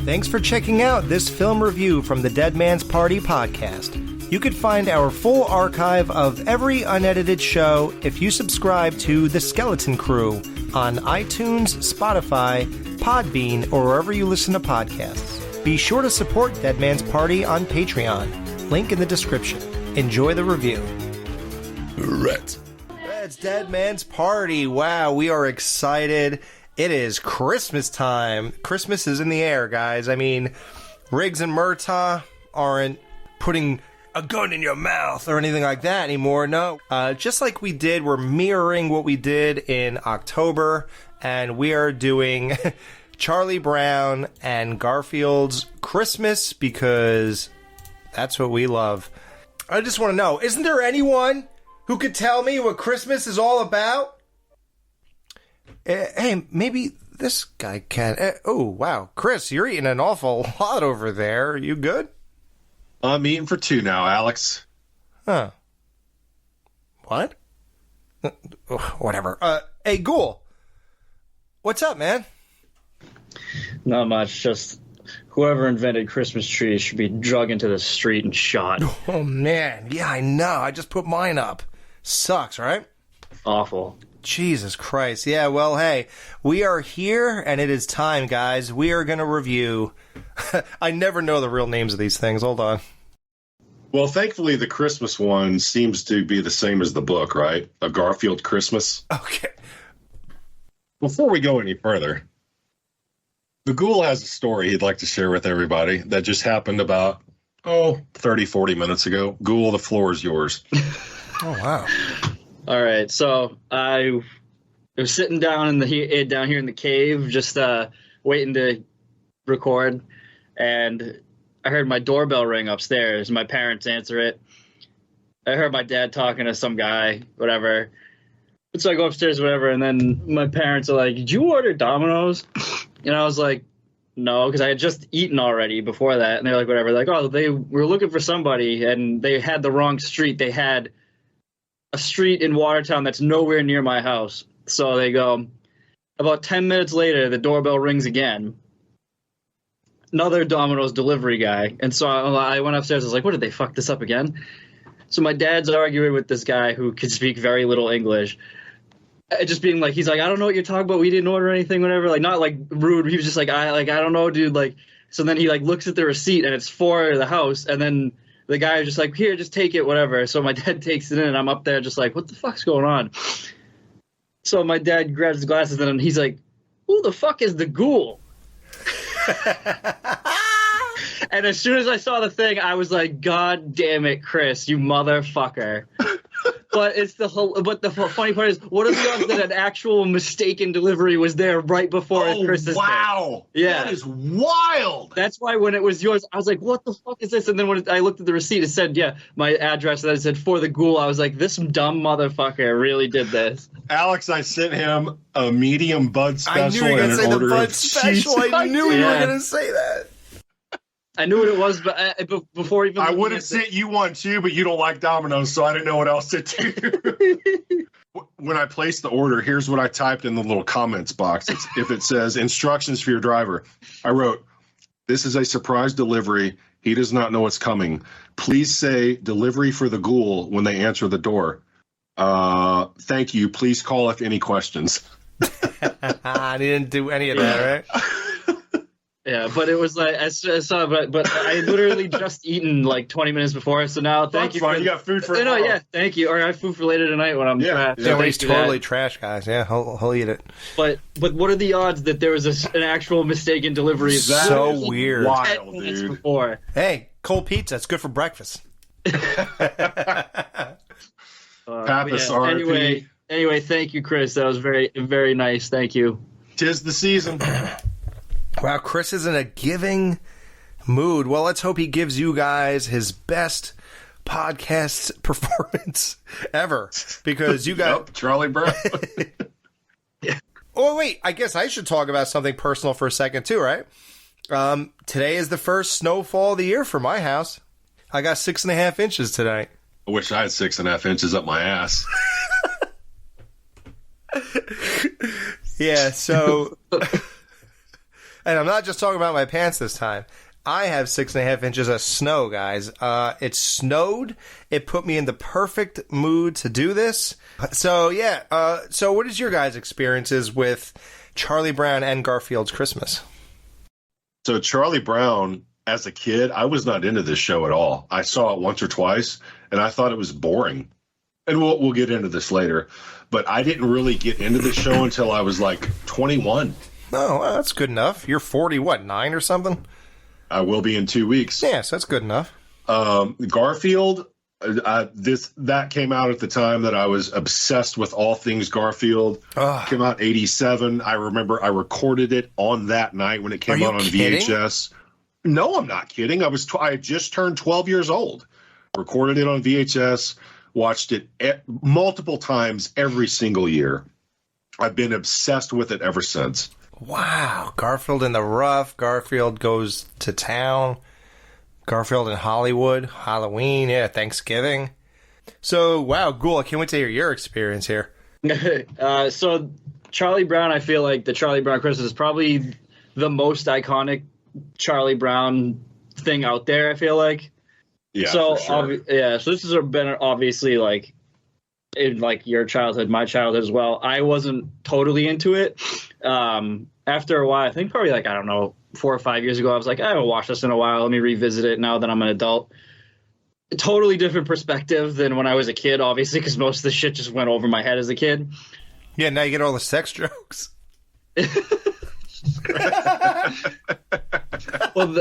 Thanks for checking out this film review from the Dead Man's Party podcast. You could find our full archive of every unedited show if you subscribe to The Skeleton Crew on iTunes, Spotify, Podbean, or wherever you listen to podcasts. Be sure to support Dead Man's Party on Patreon. Link in the description. Enjoy the review. Right. It's Dead Man's Party. Wow, we are excited. It is Christmas time. Christmas is in the air, guys. I mean, Riggs and Murtaugh aren't putting a gun in your mouth or anything like that anymore. No. Just like we did, we're mirroring what we did in October, and we are doing Charlie Brown and Garfield's Christmas because that's what we love. I just want to know, isn't there anyone who could tell me what Christmas is all about? Hey, maybe this guy can. Oh, wow. Chris, you're eating an awful lot over there. Are you good? I'm eating for two now, Alex. Huh. What? Whatever. Hey, Ghoul. What's up, man? Not much. Just whoever invented Christmas trees should be drug into the street and shot. Oh, man. Yeah, I know. I just put mine up. Sucks, right? Awful. Jesus Christ. Yeah, well, hey, we are here, and it is time, guys. We are going to review... I never know the real names of these things. Hold on. Well, thankfully, the Christmas one seems to be the same as the book, right? A Garfield Christmas. Okay. Before we go any further, the Ghoul has a story he'd like to share with everybody that just happened about, 30, 40 minutes ago. Ghoul, the floor is yours. Oh, wow. All right, so I was sitting down down here in the cave, just waiting to record, and I heard my doorbell ring upstairs. My parents answer it. I heard my dad talking to some guy, whatever. And so I go upstairs, whatever, and then my parents are like, "Did you order Domino's?" And I was like, "No," because I had just eaten already before that. And they're like, "Whatever." Like, "Oh, they were looking for somebody, and they had the wrong street. They had a street in Watertown that's nowhere near my house." So they go. About 10 minutes later, the doorbell rings again. Another Domino's delivery guy. And so I went upstairs. I was like, what, did they fuck this up again? So my dad's arguing with this guy who could speak very little English. Just being like, he's like, I don't know what you're talking about. We didn't order anything, whatever. Like, not like rude. He was just like, I don't know, dude. Like, so then he like looks at the receipt and it's for the house. And then the guy was just like, here, just take it, whatever. So my dad takes it in and I'm up there just like, what the fuck's going on? So my dad grabs his glasses and he's like, who the fuck is the Ghoul? And as soon as I saw the thing, I was like, God damn it, Chris, you motherfucker. But the funny part is, what are the odds that an actual mistaken delivery was there right before Chris's wow. thing? Yeah. That is wild. That's why when it was yours, I was like, what the fuck is this? And then when I looked at the receipt, it said, yeah, my address, and it said for the Ghoul. I was like, this dumb motherfucker really did this. Alex, I sent him a medium bud special. I knew you were going to say the bud special. I knew you were Yeah. going to say that. I knew what it was, but before even I would have sent you one too, but you don't like Domino's, so I didn't know what else to do. When I placed the order, here's what I typed in the little comments box. If it says instructions for your driver, I wrote, "This is a surprise delivery. He does not know what's coming. Please say delivery for the Ghoul when they answer the door. Thank you. Please call if any questions." I didn't do any of that, right? Yeah, but it was like I saw, but I literally just eaten like 20 minutes before, so now thank you. You got food for no, tomorrow. yeah, thank you. Or I have food for later tonight when I'm trash. Yeah, he's totally trash, guys. Yeah, he'll eat it. But what are the odds that there was an actual mistaken delivery? So weird. Wild, 10 minutes dude. before. Hey, cold pizza. It's good for breakfast. Pappas, yeah. RIP. Anyway, thank you, Chris. That was very, very nice. Thank you. 'Tis the season. Wow, Chris is in a giving mood. Well, let's hope he gives you guys his best podcast performance ever, because you got Yep, Charlie Brown. Oh, wait, I guess I should talk about something personal for a second too, right? Today is the first snowfall of the year for my house. I got 6.5 inches today. I wish I had 6.5 inches up my ass. Yeah, so And I'm not just talking about my pants this time. I have 6.5 inches of snow, guys. It snowed. It put me in the perfect mood to do this. So, yeah. So what is your guys' experiences with Charlie Brown and Garfield's Christmas? So Charlie Brown, as a kid, I was not into this show at all. I saw it once or twice, and I thought it was boring. And we'll get into this later. But I didn't really get into the show until I was like 21. Oh, well, that's good enough. You're 40, what, 9 or something? I will be in 2 weeks. Yes, that's good enough. Garfield, that came out at the time that I was obsessed with all things Garfield. Came out 87. I remember I recorded it on that night when it came out on VHS. No, I'm not kidding. I had just turned 12 years old. Recorded it on VHS. Watched it multiple times every single year. I've been obsessed with it ever since. Wow. Garfield in the Rough. Garfield Goes to Town. Garfield in Hollywood. Halloween. Yeah, Thanksgiving. So, wow, Ghoul, I can't wait to hear your experience here. So, Charlie Brown, I feel like the Charlie Brown Christmas is probably the most iconic Charlie Brown thing out there, I feel like. Yeah, so, for sure. so this has been obviously like in like your childhood, my childhood as well. I wasn't totally into it. After a while, I think probably like, I don't know, 4 or 5 years ago, I was like, I haven't watched this in a while. Let me revisit it now that I'm an adult. A totally different perspective than when I was a kid, obviously, because most of the shit just went over my head as a kid. Yeah, now you get all the sex jokes. Well,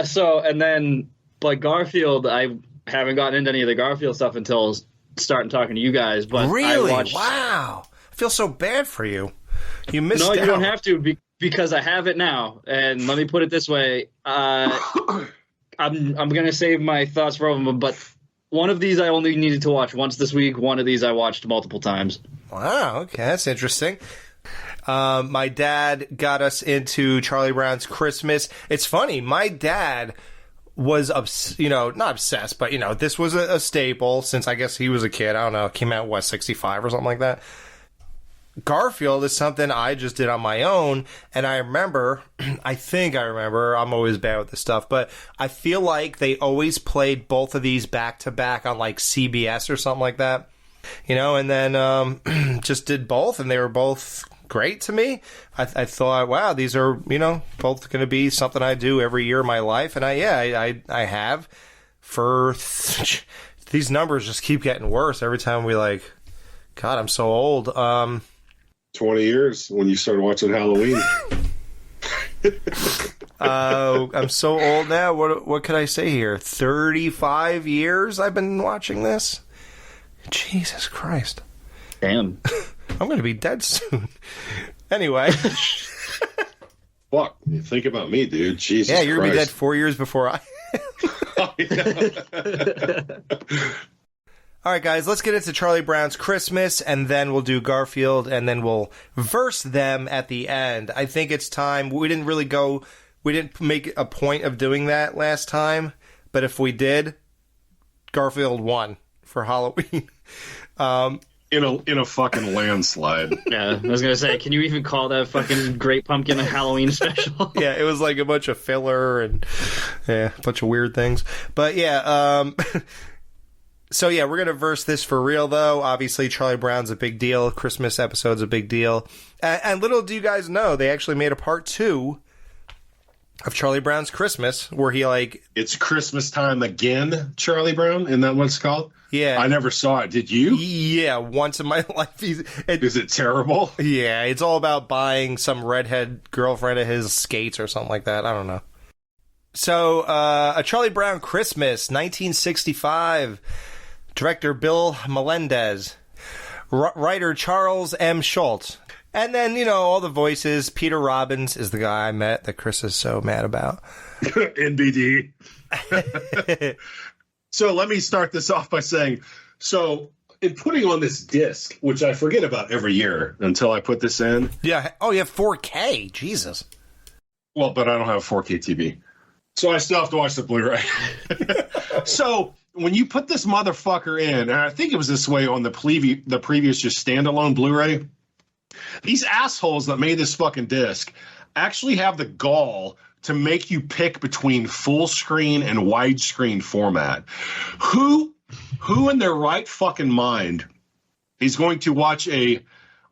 so, and then, like Garfield, I haven't gotten into any of the Garfield stuff until starting talking to you guys. But really? I watched... Wow. I feel so bad for you. You missed out. No, you don't have to, because I have it now. And let me put it this way. I'm going to save my thoughts for them, but one of these I only needed to watch once this week. One of these I watched multiple times. Wow, okay, that's interesting. My dad got us into Charlie Brown's Christmas. It's funny, my dad was, not obsessed, but, this was a staple since I guess he was a kid. I don't know, it came out, 65 or something like that. Garfield is something I just did on my own, and I remember, I'm always bad with this stuff, but I feel like they always played both of these back-to-back on, like, CBS or something like that, and then just did both, and they were both great to me. I thought, wow, these are, both going to be something I do every year of my life, and I have for... These numbers just keep getting worse every time we, God, I'm so old. 20 years when you started watching Halloween. I'm so old now. What could I say here? 35 years I've been watching this? Jesus Christ. Damn. I'm going to be dead soon. Anyway. Fuck. You think about me, dude. Jesus Christ. Yeah, you're going to be dead 4 years before I... All right, guys, let's get into Charlie Brown's Christmas, and then we'll do Garfield, and then we'll verse them at the end. I think it's time. We didn't make a point of doing that last time, but if we did, Garfield won for Halloween. In a fucking landslide. Yeah, I was going to say, can you even call that fucking Great Pumpkin a Halloween special? Yeah, it was like a bunch of filler and a bunch of weird things. But yeah, so yeah, we're going to verse this for real, though. Obviously, Charlie Brown's a big deal. Christmas episode's a big deal. And little do you guys know, they actually made a part 2 of Charlie Brown's Christmas, where he It's Christmas time again, Charlie Brown? Isn't that what it's called? Yeah. I never saw it. Did you? Yeah, once in my life. Is it terrible? Yeah, it's all about buying some redhead girlfriend of his skates or something like that. I don't know. So, A Charlie Brown Christmas, 1965. Director Bill Melendez. Writer Charles M. Schultz. And then, all the voices. Peter Robbins is the guy I met that Chris is so mad about. NBD. So let me start this off by saying, in putting on this disc, which I forget about every year until I put this in. Yeah. Oh, you have 4K. Jesus. Well, but I don't have a 4K TV. So I still have to watch the Blu-ray. So when you put this motherfucker in, and I think it was this way on the previous just standalone Blu-ray, these assholes that made this fucking disc actually have the gall to make you pick between full screen and widescreen format. Who in their right fucking mind is going to watch a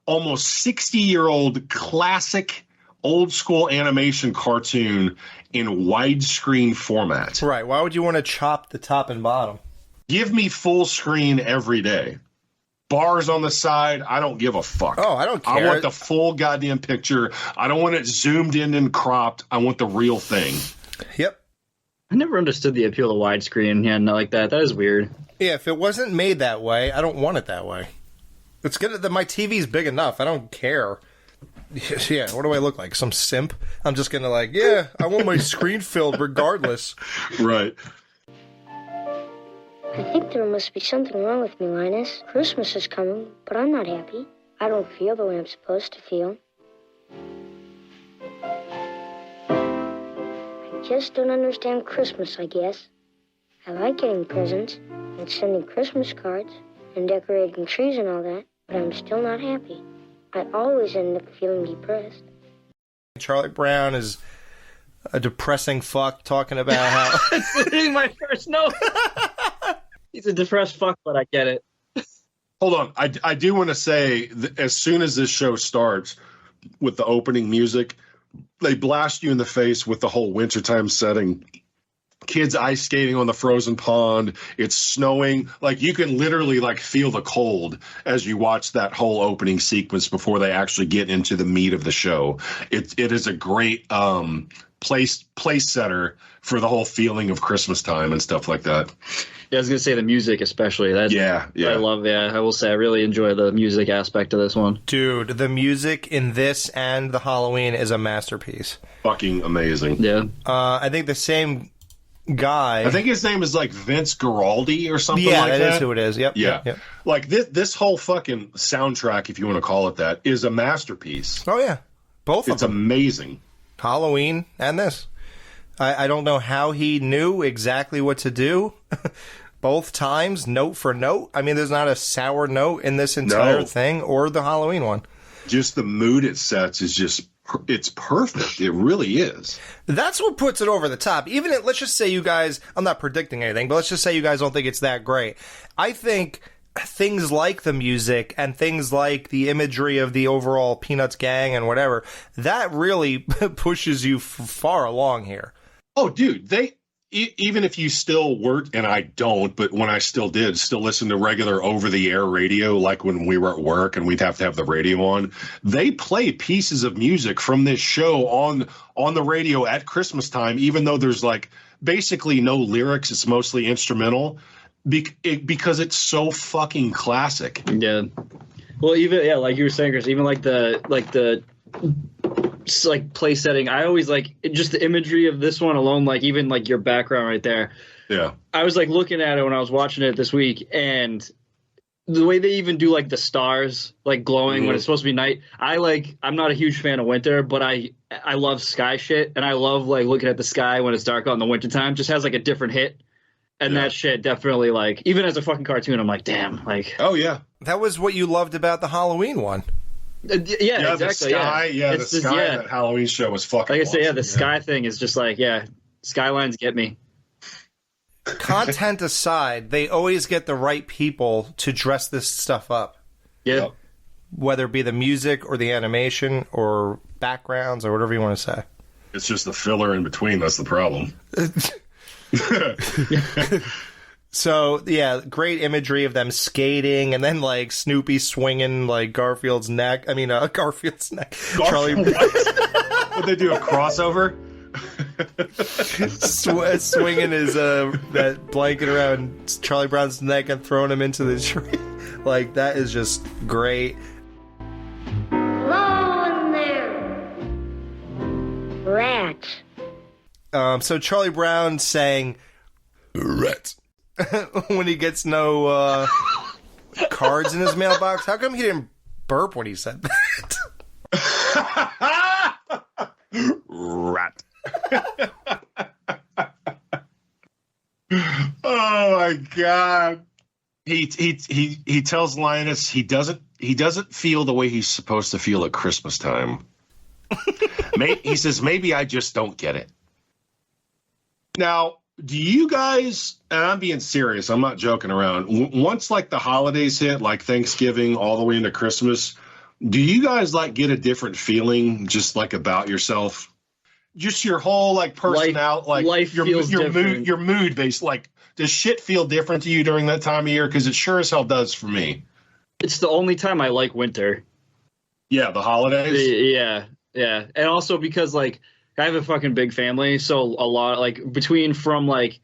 almost 60-year-old classic old school animation cartoon in widescreen format? Right. Why would you want to chop the top and bottom? Give me full screen every day. Bars on the side, I don't give a fuck. Oh, I don't care. I want the full goddamn picture. I don't want it zoomed in and cropped. I want the real thing. Yep. I never understood the appeal of widescreen. Yeah, not like that. That is weird. Yeah, if it wasn't made that way, I don't want it that way. It's good that my TV's big enough. I don't care. Yeah, what do I look like? Some simp? I'm just gonna I want my screen filled regardless. Right. I think there must be something wrong with me, Linus. Christmas is coming, but I'm not happy. I don't feel the way I'm supposed to feel. I just don't understand Christmas, I guess. I like getting presents and sending Christmas cards and decorating trees and all that, but I'm still not happy. I always end up feeling depressed. Charlie Brown is a depressing fuck talking about how... That's literally my first note. He's a depressed fuck, but I get it. Hold on. I do want to say, as soon as this show starts with the opening music, they blast you in the face with the whole wintertime setting. Kids ice skating on the frozen pond. It's snowing. Like, you can literally feel the cold as you watch that whole opening sequence before they actually get into the meat of the show. It is a great place setter for the whole feeling of Christmas time and stuff like that. Yeah, I was gonna say the music, especially. Yeah. I love. Yeah, I will say I really enjoy the music aspect of this one. Dude, the music in this and the Halloween is a masterpiece. Fucking amazing. Yeah. I think the same guy. I think his name is Vince Guaraldi or something yeah, like that. Yeah, that is who it is. Yep. Yeah. Yep. Like this whole fucking soundtrack, if you want to call it that, is a masterpiece. Oh yeah, both of It's them. amazing. Halloween and this. I don't know how he knew exactly what to do. Both times, note for note. I mean, there's not a sour note in this entire thing or the Halloween one. Just the mood it sets is just, it's perfect. It really is. That's what puts it over the top. Even if, let's just say you guys, I'm not predicting anything, but let's just say you guys don't think it's that great. I think things like the music and things like the imagery of the overall Peanuts gang and whatever, that really pushes you far along here. Oh, dude, even if you still were, and I don't, but when I still listen to regular over-the-air radio, like when we were at work and we'd have to have the radio on, they play pieces of music from this show on the radio at Christmas time, even though there's basically no lyrics. It's mostly instrumental because it's so fucking classic. Yeah. Well, even like you were saying, Chris, even the place setting, I always just the imagery of this one alone, even your background right there. Yeah. I was looking at it when I was watching it this week, and the way they even do the stars glowing when it's supposed to be night. I'm not a huge fan of winter, but I love sky shit, and I love looking at the sky when it's dark out in the wintertime. Just has a different hit. And that shit definitely even as a fucking cartoon, I'm damn, oh yeah, that was what you loved about the Halloween one. Yeah, exactly. The sky, It's the sky. That Halloween show was fucking. Like I say, awesome, the sky thing is just skylines get me. Content aside, they always get the right people to dress this stuff up. Yeah. Yep. Whether it be the music or the animation or backgrounds or whatever you want to say. It's just the filler in between. That's the problem. So, yeah, great imagery of them skating and then, Snoopy swinging, Garfield's neck. I mean, Garfield's neck. Charlie... Would they do a crossover? Swinging his, that blanket around Charlie Brown's neck and throwing him into the tree. That is just great. Hello in there. Rats. So Charlie Brown saying, "Rats." When he gets no cards in his mailbox. How come he didn't burp when he said that? Rat. Oh my god. He tells Linus he doesn't feel the way he's supposed to feel at Christmas time. He says, maybe I just don't get it. Now, do you guys, and I'm being serious, I'm not joking around. Once like the holidays hit, like Thanksgiving all the way into Christmas, do you guys like get a different feeling just like about yourself? Just your whole like personality, like life your feels different. your mood based. Like, does shit feel different to you during that time of year? Because it sure as hell does for me. It's the only time I like winter. Yeah, the holidays. Yeah. And also because, like, I have a fucking big family, so a lot, like, from, like,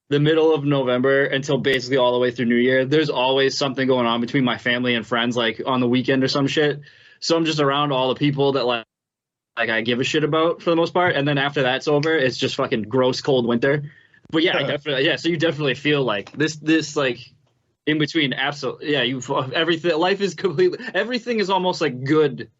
the middle of November until basically all the way through New Year, there's always something going on between my family and friends, like, on the weekend or some shit. So I'm just around all the people that, like I give a shit about for the most part. And then after that's over, it's just fucking gross, cold winter. But, yeah, so you definitely feel, like, this like, in between, absolutely, yeah, everything, life is completely, everything is almost, like, good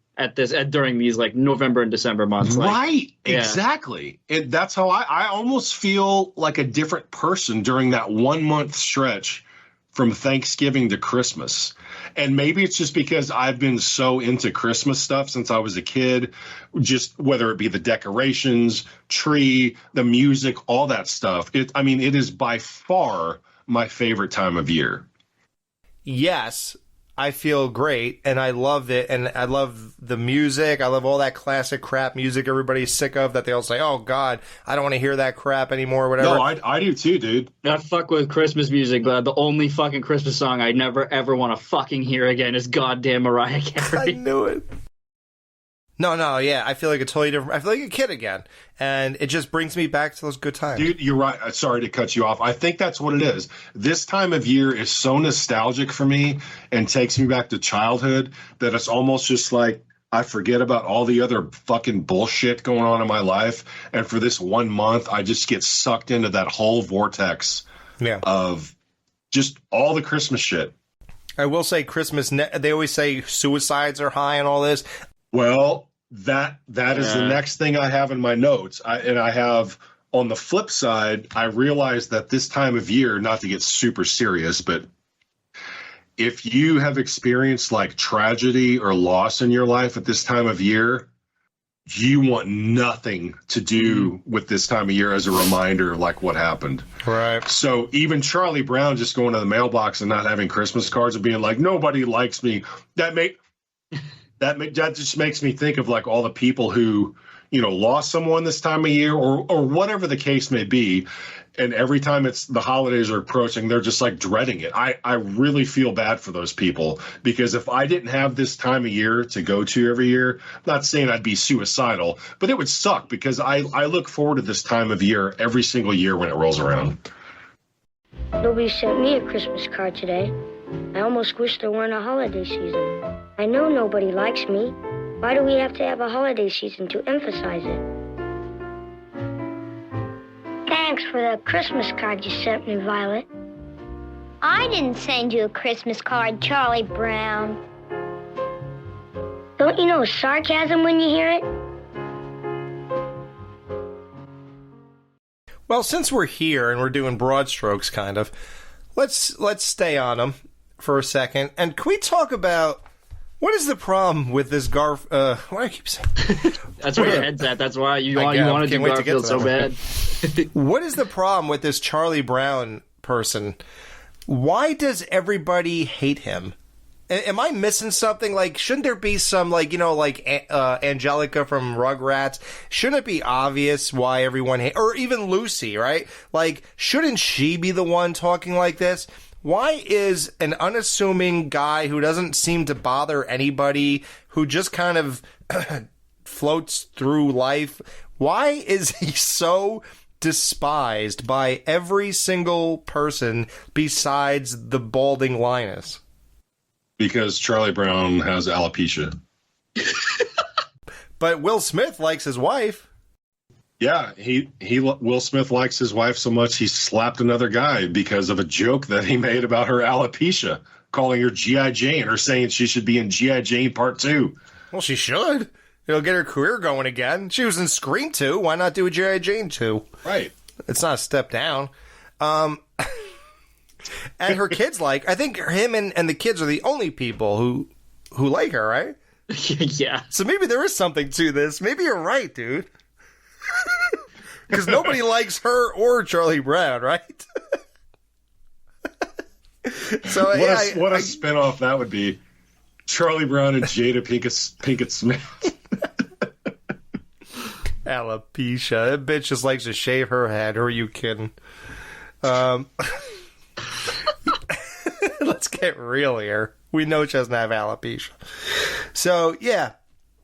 during these like November and December months. Like, right. Yeah. Exactly. And that's how I almost feel like a different person during that 1 month stretch from Thanksgiving to Christmas. And maybe it's just because I've been so into Christmas stuff since I was a kid, just whether it be the decorations, tree, the music, all that stuff. It is by far my favorite time of year. Yes, I feel great, and I love it, and I love the music. I love all that classic crap music everybody's sick of that they all say, oh, God, I don't want to hear that crap anymore, whatever. No, I do too, dude. I fuck with Christmas music, but the only fucking Christmas song I never, ever want to fucking hear again is goddamn Mariah Carey. I knew it. No, yeah, I feel like a totally different. I feel like a kid again, and it just brings me back to those good times. Dude, you're right. Sorry to cut you off. I think that's what it is. This time of year is so nostalgic for me and takes me back to childhood that it's almost just like I forget about all the other fucking bullshit going on in my life, and for this 1 month, I just get sucked into that whole vortex of just all the Christmas shit. I will say Christmas. They always say suicides are high and all this. Well, that is the next thing I have in my notes. I have on the flip side, I realized that this time of year, not to get super serious, but if you have experienced like tragedy or loss in your life at this time of year, you want nothing to do with this time of year as a reminder of like what happened. Right. So even Charlie Brown just going to the mailbox and not having Christmas cards and being like, nobody likes me. That just makes me think of like all the people who, lost someone this time of year or whatever the case may be. And every time the holidays are approaching, they're just like dreading it. I really feel bad for those people because if I didn't have this time of year to go to every year, I'm not saying I'd be suicidal, but it would suck because I look forward to this time of year every single year when it rolls around. Nobody sent me a Christmas card today. I almost wish there weren't a holiday season. I know nobody likes me. Why do we have to have a holiday season to emphasize it? Thanks for the Christmas card you sent me, Violet. I didn't send you a Christmas card, Charlie Brown. Don't you know sarcasm when you hear it? Well, since we're here and we're doing broad strokes, kind of, let's stay on them for a second. And can we talk about what is the problem with this What do I keep saying? That's where your head's at. That's why you want to do Garfield so bad. What is the problem with this Charlie Brown person? Why does everybody hate him? Am I missing something? Like, shouldn't there be some, like, Angelica from Rugrats? Shouldn't it be obvious why everyone or even Lucy, right? Like, shouldn't she be the one talking like this? Why is an unassuming guy who doesn't seem to bother anybody, who just kind of floats through life, why is he so despised by every single person besides the balding Linus? Because Charlie Brown has alopecia. But Will Smith likes his wife. Yeah, Will Smith likes his wife so much he slapped another guy because of a joke that he made about her alopecia, calling her G.I. Jane or saying she should be in G.I. Jane Part 2. Well, she should. It'll get her career going again. She was in Scream 2. Why not do a G.I. Jane 2? Right. It's not a step down. And her kids I think him and the kids are the only people who like her, right? Yeah. So maybe there is something to this. Maybe you're right, dude. Because nobody likes her or Charlie Brown, right? So what a spinoff that would be. Charlie Brown and Jada Pinkett Smith. Alopecia. That bitch just likes to shave her head. Or are you kidding? Let's get real here. We know she doesn't have alopecia. So, yeah,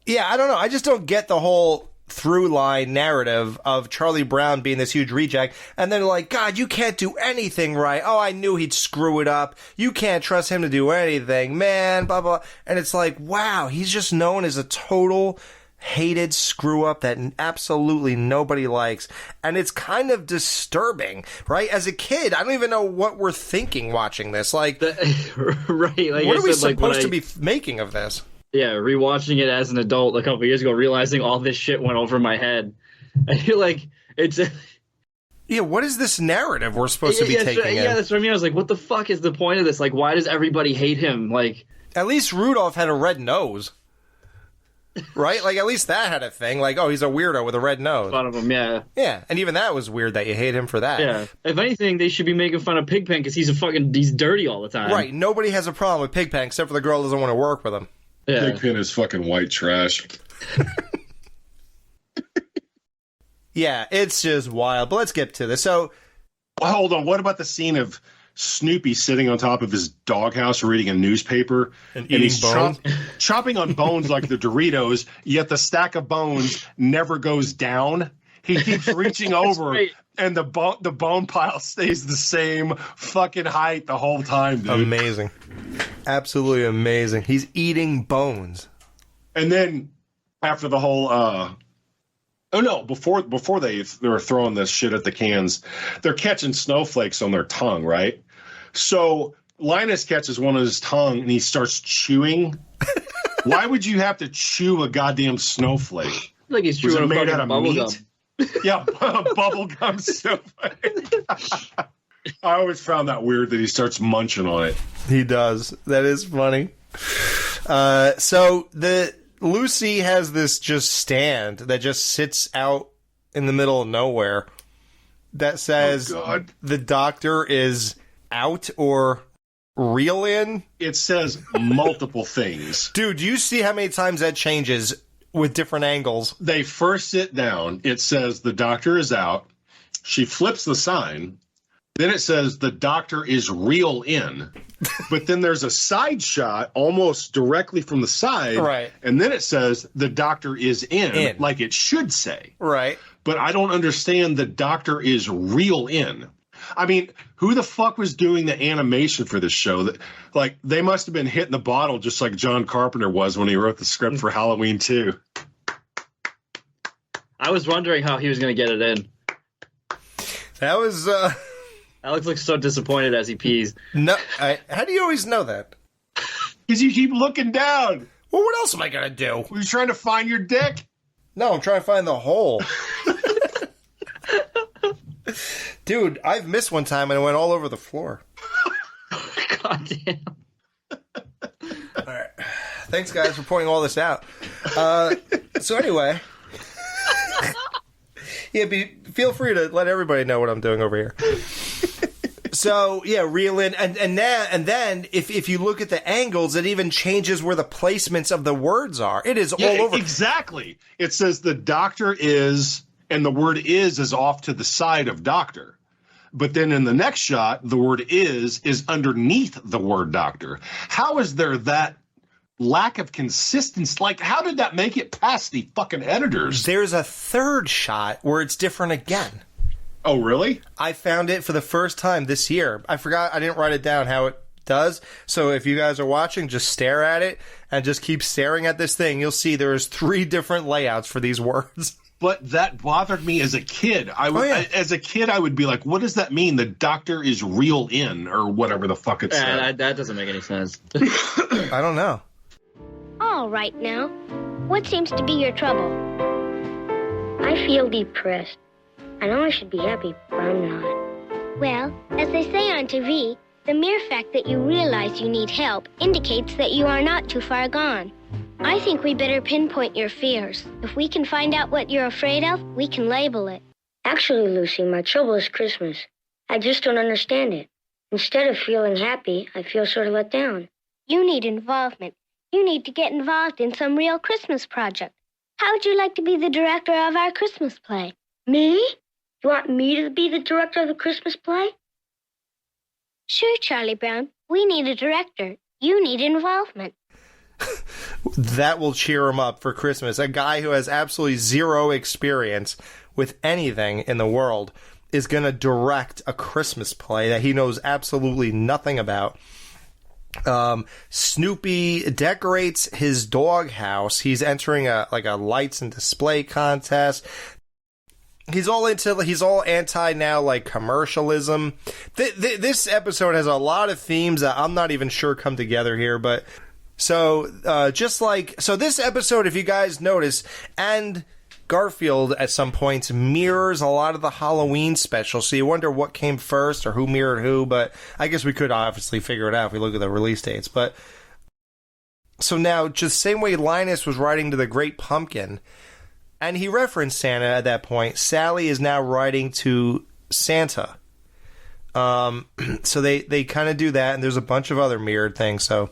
I don't know. I just don't get the whole through line narrative of Charlie Brown being this huge reject, and then like, God, you can't do anything right. Oh, I knew he'd screw it up. You can't trust him to do anything, man, blah, blah. And it's like, wow, he's just known as a total hated screw up that absolutely nobody likes. And it's kind of disturbing, right? As a kid, I don't even know what we're thinking watching this. Like, right? Like, what are we supposed to be making of this? Yeah, rewatching it as an adult a couple years ago, realizing all this shit went over my head. I feel like it's... Yeah, what is this narrative we're supposed to be taking in? Yeah, that's what I mean. I was like, what the fuck is the point of this? Like, why does everybody hate him? Like, at least Rudolph had a red nose. Right? Like, at least that had a thing. Like, oh, he's a weirdo with a red nose. Fun of him, yeah. Yeah, and even that was weird that you hate him for that. Yeah. If anything, they should be making fun of Pigpen because he's dirty all the time. Right. Nobody has a problem with Pigpen except for the girl who doesn't want to work with him. Yeah. Pigpen is fucking white trash. Yeah, it's just wild. But let's get to this. So, well, hold on. What about the scene of Snoopy sitting on top of his doghouse reading a newspaper and he's chopping on bones like the Doritos, yet the stack of bones never goes down? He keeps reaching over, right. And the bone pile stays the same fucking height the whole time, dude. Amazing. Absolutely amazing. He's eating bones. And then after the whole before they were throwing this shit at the cans, they're catching snowflakes on their tongue, right? So Linus catches one on his tongue and he starts chewing. Why would you have to chew a goddamn snowflake? Like he's chewing made out of bubble meat? gum. Yeah, bubble gum snowflake. I always found that weird that he starts munching on it. He does. That is funny. So Lucy has this just stand that just sits out in the middle of nowhere that says the doctor is out or real in. It says multiple things. Dude, do you see how many times that changes with different angles? They first sit down. It says the doctor is out. She flips the sign. Then it says the doctor is real in. But then there's a side shot almost directly from the side. Right. And then it says the doctor is in. Like it should say. Right. But I don't understand the doctor is real in. I mean, who the fuck was doing the animation for this show? That, like, they must have been hitting the bottle just like John Carpenter was when he wrote the script for Halloween 2. I was wondering how he was going to get it in. That was... Alex looks so disappointed as he pees. No, how do you always know that? Because you keep looking down. Well, what else am I going to do? Were you trying to find your dick? No, I'm trying to find the hole. Dude, I've missed one time and it went all over the floor. God damn. All right. Thanks, guys, for pointing all this out. So anyway... Yeah, feel free to let everybody know what I'm doing over here. So, yeah, reel in. And then, if you look at the angles, it even changes where the placements of the words are. It is all over. Exactly. It says the doctor is, and the word is off to the side of doctor. But then in the next shot, the word is underneath the word doctor. How is there that lack of consistency? Like, how did that make it past the fucking editors? There's a third shot where it's different again. Oh, really? I found it for the first time this year. I forgot, I didn't write it down how it does. So if you guys are watching, just stare at it and just keep staring at this thing. You'll see there's 3 different layouts for these words. But that bothered me as a kid. As a kid, I would be like, what does that mean? The doctor is real in, or whatever the fuck it said. That doesn't make any sense. I don't know. All right now. What seems to be your trouble? I feel depressed. I know I should be happy, but I'm not. Well, as they say on TV, the mere fact that you realize you need help indicates that you are not too far gone. I think we better pinpoint your fears. If we can find out what you're afraid of, we can label it. Actually, Lucy, my trouble is Christmas. I just don't understand it. Instead of feeling happy, I feel sort of let down. You need involvement. You need to get involved in some real Christmas project. How would you like to be the director of our Christmas play? Me? You want me to be the director of the Christmas play? Sure, Charlie Brown. We need a director. You need involvement. That will cheer him up for Christmas. A guy who has absolutely zero experience with anything in the world is going to direct a Christmas play that he knows absolutely nothing about. Snoopy decorates his doghouse. He's entering a lights and display contest. He's all anti now, like commercialism. This episode has a lot of themes that I'm not even sure come together here, but so this episode, if you guys notice, and Garfield at some points mirrors a lot of the Halloween special, so you wonder what came first or who mirrored who, but I guess we could obviously figure it out if we look at the release dates. But so now, just same way Linus was writing to the Great Pumpkin, and he referenced Santa at that point, Sally is now writing to Santa. So they kind of do that, and there's a bunch of other mirrored things, so...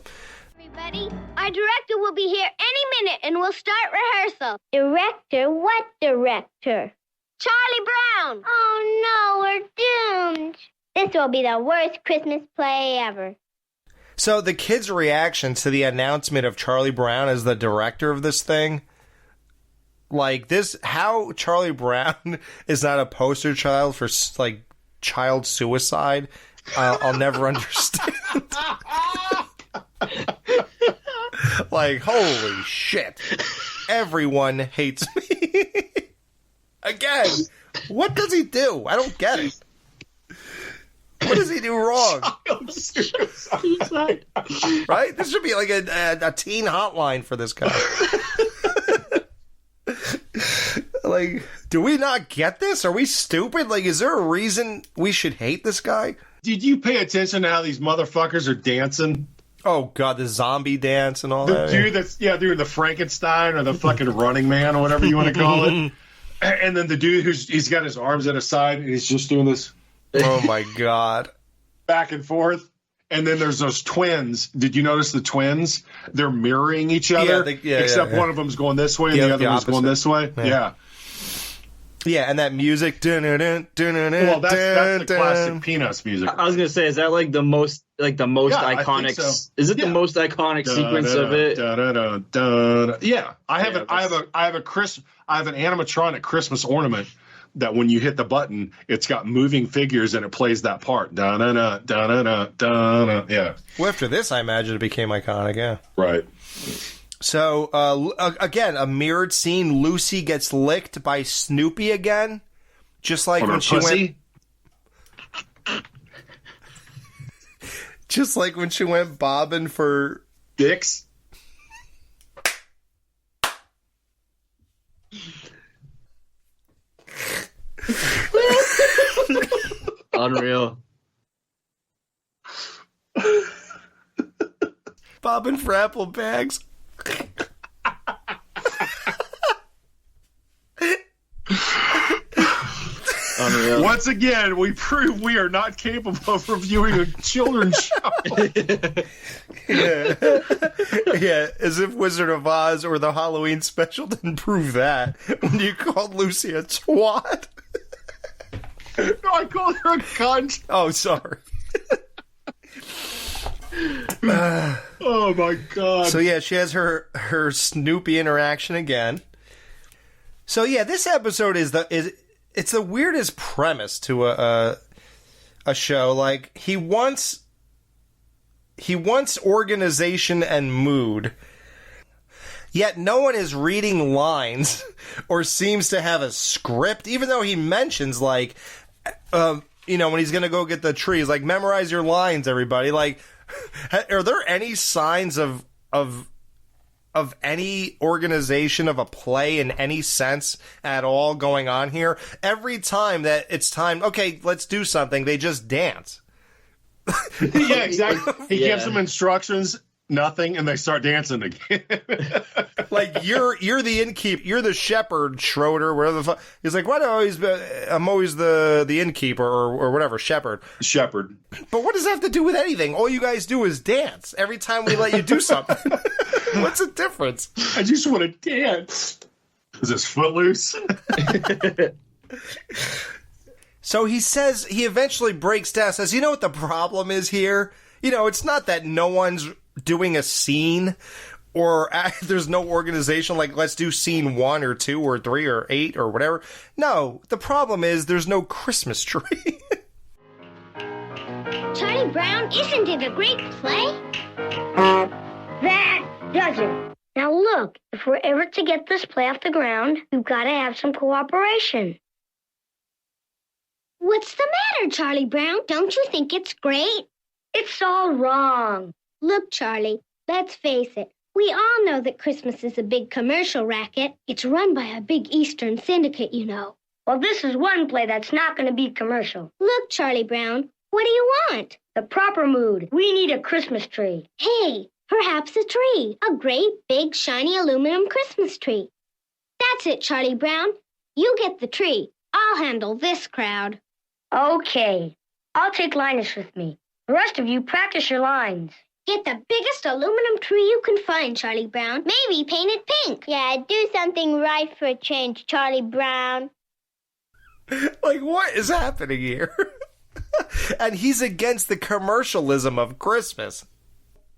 Everybody, our director will be here any minute, and we'll start rehearsal. Director? What director? Charlie Brown! Oh, no, we're doomed. This will be the worst Christmas play ever. So the kids' reaction to the announcement of Charlie Brown as the director of this thing, like this, how Charlie Brown is not a poster child for, like, child suicide, I'll never understand. Like, holy shit. Everyone hates me. Again, what does he do? I don't get it. What does he do wrong? Right? This should be like a teen hotline for this guy. Like, do we not get this? Are we stupid? Like, is there a reason we should hate this guy? Did you pay attention to how these motherfuckers are dancing? Oh, God, the zombie dance and all The that. dude that's, doing the Frankenstein or the fucking Running Man or whatever you want to call it. And then the dude he's got his arms at his side and he's just doing this. Oh, my God. Back and forth. And then there's those twins. Did you notice the twins? They're mirroring each other. Except one of them's going this way and the other one's going this way. Yeah. Yeah, and that music. Well, that's the classic Peanuts music. I was gonna say, is that like the most iconic? So. Is it the most iconic sequence of it? Yeah, I have an animatronic Christmas ornament that when you hit the button, it's got moving figures and it plays that part. Yeah. Well, after this, I imagine it became iconic. Yeah. Right. So, again, a mirrored scene. Lucy gets licked by Snoopy again. Just like when she went... Just like when she went bobbing for... dicks. Unreal. Bobbing for apple bags. Unreal. Once again, we prove we are not capable of reviewing a children's show. Yeah, as if Wizard of Oz or the Halloween special didn't prove that when you called Lucy a twat. No, I called her a cunt. Oh, sorry. Oh my God. So yeah, she has her Snoopy interaction again. So yeah, this episode is it's the weirdest premise to a show. Like he wants organization and mood, yet no one is reading lines or seems to have a script. Even though he mentions like, when he's gonna go get the tree, he's like, memorize your lines, everybody. Like, are there any signs of any organization of a play in any sense at all going on here? Every time that it's time, okay, let's do something, they just dance. Yeah, exactly. He gives them instructions nothing, and they start dancing again. Like you're the innkeeper, you're the shepherd, Schroeder, whatever the fuck. He's like, why do I always? I'm always the innkeeper or whatever, shepherd. Shepherd. But what does that have to do with anything? All you guys do is dance every time we let you do something. What's the difference? I just want to dance. Is this Footloose? So he says, he eventually breaks down, says, you know what the problem is here? You know, it's not that no one's doing a scene or there's no organization like let's do scene 1 or 2 or 3 or 8 or whatever. No, the problem is there's no Christmas tree. Charlie Brown, isn't it a great play? That does it. Now look, if we're ever to get this play off the ground, we've got to have some cooperation. What's the matter, Charlie Brown? Don't you think it's great? It's all wrong. Look, Charlie, let's face it. We all know that Christmas is a big commercial racket. It's run by a big Eastern syndicate, you know. Well, this is one play that's not going to be commercial. Look, Charlie Brown, what do you want? The proper mood. We need a Christmas tree. Hey, perhaps a tree. A great, big, shiny aluminum Christmas tree. That's it, Charlie Brown. You get the tree. I'll handle this crowd. Okay. I'll take Linus with me. The rest of you practice your lines. Get the biggest aluminum tree you can find, Charlie Brown. Maybe paint it pink. Yeah, do something right for a change, Charlie Brown. Like, what is happening here? And he's against the commercialism of Christmas.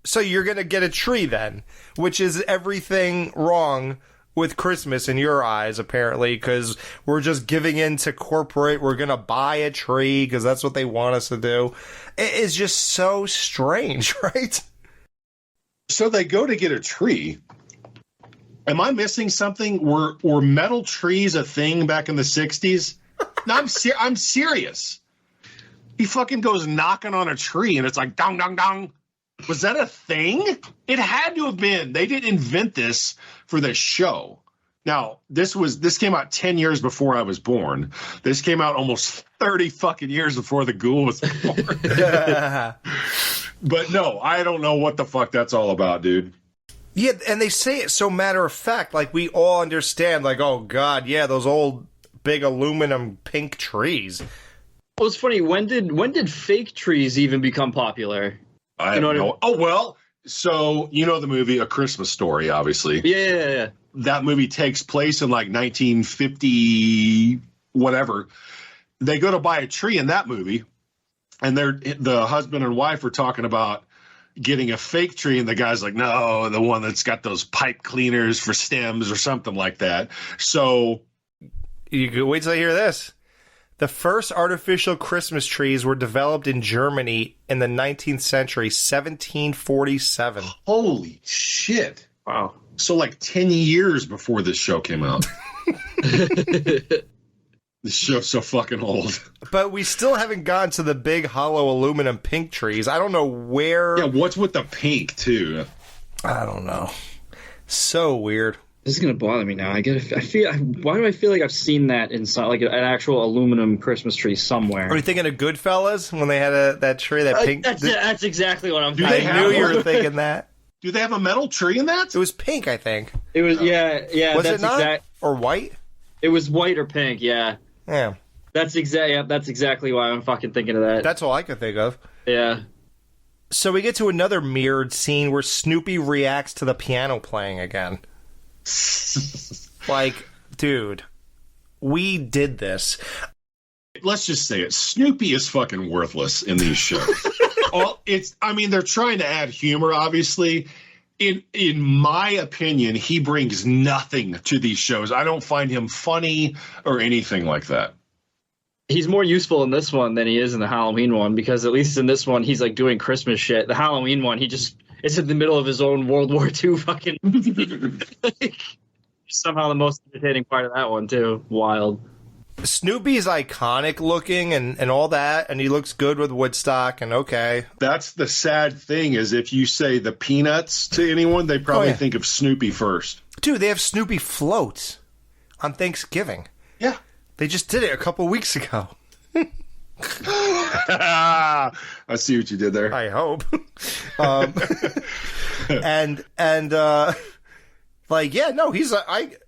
So you're going to get a tree then, which is everything wrong with Christmas in your eyes, apparently, because we're just giving in to corporate. We're going to buy a tree because that's what they want us to do. It is just so strange, right? So they go to get a tree. Am I missing something? Were metal trees a thing back in the 60s? No, I'm serious. He fucking goes knocking on a tree and it's like dong, dong, dong. Was that a thing? It had to have been. They didn't invent this for the show. Now, this came out 10 years before I was born. This came out almost 30 fucking years before the Ghoul was born. But no, I don't know what the fuck that's all about, dude. Yeah, and they say it so matter of fact, like we all understand, like, oh God, yeah, those old big aluminum pink trees. Well, it's funny. When did fake trees even become popular? I don't know. Oh, well, so you know the movie A Christmas Story, obviously. Yeah. That movie takes place in like 1950, whatever. They go to buy a tree in that movie, and the husband and wife are talking about getting a fake tree, and the guy's like, no, the one that's got those pipe cleaners for stems or something like that. So you could wait till you hear this. The first artificial Christmas trees were developed in Germany in the 19th century, 1747. Holy shit. Wow. So like 10 years before this show came out. This show's so fucking old. But we still haven't gotten to the big hollow aluminum pink trees. I don't know where... Yeah, what's with the pink, too? I don't know. So weird. This is gonna bother me now. Why do I feel like I've seen that in some, like an actual aluminum Christmas tree somewhere? Are you thinking of Goodfellas when they had that tree, that pink? That's exactly what I'm Do thinking. I knew you were thinking that. Do they have a metal tree in that? It was pink, I think. It was yeah. Was that's it not? Or white? It was white or pink. Yeah. Yeah. That's exactly why I'm fucking thinking of that. That's all I could think of. Yeah. So we get to another mirrored scene where Snoopy reacts to the piano playing again. Like, dude, we did this. Let's just say it. Snoopy is fucking worthless in these shows. They're trying to add humor, obviously. In my opinion, he brings nothing to these shows. I don't find him funny or anything like that. He's more useful in this one than he is in the Halloween one, because at least in this one, he's like doing Christmas shit. The Halloween one, it's in the middle of his own World War II fucking... Somehow the most entertaining part of that one, too. Wild. Snoopy's iconic looking and all that, and he looks good with Woodstock, and okay. That's the sad thing, is if you say the Peanuts to anyone, they probably think of Snoopy first. Dude, they have Snoopy floats on Thanksgiving. Yeah. They just did it a couple weeks ago. I see what you did there. I hope.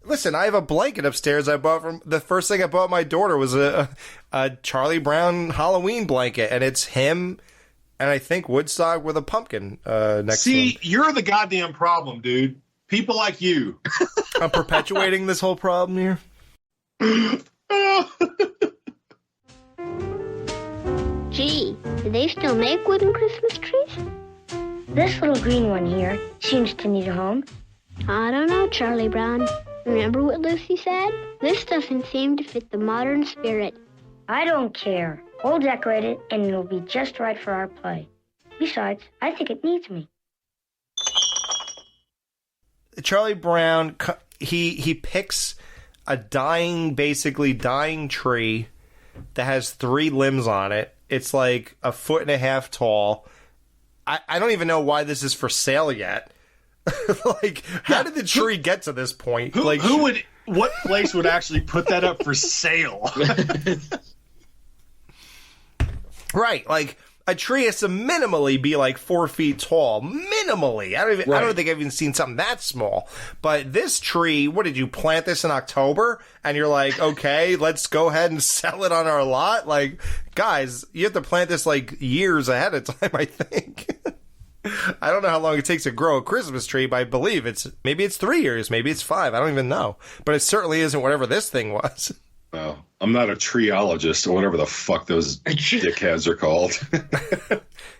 Listen, I have a blanket upstairs I bought from the first thing I bought my daughter was a Charlie Brown Halloween blanket, and it's him and I think Woodstock with a pumpkin next to him. See, you're the goddamn problem, dude. People like you. I'm perpetuating this whole problem here. Gee, do they still make wooden Christmas trees? This little green one here seems to need a home. I don't know, Charlie Brown. Remember what Lucy said? This doesn't seem to fit the modern spirit. I don't care. We'll decorate it, and it'll be just right for our play. Besides, I think it needs me. Charlie Brown, he picks a basically dying tree that has 3 limbs on it. It's like 1.5 feet tall. I don't even know why this is for sale yet. Like, how did the tree get to this point? What place would actually put that up for sale? Right, like a tree has to minimally be like 4 feet tall. Minimally. I don't think I've even seen something that small. But this tree, what did you plant this in October? And you're like, okay, let's go ahead and sell it on our lot? Like, guys, you have to plant this like years ahead of time, I think. I don't know how long it takes to grow a Christmas tree, but I believe maybe it's 3 years, maybe it's 5. I don't even know. But it certainly isn't whatever this thing was. Oh, I'm not a treeologist or whatever the fuck those dickheads are called.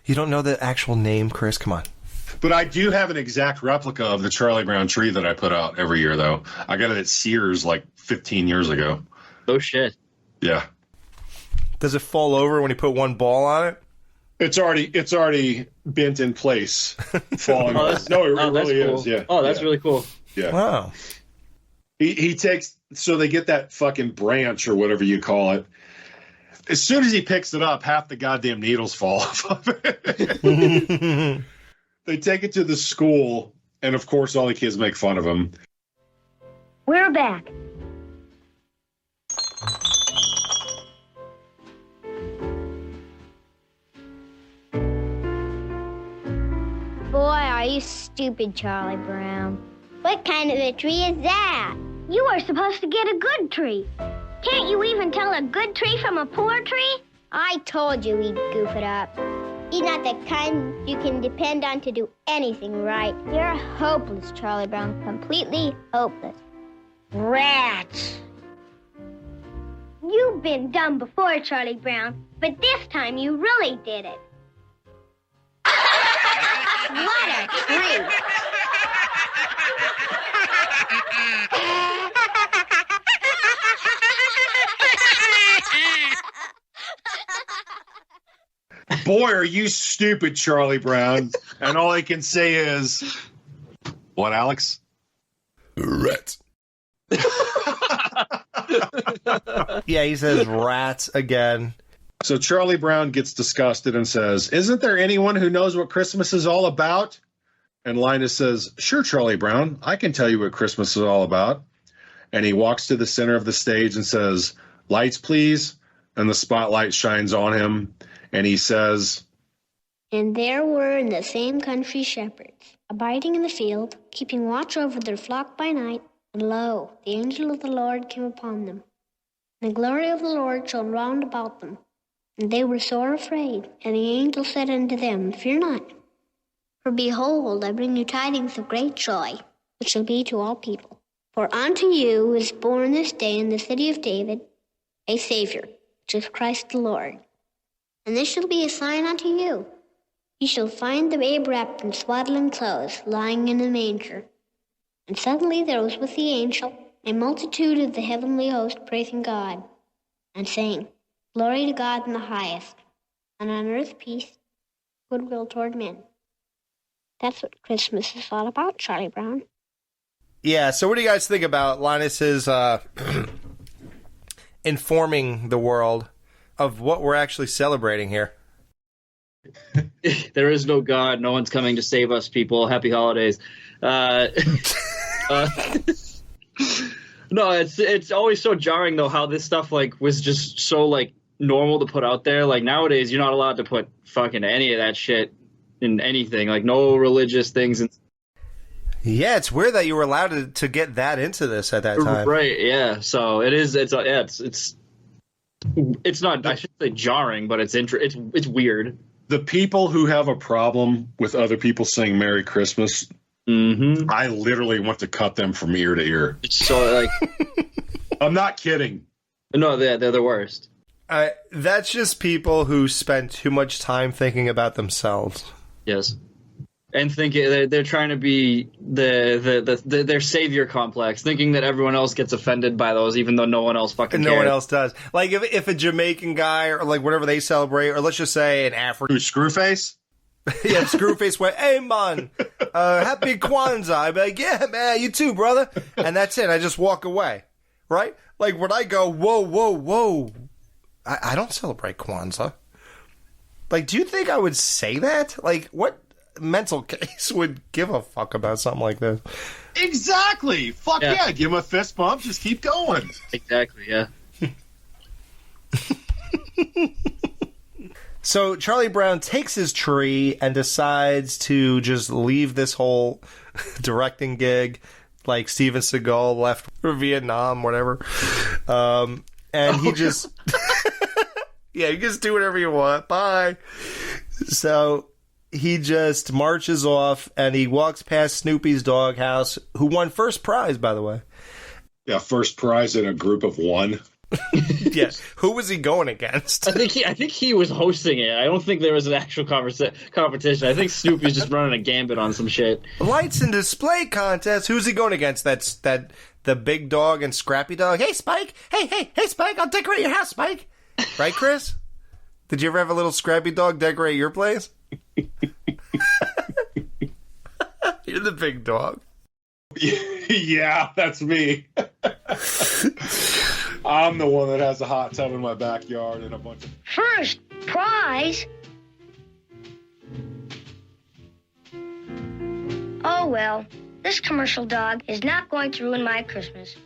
You don't know the actual name, Chris? Come on. But I do have an exact replica of the Charlie Brown tree that I put out every year, though. I got it at Sears like 15 years ago. Oh, shit. Yeah. Does it fall over when you put one ball on it? It's already bent in place, falling. No, it really cool. is. Yeah. Oh, that's really cool. Yeah. Wow. He takes, so they get that fucking branch or whatever you call it. As soon as he picks it up, half the goddamn needles fall off of it. They take it to the school, and of course, all the kids make fun of him. We're back. Boy, are you stupid, Charlie Brown. What kind of a tree is that? You are supposed to get a good tree. Can't you even tell a good tree from a poor tree? I told you he'd goof it up. He's not the kind you can depend on to do anything right. You're hopeless, Charlie Brown. Completely hopeless. Rats. You've been dumb before, Charlie Brown, but this time you really did it. What a tree! Boy, are you stupid, Charlie Brown. And all I can say is, what, Alex? Rats. Yeah, he says rats again. So Charlie Brown gets disgusted and says, "Isn't there anyone who knows what Christmas is all about?" And Linus says, "Sure, Charlie Brown, I can tell you what Christmas is all about." And he walks to the center of the stage and says, "Lights, please." And the spotlight shines on him. And he says, And there were in the same country shepherds, abiding in the field, keeping watch over their flock by night. And lo, the angel of the Lord came upon them. And the glory of the Lord shone round about them. And they were sore afraid. And the angel said unto them, Fear not. For behold, I bring you tidings of great joy, which shall be to all people. For unto you is born this day in the city of David a Savior, which is Christ the Lord. And this shall be a sign unto you. Ye shall find the babe wrapped in swaddling clothes, lying in a manger. And suddenly there was with the angel a multitude of the heavenly host praising God, and saying, Glory to God in the highest, and on earth peace, goodwill toward men. That's what Christmas is all about, Charlie Brown. Yeah, so what do you guys think about Linus's informing the world of what we're actually celebrating here? There is no God. No one's coming to save us, people. Happy holidays. No, it's always so jarring, though, how this stuff, like, was just so, like, normal to put out there. Like nowadays, you're not allowed to put fucking any of that shit in anything. Like no religious things. Yeah, it's weird that you were allowed to get that into this at that time. Right? Yeah. So it is. It's not. I should say jarring, but it's weird. The people who have a problem with other people saying Merry Christmas, I literally want to cut them from ear to ear. So like, I'm not kidding. No, they're the worst. That's just people who spend too much time thinking about themselves. Yes, and thinking they're trying to be their savior complex, thinking that everyone else gets offended by those, even though no one else fucking cares. No one else does. Like if a Jamaican guy or like whatever they celebrate, or let's just say an African Screwface. Yeah, Screwface went, "Hey man, happy Kwanzaa." I'd be like, "Yeah, man, you too, brother." And that's it. I just walk away, right? Like when I go, whoa. I don't celebrate Kwanzaa. Like, do you think I would say that? Like, what mental case would give a fuck about something like this? Exactly. Fuck yeah. Give him a fist bump. Just keep going. Exactly, yeah. So Charlie Brown takes his tree and decides to just leave this whole directing gig, like Steven Seagal left for Vietnam, whatever. And he just... Yeah, you just do whatever you want. Bye. So he just marches off, and he walks past Snoopy's doghouse, who won first prize, by the way. Yeah, first prize in a group of one. Yeah. Who was he going against? I think he was hosting it. I don't think there was an actual competition. I think Snoopy's just running a gambit on some shit. Lights and display contest. Who's he going against? That's the big dog and Scrappy Dog. Hey, Spike. Hey, Spike. I'll decorate your house, Spike. Right, Chris? Did you ever have a little Scrappy Dog decorate your place? You're the big dog. Yeah, that's me. I'm the one that has a hot tub in my backyard and a bunch of... First prize? Oh, well, this commercial dog is not going to ruin my Christmas.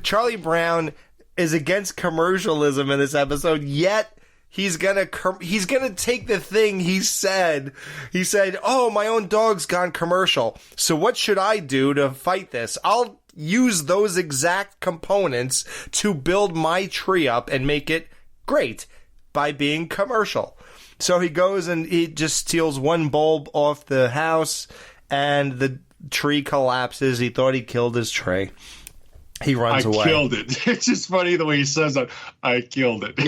Charlie Brown is against commercialism in this episode, yet he's gonna take the thing he said. He said, "Oh, my own dog's gone commercial. So what should I do to fight this? I'll use those exact components to build my tree up and make it great by being commercial." So he goes and he just steals one bulb off the house, and the tree collapses. He thought he killed his tree. He runs away. I killed it. It's just funny the way he says that. I killed it.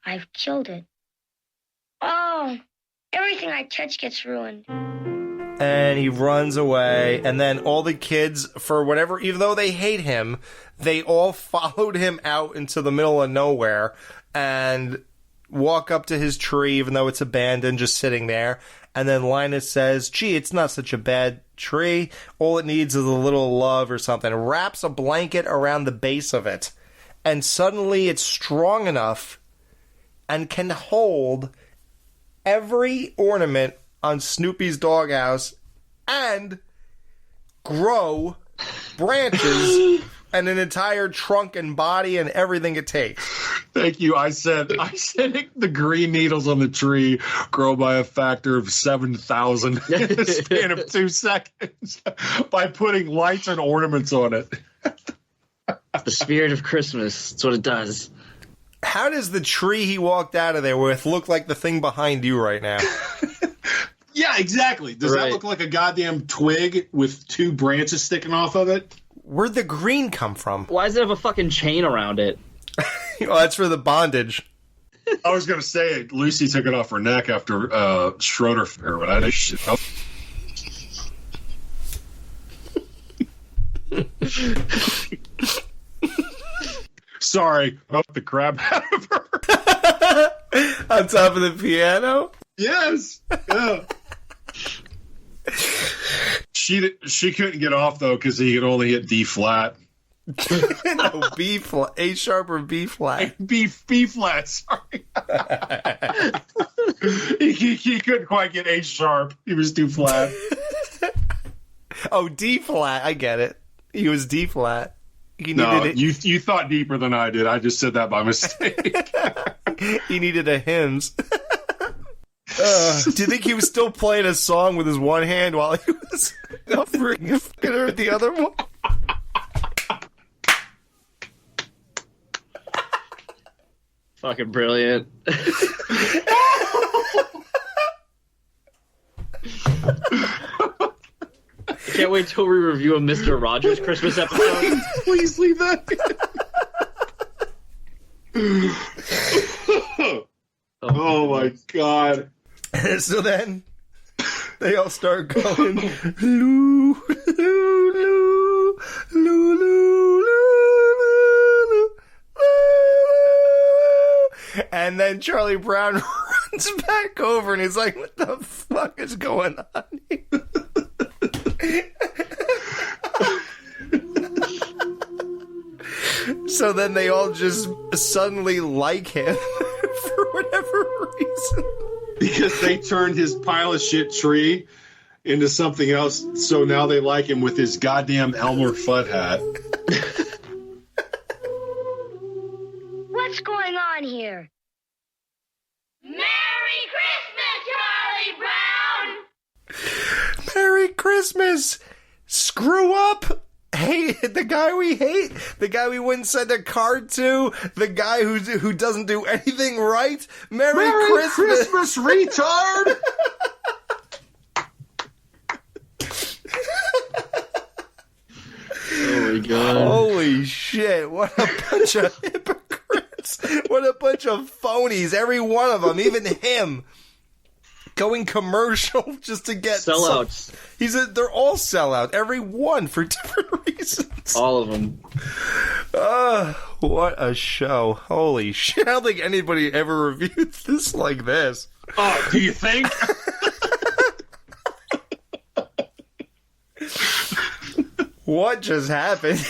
I've killed it. Oh, everything I touch gets ruined. And he runs away, and then all the kids, for whatever, even though they hate him, they all followed him out into the middle of nowhere and walk up to his tree, even though it's abandoned, just sitting there. And then Linus says, "Gee, it's not such a bad tree. All it needs is a little love or something." Wraps a blanket around the base of it. And suddenly it's strong enough and can hold every ornament on Snoopy's doghouse and grow branches and an entire trunk and body and everything it takes. Thank you. I said the green needles on the tree grow by a factor of 7,000 in the span of 2 seconds by putting lights and ornaments on it. The spirit of Christmas. That's what it does. How does the tree he walked out of there with look like the thing behind you right now? Yeah, exactly. Does that look like a goddamn twig with 2 branches sticking off of it? Where'd the green come from? Why does it have a fucking chain around it? Well, that's for the bondage. I was going to say Lucy took it off her neck after Schroeder, but I didn't shit. Sorry, up the crap out of her. On top of the piano? Yes. Yeah. She couldn't get off though because he could only hit D flat. No, B flat, A sharp or B flat. B flat. Sorry. he couldn't quite get A sharp. He was too flat. Oh, D flat. I get it. He was D flat. He No, needed you thought deeper than I did. I just said that by mistake. he needed a hymns. Do you think he was still playing a song with his one hand while he was offering her with the other one? Fucking brilliant. I can't wait till we review a Mr. Rogers Christmas episode. Please leave that. Oh my god. So then they all start going loo, loo, loo, loo, loo, loo, loo, loo. And then Charlie Brown runs back over and he's like, what the fuck is going on here? So then they all just suddenly like him for whatever reason. Because they turned his pile of shit tree into something else, so now they like him with his goddamn Elmer Fudd hat. What's going on here? Merry Christmas, Charlie Brown! Merry Christmas! Screw up! Hey, the guy we hate, the guy we wouldn't send a card to, the guy who doesn't do anything right. Merry Christmas, retard! Oh my god. Holy shit, what a bunch of hypocrites. What a bunch of phonies, every one of them, even him. Going commercial just to get Sellouts. They're all sellout, every one for different reasons. All of them. What a show. Holy shit. I don't think anybody ever reviewed this like this. Oh, do you think? What just happened?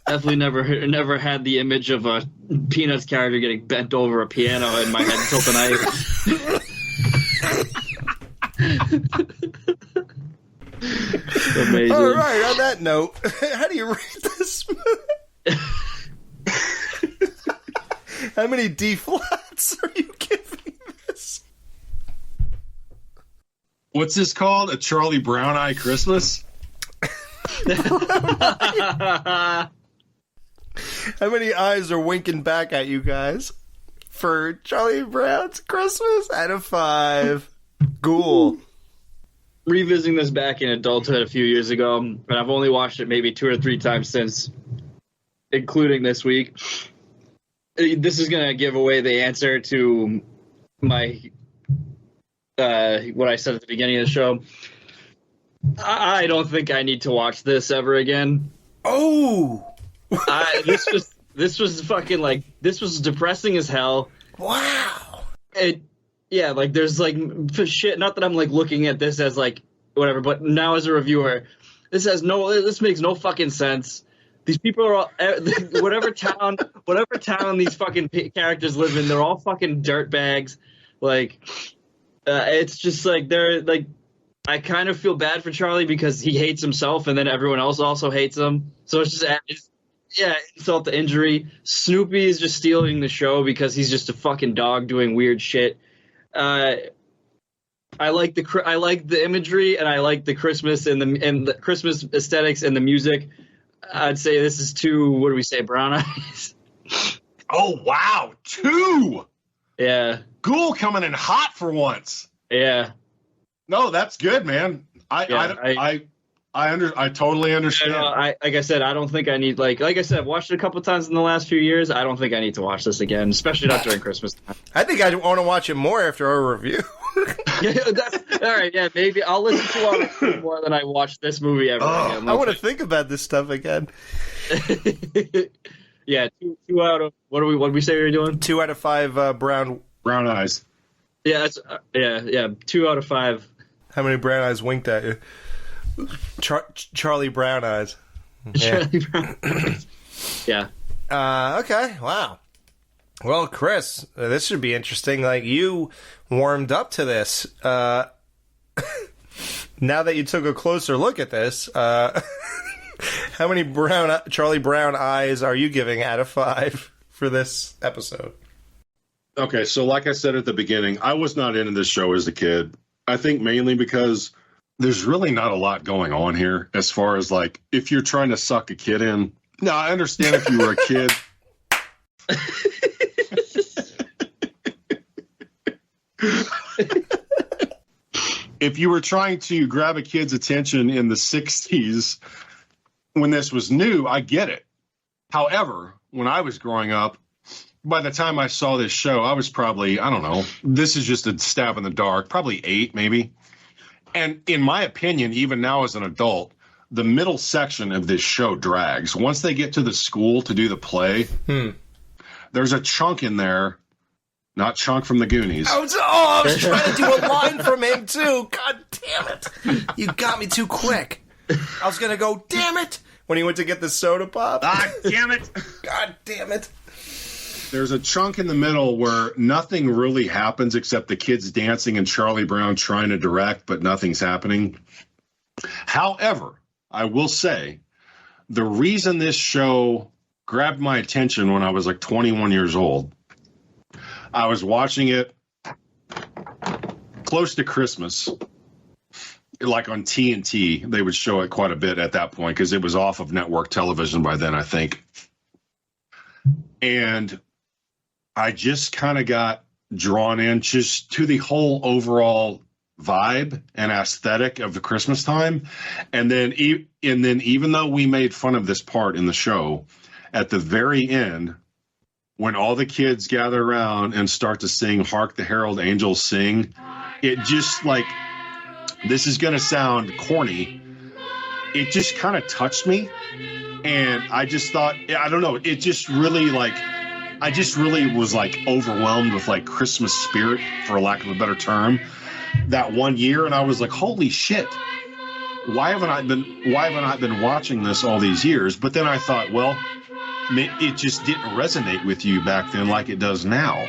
Definitely never had the image of a Peanuts character getting bent over a piano in my head until tonight. Amazing. All right, on that note, how do you rate this? How many D flats are you giving this? What's this called? A Charlie Brown Eye Christmas? How many eyes are winking back at you guys for Charlie Brown's Christmas out of 5? Ghoul. Revisiting this back in adulthood a few years ago, and I've only watched it maybe 2 or 3 times since, including this week. This is going to give away the answer to my what I said at the beginning of the show. I don't think I need to watch this ever again. Oh! This was fucking like, this was depressing as hell. Wow! Yeah, like there's like shit. Not that I'm like looking at this as like whatever, but now as a reviewer, this makes no fucking sense. These people are all whatever town these fucking characters live in, they're all fucking dirtbags. Like, it's just like they're like. I kind of feel bad for Charlie because he hates himself, and then everyone else also hates him. So it's just insult to injury. Snoopy is just stealing the show because he's just a fucking dog doing weird shit. I like the imagery, and I like the Christmas and the Christmas aesthetics and the music. I'd say this is 2. What do we say? Brown eyes. Oh wow, 2. Yeah. Ghoul coming in hot for once. Yeah. No, that's good, man. I totally understand. Like I said, I don't think I need like I said, I've watched it a couple times in the last few years. I don't think I need to watch this again, especially not during Christmas time. I think I want to watch it more after our review. All right, yeah, maybe I'll listen to our review more than I watch this movie ever again. I want to think about this stuff again. Yeah, two out of what do we say we're doing? 2 out of 5 brown eyes. Yeah, that's yeah. 2 out of 5. How many brown eyes winked at you? Charlie Brown eyes. Yeah. Charlie Brown. Yeah. Okay. Wow. Well, Chris, this should be interesting. Like, you warmed up to this. Now that you took a closer look at this, How many Charlie Brown eyes are you giving out of 5 for this episode? Okay, so like I said at the beginning, I was not into this show as a kid. I think mainly because there's really not a lot going on here as far as like if you're trying to suck a kid in. No, I understand if you were a kid. If you were trying to grab a kid's attention in the 60s when this was new, I get it. However, when I was growing up, by the time I saw this show, I was probably, I don't know, this is just a stab in the dark, probably 8 maybe. And in my opinion, even now as an adult, the middle section of this show drags. Once they get to the school to do the play, there's a chunk in there, not Chunk from the Goonies. I was trying to do a line from him, too. God damn it. You got me too quick. I was going to go, damn it, when he went to get the soda pop. Ah, damn it. God damn it. There's a chunk in the middle where nothing really happens except the kids dancing and Charlie Brown trying to direct, but nothing's happening. However, I will say the reason this show grabbed my attention when I was like 21 years old, I was watching it close to Christmas, like on TNT. They would show it quite a bit at that point because it was off of network television by then, I think. And I just kind of got drawn in just to the whole overall vibe and aesthetic of the Christmas time. And then even though we made fun of this part in the show, at the very end, when all the kids gather around and start to sing Hark the Herald Angels Sing, it just like, this is going to sound corny, it just kind of touched me. And I just thought, I don't know, it just really like, I just really was like overwhelmed with like Christmas spirit, for lack of a better term, that one year. And I was like, holy shit, why haven't I been watching this all these years? But then I thought, well, it just didn't resonate with you back then like it does now.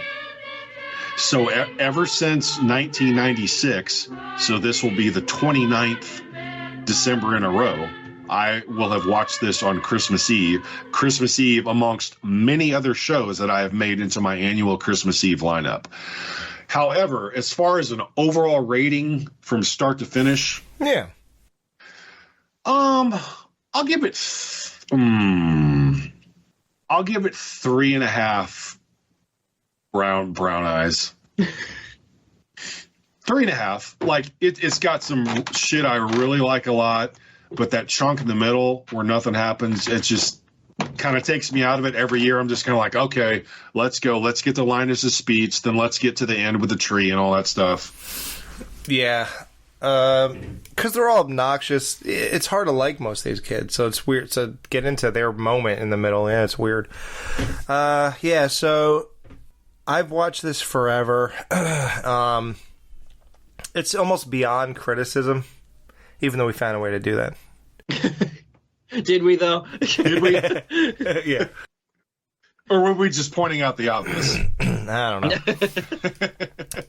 So ever since 1996, so this will be the 29th December in a row, I will have watched this on Christmas Eve amongst many other shows that I have made into my annual Christmas Eve lineup. However, as far as an overall rating from start to finish, yeah, I'll give it 3.5 brown eyes. 3.5. Like it's got some shit I really like a lot. But that chunk in the middle where nothing happens, it just kind of takes me out of it every year. I'm just kind of like, okay, let's go. Let's get to Linus's speech. Then let's get to the end with the tree and all that stuff. Yeah. Because they're all obnoxious. It's hard to like most of these kids. So it's weird to get into their moment in the middle. Yeah, it's weird. Yeah, so I've watched this forever. It's almost beyond criticism. Even though we found a way to do that. Did we, though? Did we? Yeah. Or were we just pointing out the obvious? I don't know.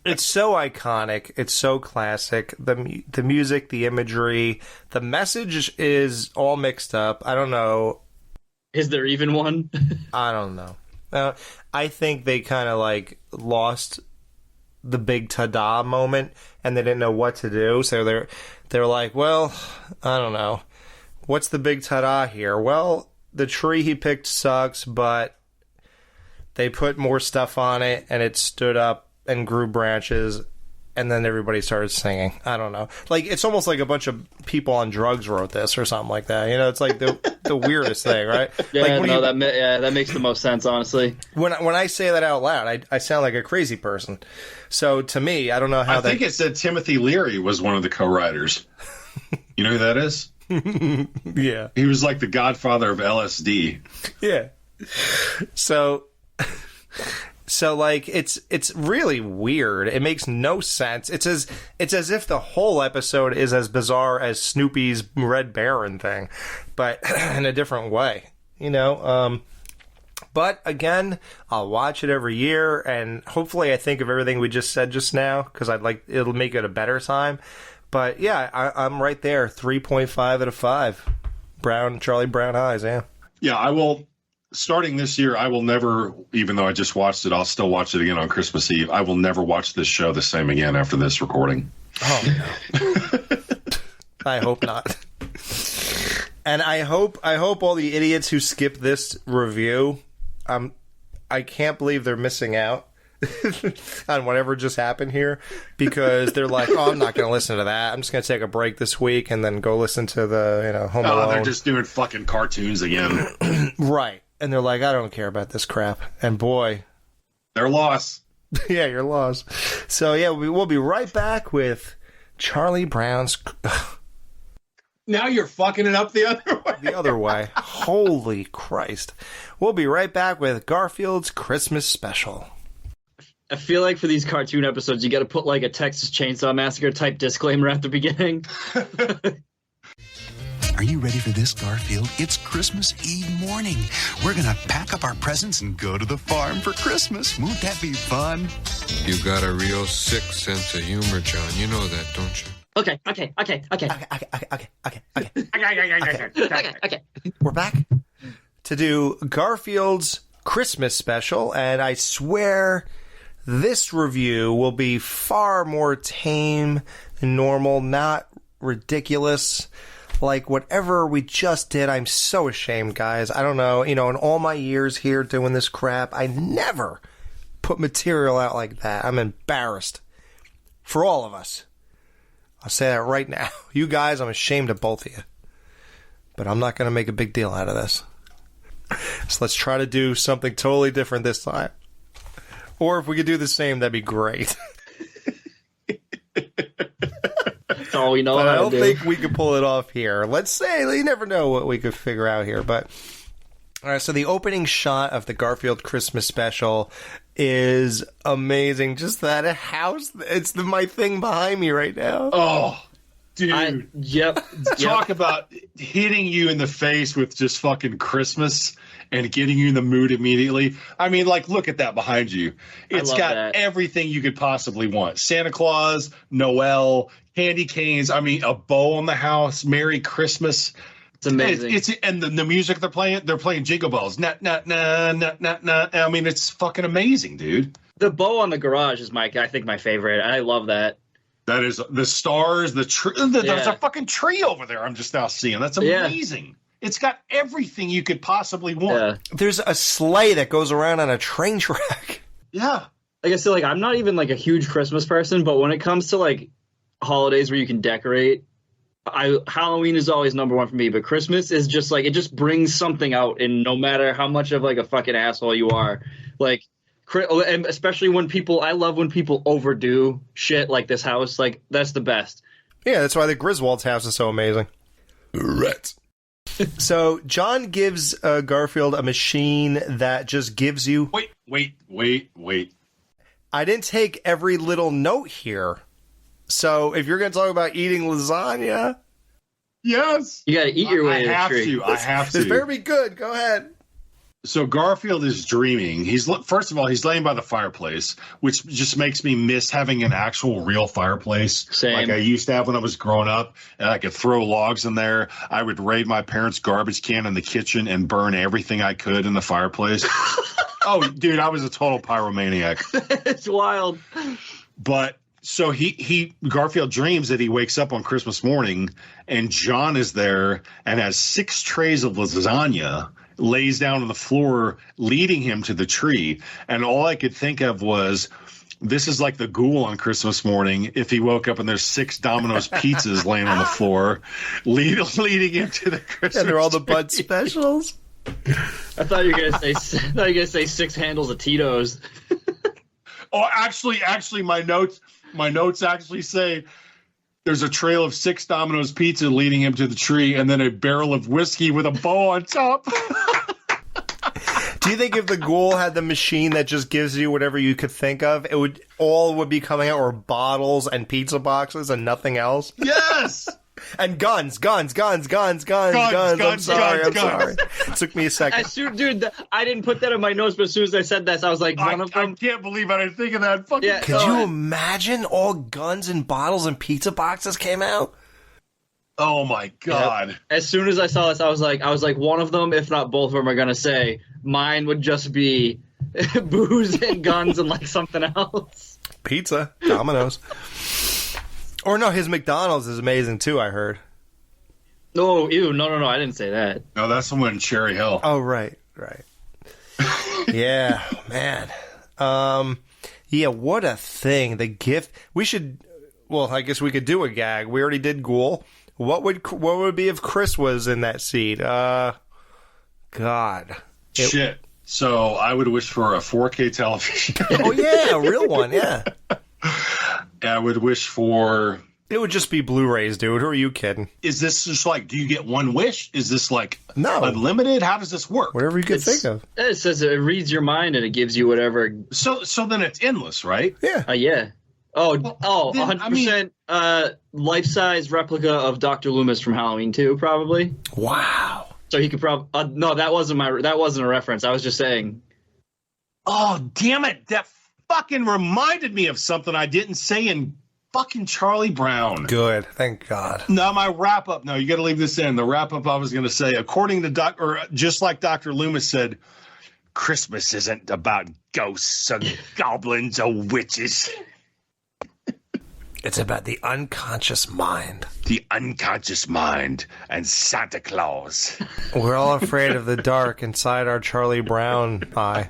It's so iconic. It's so classic. The music, the imagery, the message is all mixed up. I don't know. Is there even one? I don't know. I think they kind of like lost the big ta-da moment and they didn't know what to do. So they're like, well, I don't know. What's the big ta-da here? Well, the tree he picked sucks, but they put more stuff on it and it stood up and grew branches and then everybody started singing. I don't know. Like, it's almost like a bunch of people on drugs wrote this or something like that. You know, it's like the weirdest thing, right? Yeah, like, no, that makes the most sense, honestly. When I say that out loud, I sound like a crazy person. So to me, I don't know how I think it said Timothy Leary was one of the co-writers. You know who that is? Yeah. He was like the godfather of LSD. Yeah. So like it's really weird. It makes no sense. It's as if the whole episode is as bizarre as Snoopy's Red Baron thing, but in a different way, you know. But again, I'll watch it every year, and hopefully, I think of everything we just said just now because it'll make it a better time. But yeah, I'm right there, 3.5 out of 5. Charlie Brown eyes, yeah. Yeah, I will. Starting this year, I will never, even though I just watched it, I'll still watch it again on Christmas Eve. I will never watch this show the same again after this recording. Oh, no. I hope not. And I hope all the idiots who skip this review, I can't believe they're missing out on whatever just happened here, because they're like, oh, I'm not going to listen to that. I'm just going to take a break this week and then go listen to the, Home Alone. Oh, they're just doing fucking cartoons again. Right. And they're like, I don't care about this crap. And boy. They're lost. Yeah, you're lost. So, yeah, we'll be right back with Charlie Brown's... Now you're fucking it up the other way. The other way. Holy Christ. We'll be right back with Garfield's Christmas special. I feel like for these cartoon episodes, you got to put like a Texas Chainsaw Massacre type disclaimer at the beginning. Are you ready for this, Garfield? It's Christmas Eve morning. We're going to pack up our presents and go to the farm for Christmas. Won't that be fun? You got a real sick sense of humor, John. You know that, don't you? Okay. We're back to do Garfield's Christmas special, and I swear this review will be far more tame than normal, not ridiculous. Like whatever we just did, I'm so ashamed, guys. I don't know, in all my years here doing this crap, I never put material out like that. I'm embarrassed for all of us. I'll say that right now. You guys, I'm ashamed of both of you. But I'm not going to make a big deal out of this. So let's try to do something totally different this time. Or if we could do the same, that'd be great. That's all we know But how I to don't do. think we could pull it off here. Let's say, you never know what we could figure out here. But, all right, so the opening shot of the Garfield Christmas special is amazing. Just that house, it's my thing behind me right now. Oh, dude. Yep. Talk about hitting you in the face with just fucking Christmas and getting you in the mood immediately. I mean, like, look at that behind you. It's love got that. everything you could possibly want. Santa Claus, Noel, candy canes, I mean, a bow on the house, Merry Christmas. It's amazing. And the music they're playing Jingle Bells. Nah, nah, nah, nah, nah, nah. I mean, it's fucking amazing, dude. The bow on the garage is I think my favorite. I love that. That is the stars, the tree. There's a fucking tree over there. I'm just now seeing. That's amazing. Yeah. It's got everything you could possibly want. Yeah. There's a sleigh that goes around on a train track. Yeah. Like I said, like I'm not even like a huge Christmas person, but when it comes to like holidays where you can decorate, Halloween is always number one for me. But Christmas is just like, it just brings something out, and no matter how much of like a fucking asshole you are, like, and especially when I love when people overdo shit like this house. Like, that's the best. Yeah, that's why the Griswold's house is so amazing. Right. So John gives Garfield a machine that just gives you... Wait. I didn't take every little note here. So if you're going to talk about eating lasagna... Yes. You got to eat your way to the tree. I have to. This better be good. Go ahead. So Garfield is dreaming. First of all, he's laying by the fireplace, which just makes me miss having an actual real fireplace. Same. Like I used to have when I was growing up, and I could throw logs in there. I would raid my parents' garbage can in the kitchen and burn everything I could in the fireplace. Oh, dude, I was a total pyromaniac. It's wild. But so Garfield dreams that he wakes up on Christmas morning, and John is there and has 6 trays of lasagna, lays down on the floor, leading him to the tree. And all I could think of was, this is like the Ghoul on Christmas morning if he woke up and there's 6 Domino's pizzas laying on the floor, leading him to the Christmas And they're all the tree. Bud specials. I thought you were gonna say 6 handles of Tito's. Oh, actually, my notes actually say there's a trail of 6 Domino's pizza leading him to the tree, and then a barrel of whiskey with a bow on top. Do you think if the Ghoul had the machine that just gives you whatever you could think of, would be coming out were bottles and pizza boxes and nothing else? Yes. And guns. I'm sorry. It took me a second. Dude, I didn't put that in my notes, but as soon as I said that, I was like, one of them. I can't believe I didn't think of that. Fucking Yeah, Could you imagine all guns and bottles and pizza boxes came out? Oh my God. Yep. As soon as I saw this, I was like, one of them, if not both of them, are gonna say mine would just be booze and guns and like something else. Pizza, Domino's. Or no, his McDonald's is amazing too, I heard. No, ew, no, I didn't say that. No, that's the one in Cherry Hill. Oh, right. Yeah, man. Yeah, what a thing. The gift. We should, well, I guess we could do a gag. We already did Ghoul. What would it be if Chris was in that seat? God. Shit. So I would wish for a 4K television. Oh, yeah, a real one, yeah. I would wish for... It would just be Blu-rays, dude. Who are you kidding? Is this just like, do you get one wish? Is this like No. unlimited? How does this work? Whatever you can think of. It says it reads your mind and it gives you whatever. So then it's endless, right? Yeah. Yeah. Oh, then, 100% life-size replica of Dr. Loomis from Halloween 2, probably. Wow. So he could probably... no, that wasn't a reference. I was just saying. Oh, damn it. That fucking reminded me of something I didn't say in fucking Charlie Brown. Good. Thank God. No, my wrap-up. No, you got to leave this in. The wrap-up I was going to say, according to just like Dr. Loomis said, Christmas isn't about ghosts and goblins or witches. It's about the unconscious mind. The unconscious mind and Santa Claus. We're all afraid of the dark inside our Charlie Brown eye.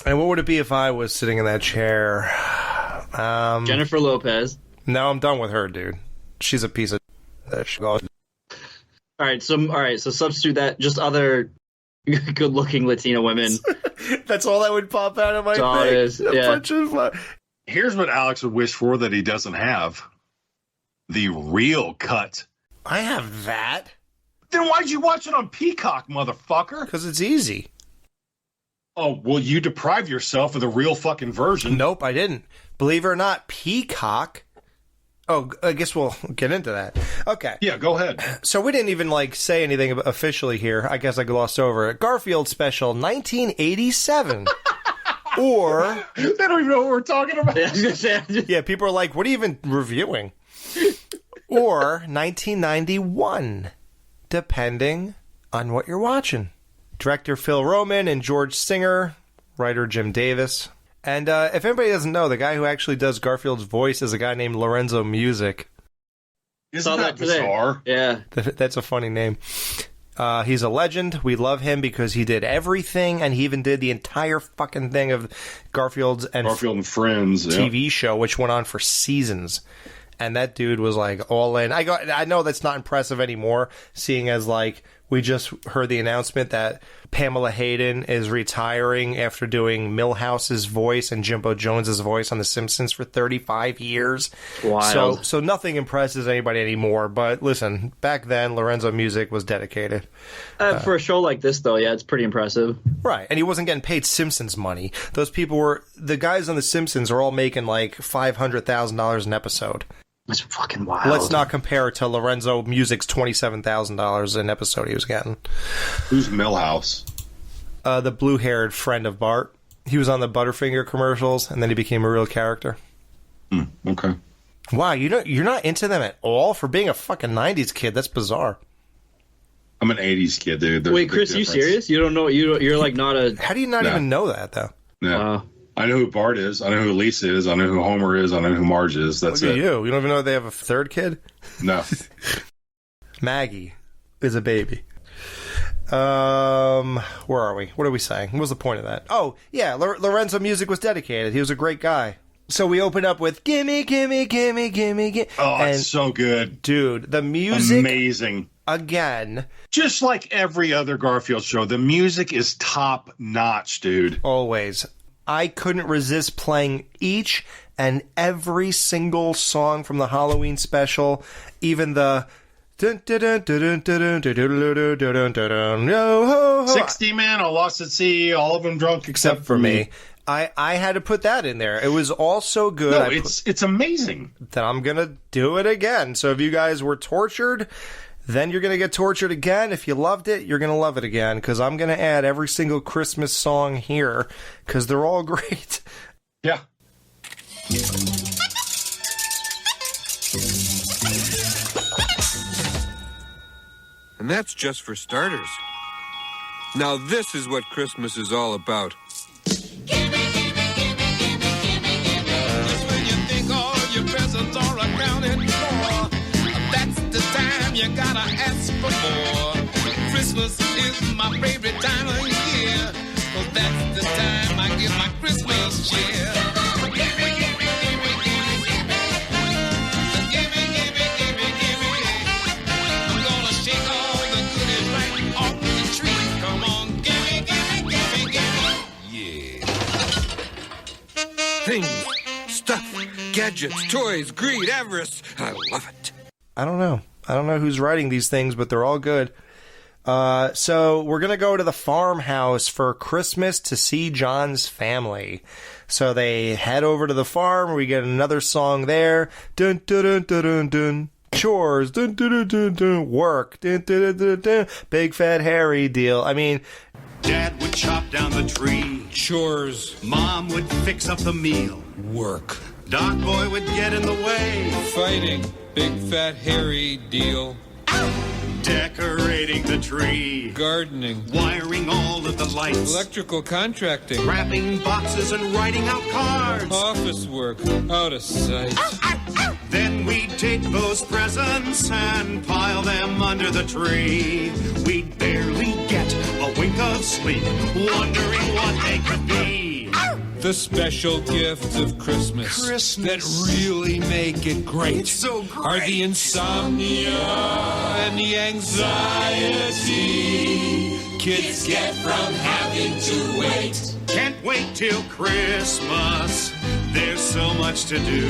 And what would it be if I was sitting in that chair? Jennifer Lopez. No, I'm done with her, dude. She's a piece of... All right, so substitute that, just other good-looking Latina women. That's all that would pop out of my That's all it is, yeah. Here's what Alex would wish for that he doesn't have. The real cut. I have that. Then why'd you watch it on Peacock, motherfucker? Because it's easy. Oh, well, you deprive yourself of the real fucking version. Nope, I didn't. Believe it or not, Peacock... Oh, I guess we'll get into that. Okay. Yeah, go ahead. So we didn't even, say anything officially here. I guess I glossed over it. Garfield Special, 1987. Or... They don't even know what we're talking about. Yeah, people are like, what are you even reviewing? Or 1991, depending on what you're watching. Director Phil Roman and George Singer, writer Jim Davis. And if anybody doesn't know, the guy who actually does Garfield's voice is a guy named Lorenzo Music. Isn't that bizarre? Yeah. That's a funny name. He's a legend. We love him because he did everything, and he even did the entire fucking thing of Garfield and Friends TV show, which went on for seasons. And that dude was all in. I know that's not impressive anymore, seeing as we just heard the announcement that Pamela Hayden is retiring after doing Milhouse's voice and Jimbo Jones's voice on The Simpsons for 35 years. Wild. So nothing impresses anybody anymore. But listen, back then, Lorenzo Music was dedicated. For a show like this, though, yeah, it's pretty impressive. Right, and he wasn't getting paid Simpsons money. Those people the guys on The Simpsons are all making $500,000 an episode. That's fucking wild. Let's not compare it to Lorenzo Music's $27,000 an episode he was getting. Who's Milhouse? The blue-haired friend of Bart. He was on the Butterfinger commercials, and then he became a real character. Okay. Wow, you're not into them at all? For being a fucking 90s kid, that's bizarre. I'm an 80s kid, dude. There's Wait, Chris, you serious? You don't know? You're not a... How do you not even know that, though? Yeah. I know who Bart is. I know who Lisa is. I know who Homer is. I know who Marge is. That's Look at it. you. You don't even know they have a third kid? No. Maggie is a baby. Where are we? What are we saying? What was the point of that? Oh, yeah, Lorenzo Music was dedicated. He was a great guy. So we open up with Gimme, Gimme, Gimme, Gimme, Gimme. Oh, it's so good. Dude, the music... Amazing. Again. Just like every other Garfield show, the music is top notch, dude. Always. I couldn't resist playing each and every single song from the Halloween special, even the 60 men, all lost at sea, all of them drunk except for me. I had to put that in there. It was all so good. No, it's amazing. That I'm going to do it again. So if you guys were tortured then you're going to get tortured again. If you loved it, you're going to love it again, because I'm going to add every single Christmas song here, because they're all great. Yeah. And that's just for starters. Now this is what Christmas is all about. Just when you think all your presents are accounted for, that's the time you gotta ask for more. Christmas is my favorite time of year, 'cause that's the time I get my Christmas cheer. I'm gonna shake all the goodies right off the tree. Come on, gimme. Yeah. Things, stuff, gadgets, toys, greed, avarice. I love it. I don't know who's writing these things, but they're all good. So we're going to go to the farmhouse for Christmas to see John's family. So they head over to the farm. We get another song there. Dun, dun, dun, dun, dun, dun. Chores. Dun, dun, dun, dun, dun. Work. Dun, dun, dun, dun, dun. Big fat hairy deal. I mean, Dad would chop down the tree. Chores, Mom would fix up the meal. work, Doc Boy would get in the way. fighting, big fat hairy deal, Decorating the tree. gardening, Wiring all of the lights. electrical contracting, Wrapping boxes and writing out cards. office work, out of sight. Then we'd take those presents and pile them under the tree. We'd barely get a wink of sleep, wondering what they could be. The special gifts of Christmas, that really make it great, It's so great. are the insomnia and the anxiety kids get from having to wait. Can't wait till Christmas. There's so much to do.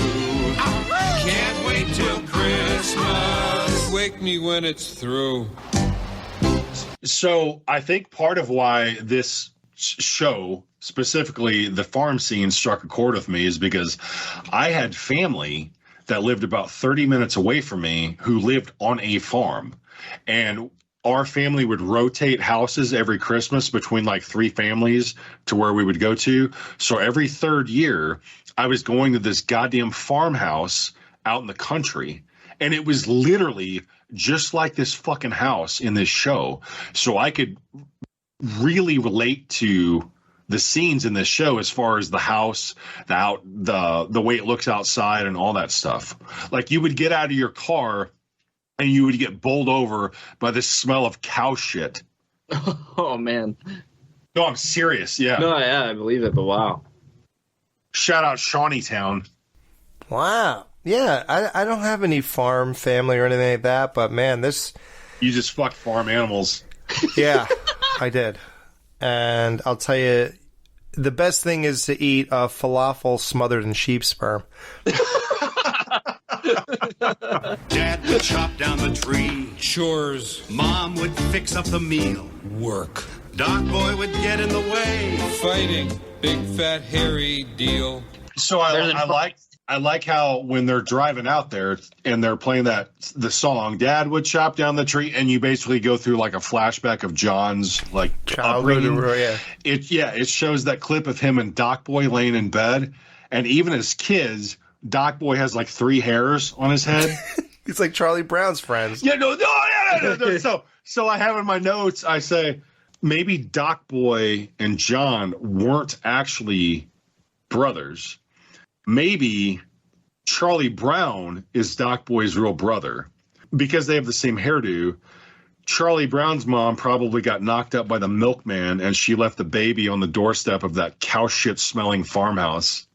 Can't wait till Christmas. Wake me when it's through. So I think part of why this show, specifically the farm scene, struck a chord with me is because I had family that lived about 30 minutes away from me who lived on a farm. And our family would rotate houses every Christmas between like 3 families to where we would go to. So every third year, I was going to this goddamn farmhouse out in the country. And it was literally just like this fucking house in this show. So I could really relate to the scenes in this show as far as the house, the way it looks outside and all that stuff. Like you would get out of your car and you would get bowled over by the smell of cow shit. Oh man. No, I'm serious. Yeah. No, yeah, I believe it, but wow. Shout out Shawneetown. wow. Yeah, I don't have any farm family or anything like that, but man, this... You just fuck farm animals. Yeah, I did. And I'll tell you, the best thing is to eat falafel smothered in sheep sperm. Dad would chop down the tree. Chores, Mom would fix up the meal. work, Doc Boy would get in the way. fighting, big fat hairy deal. So I like how when they're driving out there and they're playing the song, Dad would chop down the tree, and you basically go through like a flashback of John's like Childhood, upbringing. yeah. It shows that clip of him and Doc Boy laying in bed, and even as kids, Doc Boy has like 3 hairs on his head. It's like Charlie Brown's friends. Yeah, no. So I have in my notes, I say maybe Doc Boy and John weren't actually brothers. Maybe Charlie Brown is Doc Boy's real brother because they have the same hairdo. Charlie Brown's mom probably got knocked up by the milkman and she left the baby on the doorstep of that cow shit smelling farmhouse.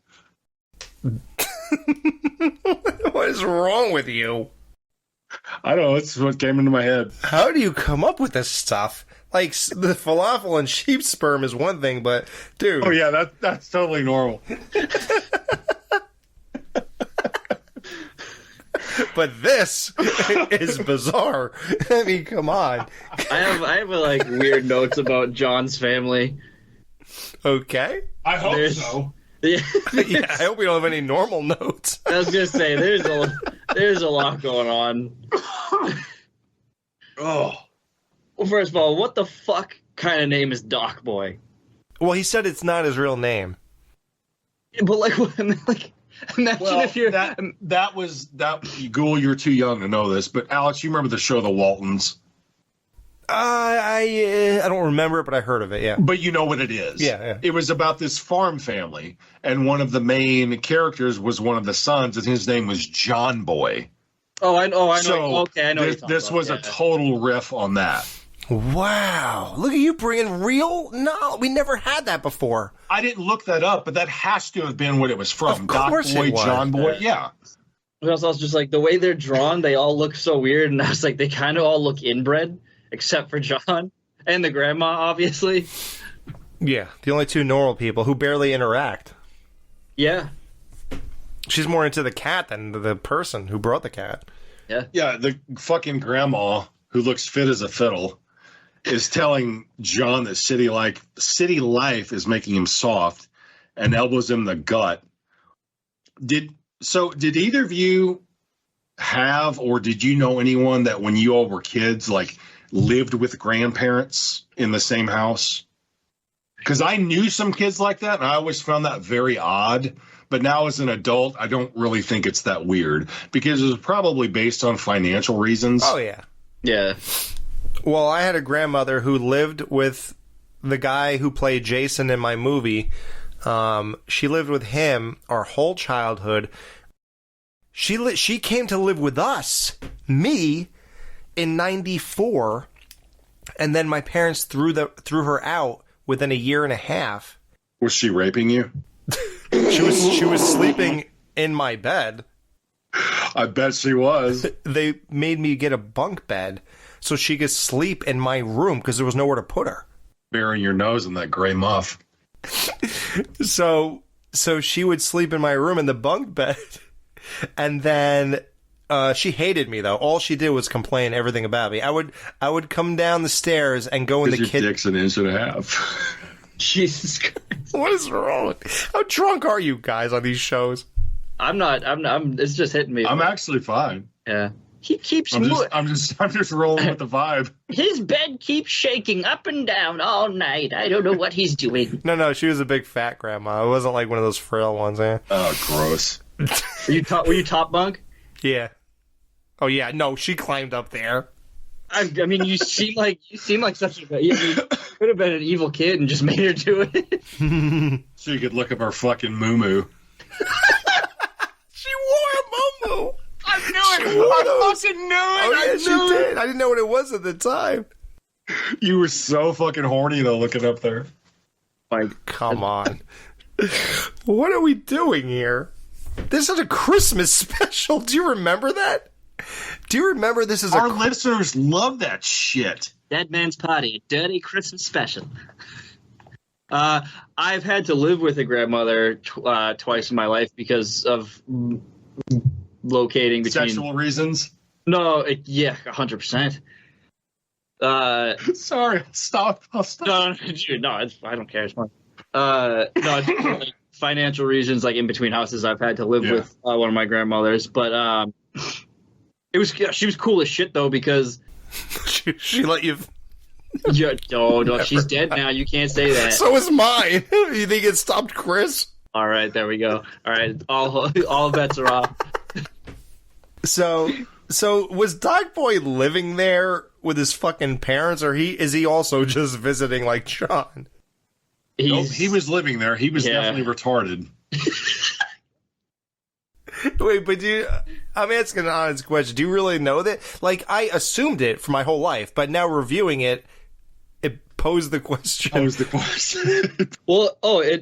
What is wrong with you? I don't know. It's what came into my head. How do you come up with this stuff? Like, the falafel and sheep sperm is one thing, but, dude. Oh, yeah, that's totally normal. But this is bizarre. I mean, come on. I have like weird notes about John's family. Okay. I hope There's- so. Yeah, Yeah, I hope we don't have any normal notes. I was gonna say there's a lot going on. Oh, Well, first of all, what the fuck kind of name is Doc Boy? Well, he said it's not his real name. But like imagine well, if you're that was Ghoul. You're too young to know this, but Alex, you remember the show The Waltons? I don't remember it, but I heard of it. Yeah, But you know what it is. Yeah. It was about this farm family, and one of the main characters was one of the sons, and his name was John Boy. I know. So Okay, I know. this was a total riff on that. Wow, look at you bringing real. No, we never had that before. I didn't look that up, but that has to have been what it was from. Of Doc course Boy, it was. John Boy, yeah. I was just like the way they're drawn, they all look so weird, and I was like, they kind of all look inbred, except for John and the grandma, obviously. Yeah, the only two normal people who barely interact. Yeah. She's more into the cat than the person who brought the cat. Yeah. Yeah, the fucking grandma who looks fit as a fiddle is telling John that city life is making him soft and elbows him in the gut. Did either of you have, or did you know anyone that when you all were kids, like lived with grandparents in the same house? Because I knew some kids like that, and I always found that very odd. But now as an adult, I don't really think it's that weird because it was probably based on financial reasons. Oh, yeah. Yeah. Well, I had a grandmother who lived with the guy who played Jason in my movie. She lived with him our whole childhood. She came to live with us, me, in '94, and then my parents threw her out within a year and a half. Was she raping you? She was sleeping in my bed. I bet she was. They made me get a bunk bed so she could sleep in my room because there was nowhere to put her. Burying your nose in that gray muff. So she would sleep in my room in the bunk bed, and then she hated me though. All she did was complain everything about me. I would come down the stairs and go in the kitchen. Your dick's an inch and a half. Jesus Christ. What is wrong? How drunk are you guys on these shows? I'm not. It's just hitting me. I'm actually fine. Yeah. He keeps I'm just rolling with the vibe. His bed keeps shaking up and down all night. I don't know what he's doing. No, she was a big fat grandma. It wasn't like one of those frail ones, eh? Oh, gross. Were you top bunk? Yeah. Oh yeah. No, she climbed up there. I mean, you seem like such a. You could have been an evil kid and just made her do it. So you could look up her fucking moo-moo. She wore a muumuu. I knew it. I fucking knew it. Oh yeah, she did. I didn't know what it was at the time. You were so fucking horny though, looking up there. Like, come on. What are we doing here? This is a Christmas special. Do you remember that? Do you remember this is our listeners love that shit. Dead Man's Party, dirty Christmas special. I've had to live with a grandmother twice in my life because of locating between sexual reasons. No, 100%. Sorry, stop. I'll stop. No, dude, no, I don't care. It's fine. No, it's like financial reasons. Like in between houses, I've had to live with one of my grandmothers, but she was cool as shit though because she let you. Yeah, no, she's dead now. You can't say that. So is mine. You think it stopped Chris? All right, there we go. All right, all bets are off. So was Doc Boy living there with his fucking parents, or is he also just visiting like John? Nope, he was living there. He was definitely retarded. Wait, but I'm asking an honest question. Do you really know that? Like, I assumed it for my whole life, but now reviewing it posed the question. Well,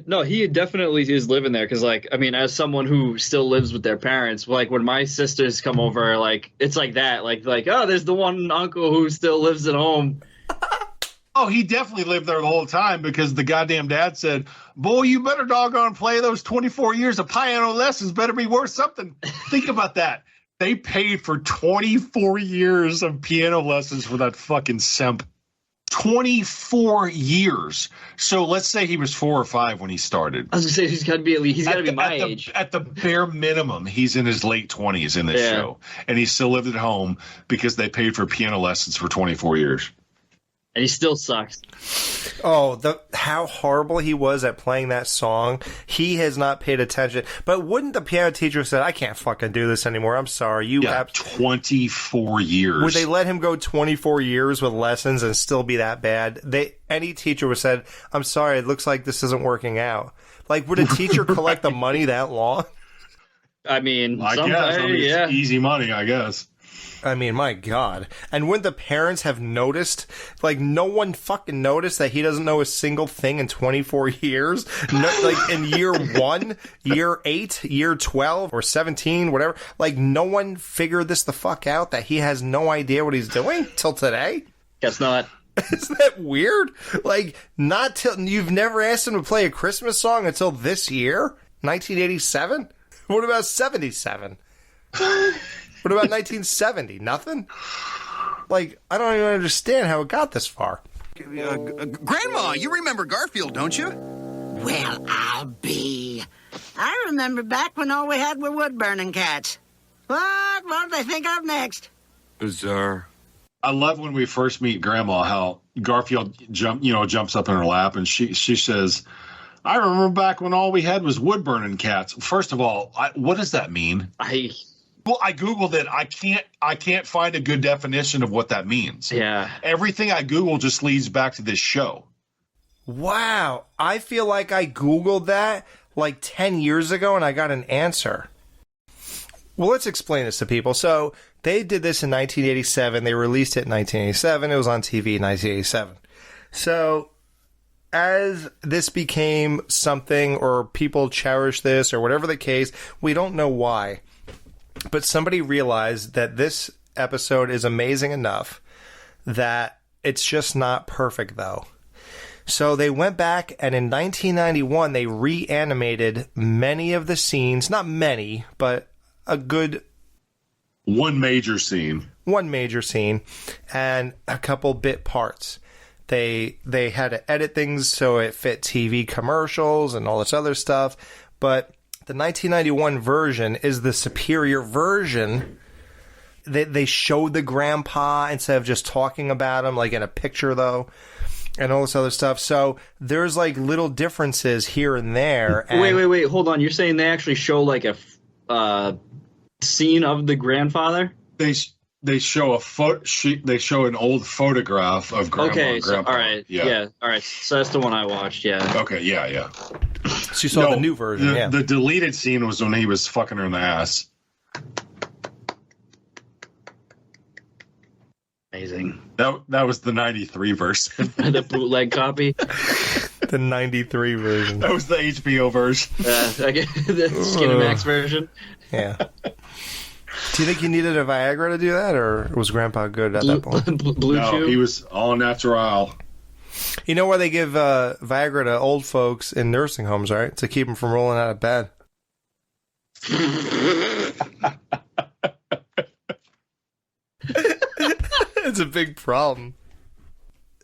no, he definitely is living there because, like, I mean, as someone who still lives with their parents, like when my sisters come over, like it's like that, like oh, there's the one uncle who still lives at home. Oh, he definitely lived there the whole time because the goddamn dad said, "Boy, you better doggone play those 24 years of piano lessons. Better be worth something." Think about that. They paid for 24 years of piano lessons for that fucking simp. 24 years. So let's say he was 4 or 5 when he started. I was gonna say he's got to be my age. At the bare minimum, he's in his late 20s in this show, and he still lived at home because they paid for piano lessons for 24 years. And he still sucks. Oh, how horrible he was at playing that song. He has not paid attention. But wouldn't the piano teacher have said, I can't fucking do this anymore. I'm sorry. 24 years. Would they let him go 24 years with lessons and still be that bad? Any teacher would have said, I'm sorry, it looks like this isn't working out. Like, would a teacher collect the money that long? I mean, it's easy money, I guess. I mean, my God. And wouldn't the parents have noticed? Like, no one fucking noticed that he doesn't know a single thing in 24 years? Like, in year 1, year 8, year 12, or 17, whatever. Like, no one figured this the fuck out that he has no idea what he's doing till today? Guess not. Isn't that weird? Like, you've never asked him to play a Christmas song until this year? 1987? What about 77? What about 1970? Nothing? Like, I don't even understand how it got this far. Grandma, you remember Garfield, don't you? Well, I'll be. I remember back when all we had were wood-burning cats. What do they think of next? Bizarre. I love when we first meet Grandma, how Garfield jumps up in her lap, and she says, I remember back when all we had was wood-burning cats. First of all, what does that mean? Well, I Googled it. I can't find a good definition of what that means. Yeah. Everything I Google just leads back to this show. Wow. I feel like I Googled that like 10 years ago and I got an answer. Well, let's explain this to people. So they did this in 1987. They released it in 1987. It was on TV in 1987. So as this became something, or people cherish this, or whatever the case, we don't know why. But somebody realized that this episode is amazing enough that it's just not perfect, though. So they went back, and in 1991, they reanimated many of the scenes. Not many, but a good... One major scene, and a couple bit parts. They had to edit things so it fit TV commercials and all this other stuff, but... The 1991 version is the superior version. They showed the grandpa instead of just talking about him, like in a picture, though, and all this other stuff. So there's like little differences here and there. And Wait. Hold on. You're saying they actually show like a scene of the grandfather? They show they show an old photograph of Grandma and Grandpa. All right. Yeah. All right. So that's the one I watched. Yeah. Okay. Yeah. She saw the new version. The deleted scene was when he was fucking her in the ass. Amazing. That was the 93 version. The bootleg copy. The 93 version. That was the HBO version. The Skinamax version. Yeah. Do you think you needed a Viagra to do that, or was Grandpa good at that point? Blue Chew? He was all natural. You know why they give Viagra to old folks in nursing homes, right? To keep them from rolling out of bed. It's a big problem.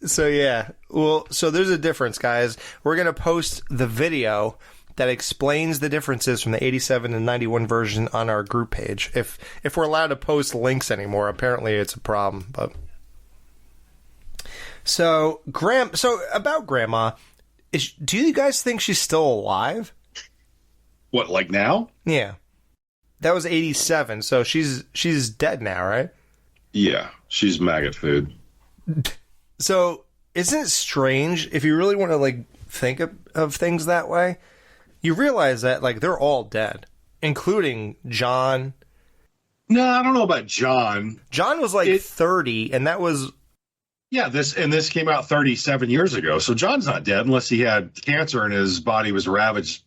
So, yeah. Well, so there's a difference, guys. We're going to post the video that explains the differences from the 87 and 91 version on our group page. If we're allowed to post links anymore, apparently it's a problem, but... So about Grandma, do you guys think she's still alive? What, like now? Yeah. That was 87, so she's dead now, right? Yeah, she's maggot food. So, isn't it strange, if you really want to, like, think of things that way, you realize that, like, they're all dead, including John. No, I don't know about John. John was, like, 30, and that was... Yeah, this came out 37 years ago, so John's not dead unless he had cancer and his body was ravaged,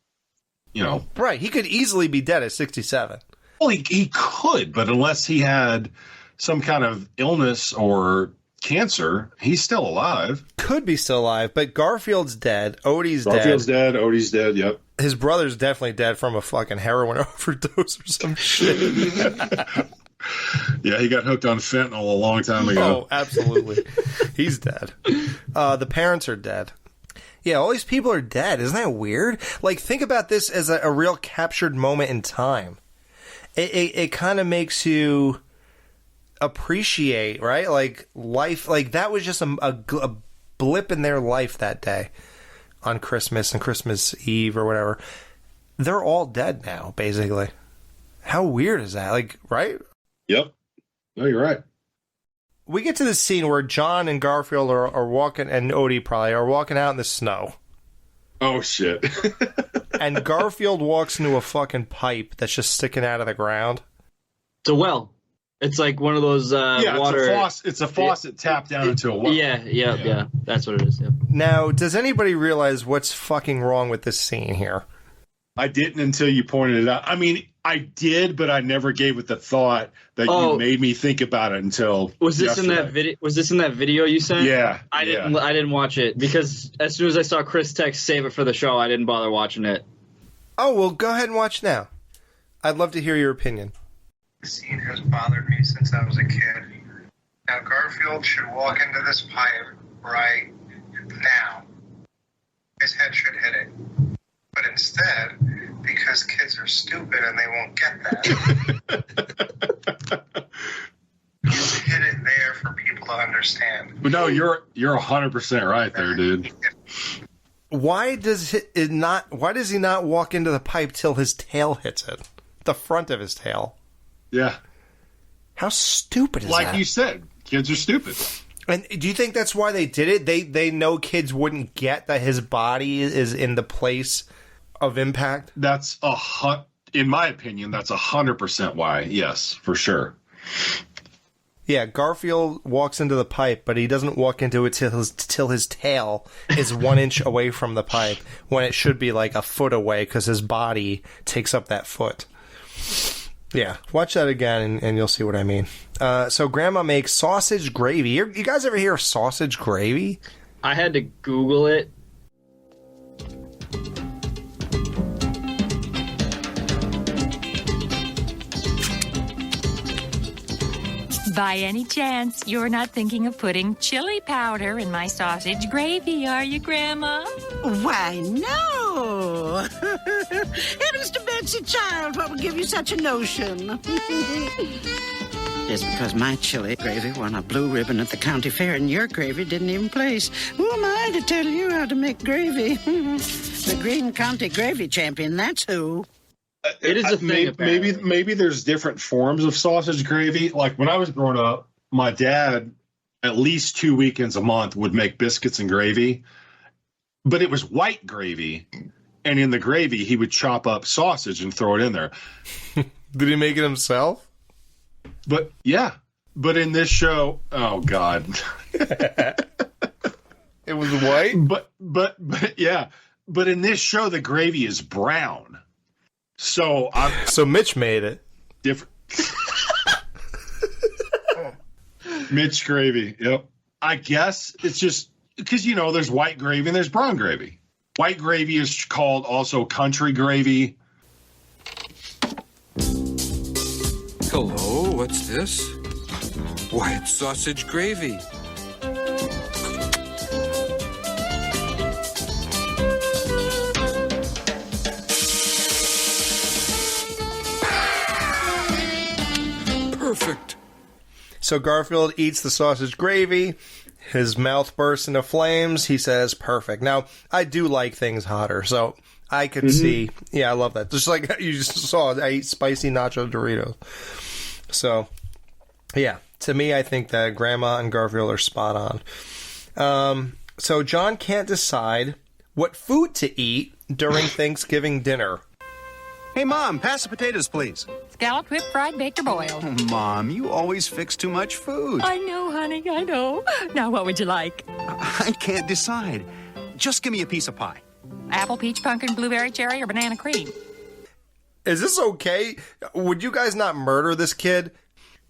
Right, he could easily be dead at 67. Well, he could, but unless he had some kind of illness or cancer, he's still alive. Could be still alive, but Garfield's dead. Garfield's dead. Odie's dead, yep. His brother's definitely dead from a fucking heroin overdose or some shit. Yeah, he got hooked on fentanyl a long time ago. Oh, absolutely. He's dead. The parents are dead. Yeah, all these people are dead. Isn't that weird? Like, think about this as a real captured moment in time. It kind of makes you appreciate, right? Like, life, like, that was just a blip in their life that day on Christmas and Christmas Eve or whatever. They're all dead now, basically. How weird is that? Like, right? Yep. No, you're right. We get to the scene where John and Garfield are walking, and Odie probably are walking out in the snow. Oh, shit. And Garfield walks into a fucking pipe that's just sticking out of the ground. It's a well. It's like one of those water. It's a faucet tapped down into a well. Yeah. That's what it is. Yep. Now, does anybody realize what's fucking wrong with this scene here? I didn't until you pointed it out. I mean, I did, but I never gave it the thought that you made me think about it until. Was this yesterday. in that video? Was this in that video you sent? Yeah. I didn't watch it because as soon as I saw Chris text save it for the show, I didn't bother watching it. Oh, well, go ahead and watch now. I'd love to hear your opinion. The scene has bothered me since I was a kid. Now, Garfield should walk into this pipe right now. His head should hit it. But instead, because kids are stupid and they won't get that, you hit it there for people to understand. But no, you're 100% right there, dude. Why does he not walk into the pipe till his tail hits it? The front of his tail. Yeah. How stupid is that? Like you said, kids are stupid. And do you think that's why they did it? They know kids wouldn't get that his body is in the place of impact? That's in my opinion, that's 100% why. Yes, for sure. Yeah, Garfield walks into the pipe, but he doesn't walk into it till his tail is 1 inch away from the pipe, when it should be like a foot away because his body takes up that foot. Yeah, watch that again and you'll see what I mean. So Grandma makes sausage gravy. You guys ever hear of sausage gravy? I had to Google it. By any chance, you're not thinking of putting chili powder in my sausage gravy, are you, Grandma? Why, no. Heavens to Betsy, child, what would give you such a notion? Just because my chili gravy won a blue ribbon at the county fair and your gravy didn't even place. Who am I to tell you how to make gravy? The Green County Gravy Champion, that's who. It is a thing. Maybe there's different forms of sausage gravy. Like when I was growing up, my dad, at least 2 weekends a month, would make biscuits and gravy, but it was white gravy, and in the gravy he would chop up sausage and throw it in there. Did he make it himself? But but in this show, oh god, it was white. But yeah, but in this show the gravy is brown. So Mitch made it different. Mitch gravy. Yep. I guess it's just because there's white gravy and there's brown gravy. White gravy is called also country gravy. Hello, what's this? Why, it's sausage gravy. Perfect. So Garfield eats the sausage gravy. His mouth bursts into flames. He says, perfect. Now, I do like things hotter, so I could see. Yeah, I love that. Just like you just saw, I eat spicy nacho Doritos. So, yeah, to me, I think that Grandma and Garfield are spot on. So John can't decide what food to eat during Thanksgiving dinner. Hey, Mom, pass the potatoes, please. Scalloped, whipped, fried, baked, or boiled? Oh, Mom, you always fix too much food. I know, honey, I know. Now, what would you like? I can't decide. Just give me a piece of pie. Apple, peach, pumpkin, blueberry, cherry, or banana cream? Is this okay? Would you guys not murder this kid?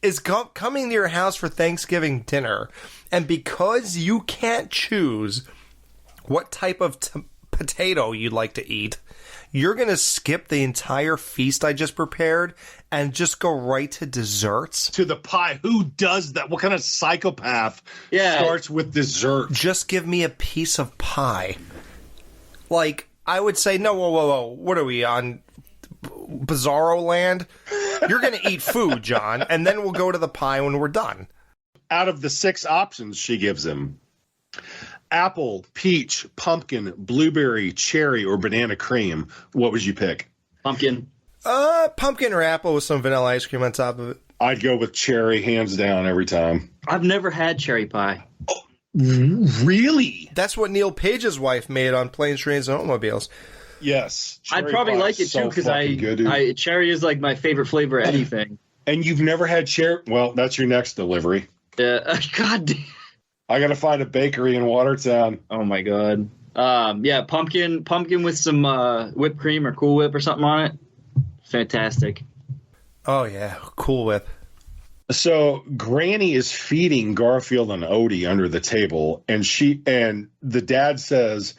Is coming to your house for Thanksgiving dinner, and because you can't choose what type of potato you'd like to eat, you're going to skip the entire feast I just prepared and just go right to desserts? To the pie. Who does that? What kind of psychopath starts with dessert? Just give me a piece of pie. Like, I would say, no, whoa. What are we, on Bizarro Land? You're going to eat food, John, and then we'll go to the pie when we're done. Out of the 6 options she gives him, apple, peach, pumpkin, blueberry, cherry, or banana cream, what would you pick? Pumpkin. Pumpkin or apple with some vanilla ice cream on top of it. I'd go with cherry, hands down, every time. I've never had cherry pie. Oh, really? That's what Neil Page's wife made on Planes, Trains, and Automobiles. Yes. I'd probably like it, too, because cherry is like my favorite flavor of anything. And you've never had cherry? Well, that's your next delivery. Yeah. God damn. I got to find a bakery in Watertown. Oh, my God. Yeah, pumpkin with some whipped cream or Cool Whip or something on it. Fantastic. Oh, yeah. Cool Whip. So Granny is feeding Garfield and Odie under the table, and the dad says,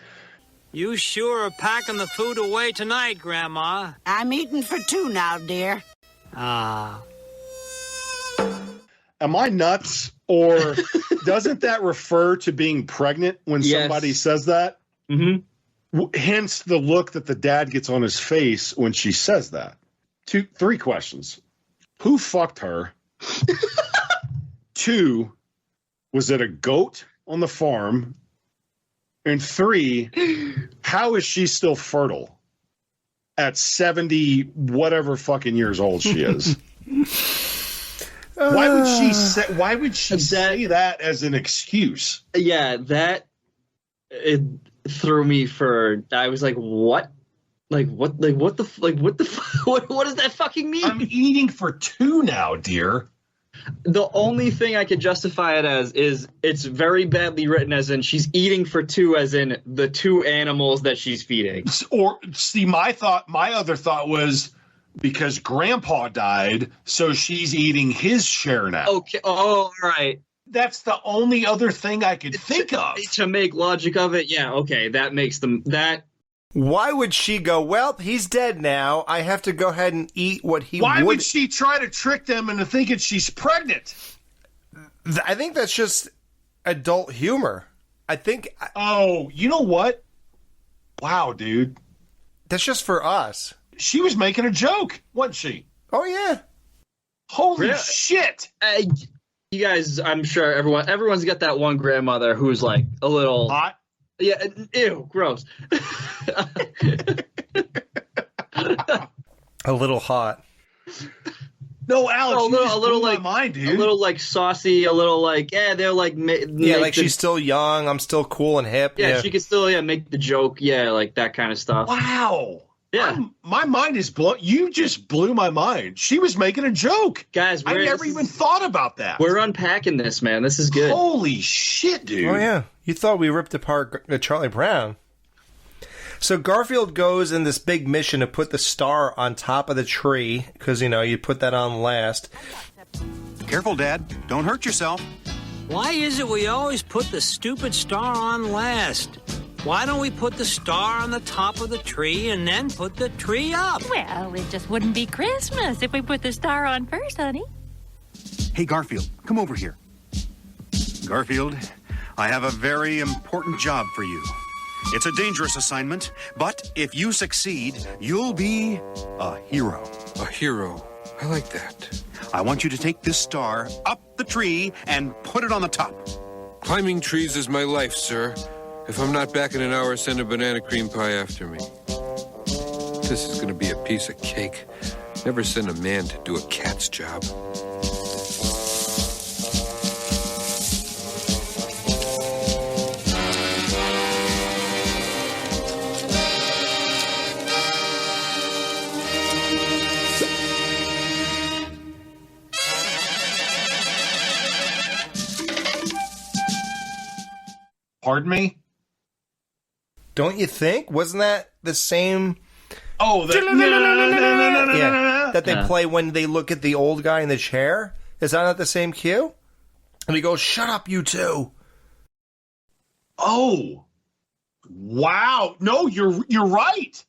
"You sure are packing the food away tonight, Grandma." I'm eating for 2 now, dear. Ah. Am I nuts? Or doesn't that refer to being pregnant when somebody says that? Mm-hmm. Hence the look that the dad gets on his face when she says that. 3 questions. Who fucked her? 2, was it a goat on the farm? And 3, how is she still fertile at 70 whatever fucking years old she is? Why would she say that as an excuse? Yeah, it threw me for. I was like, what? What does that fucking mean? I'm eating for 2 now, dear. The only thing I could justify it as is it's very badly written, as in she's eating for 2, as in the 2 animals that she's feeding. Or see, my other thought was because Grandpa died, so she's eating his share now. Okay. Oh, all right. That's the only other thing I could think of. To make logic of it, yeah, okay, that makes them that. Why would she go, well, he's dead now, I have to go ahead and eat what he Why would she try to trick them into thinking she's pregnant? I think that's just adult humor. I think... Oh, you know what? Wow, dude. That's just for us. She was making a joke, wasn't she? Oh, yeah. Holy shit. You guys, I'm sure everyone's got that one grandmother who's like a little... Hot? Yeah, ew, gross. A little hot. No, Alex, a little like mind, dude. A little like saucy, a little like they're like like she's still young. I'm still cool and hip. Yeah, she could still make the joke. Yeah, like that kind of stuff. Wow. Yeah, my mind is blown. You just blew my mind. She was making a joke, guys. I never even thought about that. We're unpacking this, man. This is good. Holy shit, dude! Oh yeah, you thought we ripped apart Charlie Brown. So Garfield goes in this big mission to put the star on top of the tree because you put that on last. Careful, Dad. Don't hurt yourself. Why is it we always put the stupid star on last? Why don't we put the star on the top of the tree and then put the tree up? Well, it just wouldn't be Christmas if we put the star on first, honey. Hey, Garfield, come over here. Garfield, I have a very important job for you. It's a dangerous assignment, but if you succeed, you'll be a hero. A hero. I like that. I want you to take this star up the tree and put it on the top. Climbing trees is my life, sir. If I'm not back in an hour, send a banana cream pie after me. This is going to be a piece of cake. Never send a man to do a cat's job. Pardon me? Don't you think? Wasn't that the same? Oh, that they play when they look at the old guy in the chair? Is that not the same cue? And he goes, "Shut up, you two." Oh, Wow. No, you're right.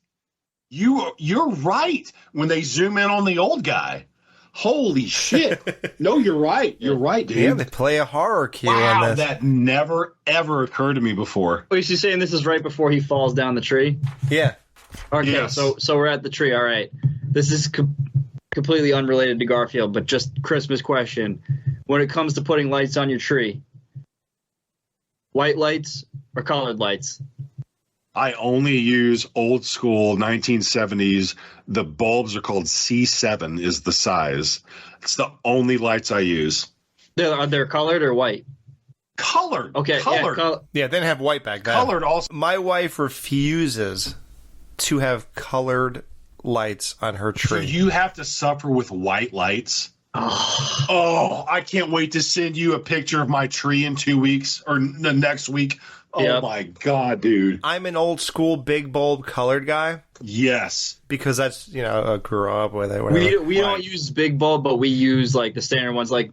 You're right. When they zoom in on the old guy. Holy shit. No, you're right. You're right, dude. Yeah, they play a horror cue wow, on this. that never, ever occurred to me before. Wait, she's saying this is right before he falls down the tree? Yeah. Okay, Yes. so we're at the tree. All right. This is completely unrelated to Garfield, but just Christmas question. When it comes to putting lights on your tree, white lights or colored lights? I only use old school 1970s. The bulbs are called C7 is the size. It's the only lights I use. Are they colored or white? Colored. Okay. Colored. Yeah, they didn't have white back then. Colored also. My wife refuses to have colored lights on her So tree. you have to suffer with white lights. Oh, I can't wait to send you a picture of my tree in 2 weeks or the next week. Oh Yep. my God, dude. I'm an old school big bulb colored guy Yes. because that's, I grew up with it. Whatever. We don't use big bulb, but we use like the standard ones. Like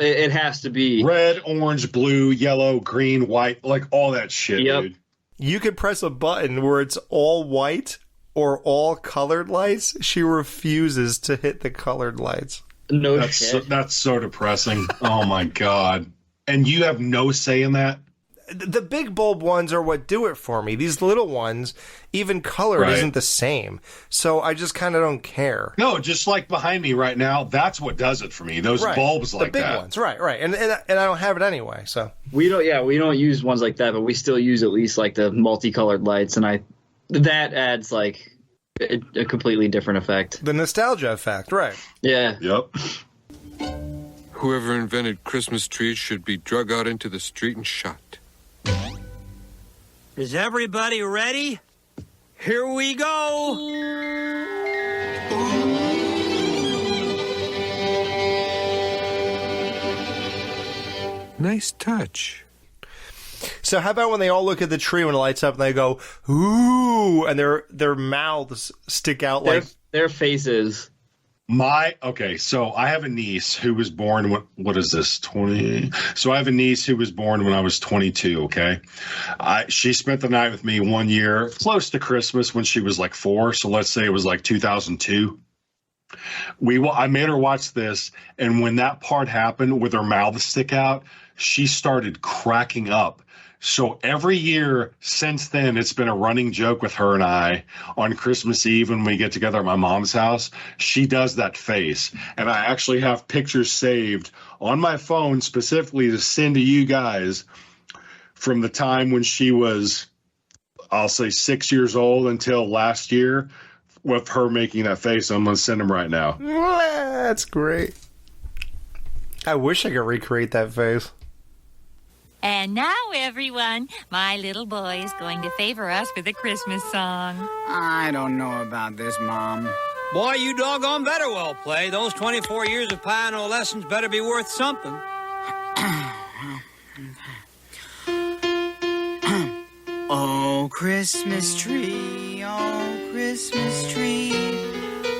it has to be Red, orange, blue, yellow, green, white, like all that shit, Yep. dude. You could press a button where it's all white or all colored lights. She refuses to hit the colored lights. no That's so depressing. Oh my God. And you have no say in that? The big bulb ones are what do it for me. These little ones, even colored, Right. isn't the same. So I just kind of don't care. No, just like behind me right now, that's what does it for me. Those Right. bulbs like the big that. ones, right. And I don't have it anyway, so. We don't use ones like that, but we still use at least like the multicolored lights, and that adds like a completely different effect. The nostalgia effect, right. Yeah. Yep. Whoever invented Christmas trees should be drug out into the street and shot. Is everybody ready? Here we go. Nice touch. So how about when they all look at the tree when it lights up and they go, ooh, and their mouths stick out like... Their faces. Okay, so I have a niece who was born, what is this, 20? So I have a niece who was born when I was 22, okay? She spent the night with me 1 year, close to Christmas when she was like 4, so let's say it was like 2002. I made her watch this, and when that part happened with her mouth stick out, she started cracking up. So every year since then, it's been a running joke with her and I on Christmas Eve when we get together at my mom's house. She does that face. And I actually have pictures saved on my phone specifically to send to you guys from the time when she was, I'll say 6 years old until last year with her making that face. I'm going to send them right now. That's great. I wish I could recreate that face. And now, everyone, my little boy is going to favor us with a Christmas song. I don't know about this, Mom. Boy, you doggone better well play. Those 24 years of piano lessons better be worth something. Oh, Christmas tree,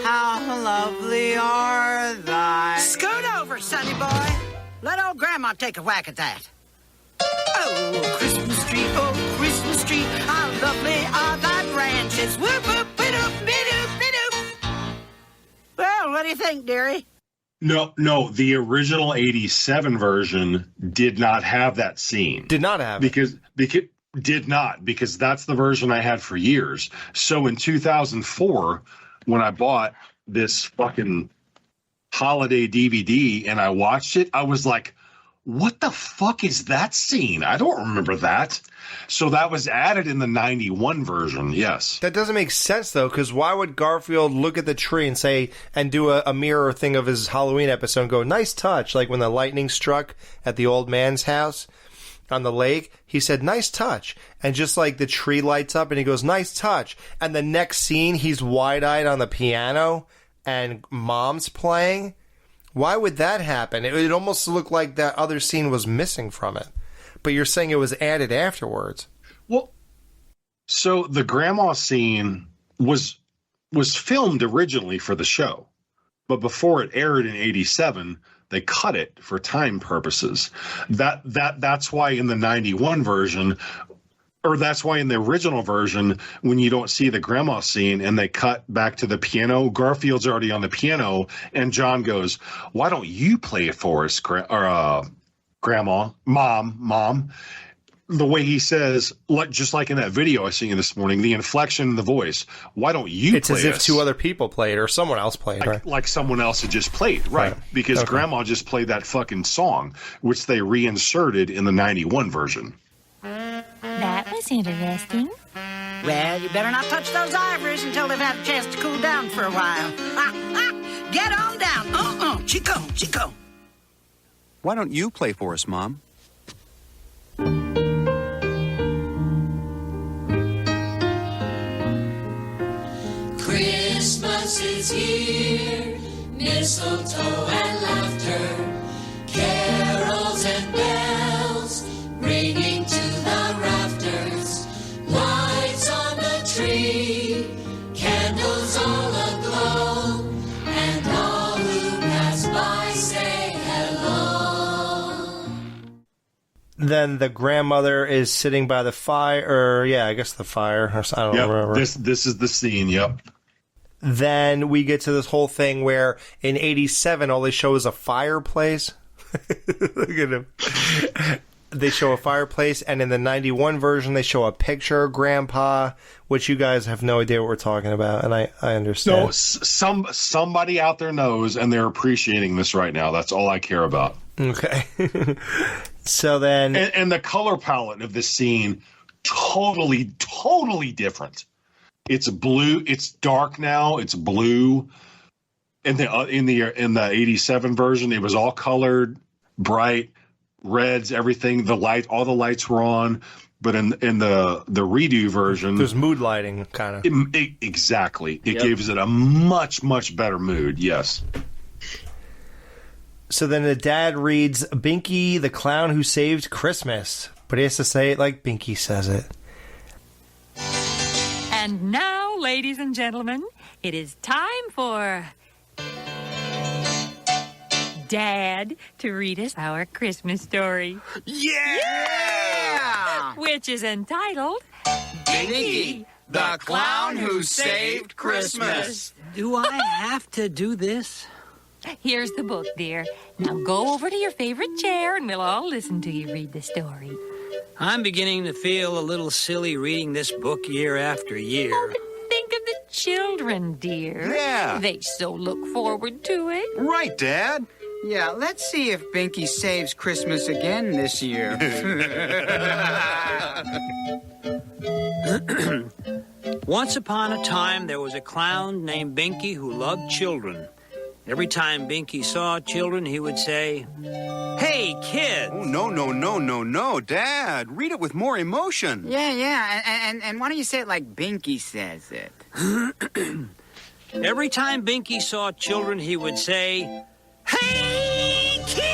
how lovely are thy... Scoot over, sonny boy. Let old Grandma take a whack at that. Oh, Christmas tree, how lovely are thy branches. Whoop, whoop, bidoop, bidoop, bidoop. Well, what do you think, dearie? No, the original 87 version did not have that scene. Did not have because because that's the version I had for years. So in 2004, when I bought this fucking holiday DVD and I watched it, I was like, what the fuck is that scene? I don't remember that. So that was added in the 91 version, yes. That doesn't make sense, though, because why would Garfield look at the tree and say, and do a mirror thing of his Halloween episode and go, nice touch, like when the lightning struck at the old man's house on the lake, he said, nice touch. And just like the tree lights up and he goes, nice touch. And the next scene, he's wide-eyed on the piano and Mom's playing. Why would that happen? It almost looked like that other scene was missing from it. But you're saying it was added afterwards. Well, so the grandma scene was filmed originally for the show. But before it aired in 87, they cut it for time purposes. That's why in the 91 version, Or that's why in the original version, when you don't see the grandma scene and they cut back to the piano, Garfield's already on the piano, and John goes, "Why don't you play it for us, Grandma, Mom?" The way he says, just like in that video I seen you this morning, the inflection in the voice. Why don't you play it? It's as if two other people played or someone else played, right? Like someone else had just played, right? Because Grandma just played that fucking song, which they reinserted in the 91 version. That was interesting. Well, you better not touch those ivories until they've had a chance to cool down for a while. Get on down. Chico. Why don't you play for us, Mom? Christmas is here, mistletoe and laughter, carols and bells ringing to the rafters, lights on the tree, candles all aglow, and all who pass by say hello. Then the grandmother is sitting by the fire, I guess the fire. I don't remember. This is the scene, yep. Then we get to this whole thing where in 87, all they show is a fireplace. Look at him. They show a fireplace, and in the 91 version, they show a picture of Grandpa, which you guys have no idea what we're talking about, and I understand. No, somebody out there knows, and they're appreciating this right now. That's all I care about. Okay. So then... And the color palette of this scene, totally different. It's blue. It's dark now. It's blue. In the 87 version, it was all colored, bright, reds, everything. All the lights were on. But in the redo version, there's mood lighting, kind of. Exactly. It gives it a much better mood. Yes. So then the dad reads Binky the Clown Who Saved Christmas, but he has to say it like Binky says it. And now, ladies and gentlemen, it is time for Dad to read us our Christmas story. Yeah! Which is entitled Binky, the Clown Who Saved Christmas. Do I have to do this? Here's the book, dear. Now go over to your favorite chair and we'll all listen to you read the story. I'm beginning to feel a little silly reading this book year after year. Oh, but think of the children, dear. Yeah. They so look forward to it. Right, Dad. Yeah, let's see if Binky saves Christmas again this year. Once upon a time, there was a clown named Binky who loved children. Every time Binky saw children, he would say, "Hey, kids!" Oh, no, Dad. Read it with more emotion. Yeah, and why don't you say it like Binky says it? Every time Binky saw children, he would say, "Hey, kids!"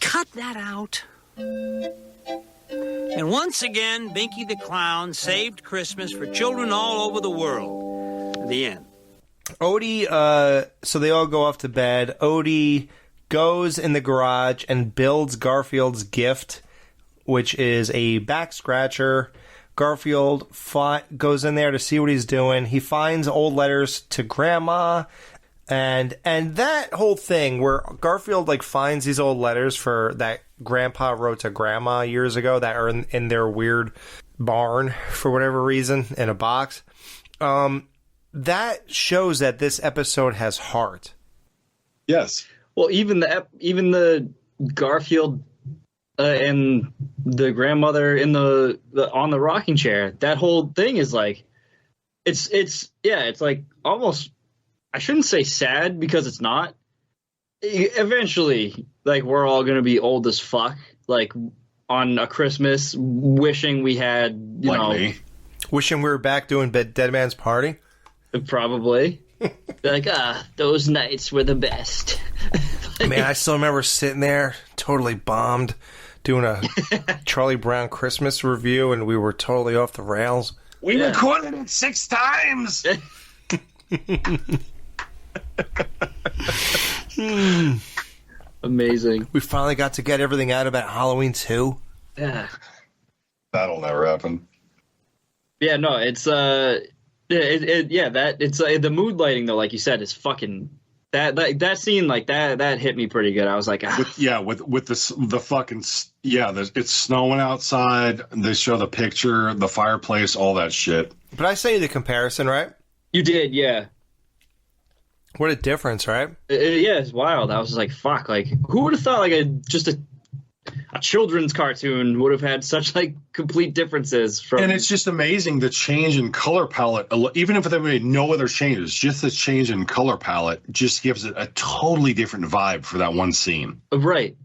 Cut that out. And once again, Binky the Clown saved Christmas for children all over the world. The end. Odie, so they all go off to bed. Odie goes in the garage and builds Garfield's gift, which is a back scratcher. Garfield goes in there to see what he's doing. He finds old letters to Grandma, and that whole thing where Garfield finds these old letters that Grandpa wrote to Grandma years ago that are in their weird barn for whatever reason in a box. That shows that this episode has heart. Yes. Well, even the Garfield and the grandmother in the on the rocking chair, that whole thing is it's like almost, I shouldn't say sad because it's not. Eventually, we're all gonna be old as fuck, on a Christmas, wishing we had, wishing we were back doing Dead Man's Party. Probably. Those nights were the best. Man, I still remember sitting there, totally bombed, doing a Charlie Brown Christmas review, and we were totally off the rails. We recorded it 6 times! Amazing. We finally got to get everything out about Halloween 2. Yeah. That'll never happen. Yeah, no, it's the mood lighting though, like you said, is fucking that scene like that hit me pretty good. I was like, with the fucking it's snowing outside. They show the picture, the fireplace, all that shit. But I sent you the comparison, right? You did, yeah. What a difference, right? Yeah, it's wild. I was just like, fuck, like who would have thought like a children's cartoon would have had such like complete differences from. And it's just amazing the change in color palette. Even if they made no other changes, just the change in color palette just gives it a totally different vibe for that one scene. Right.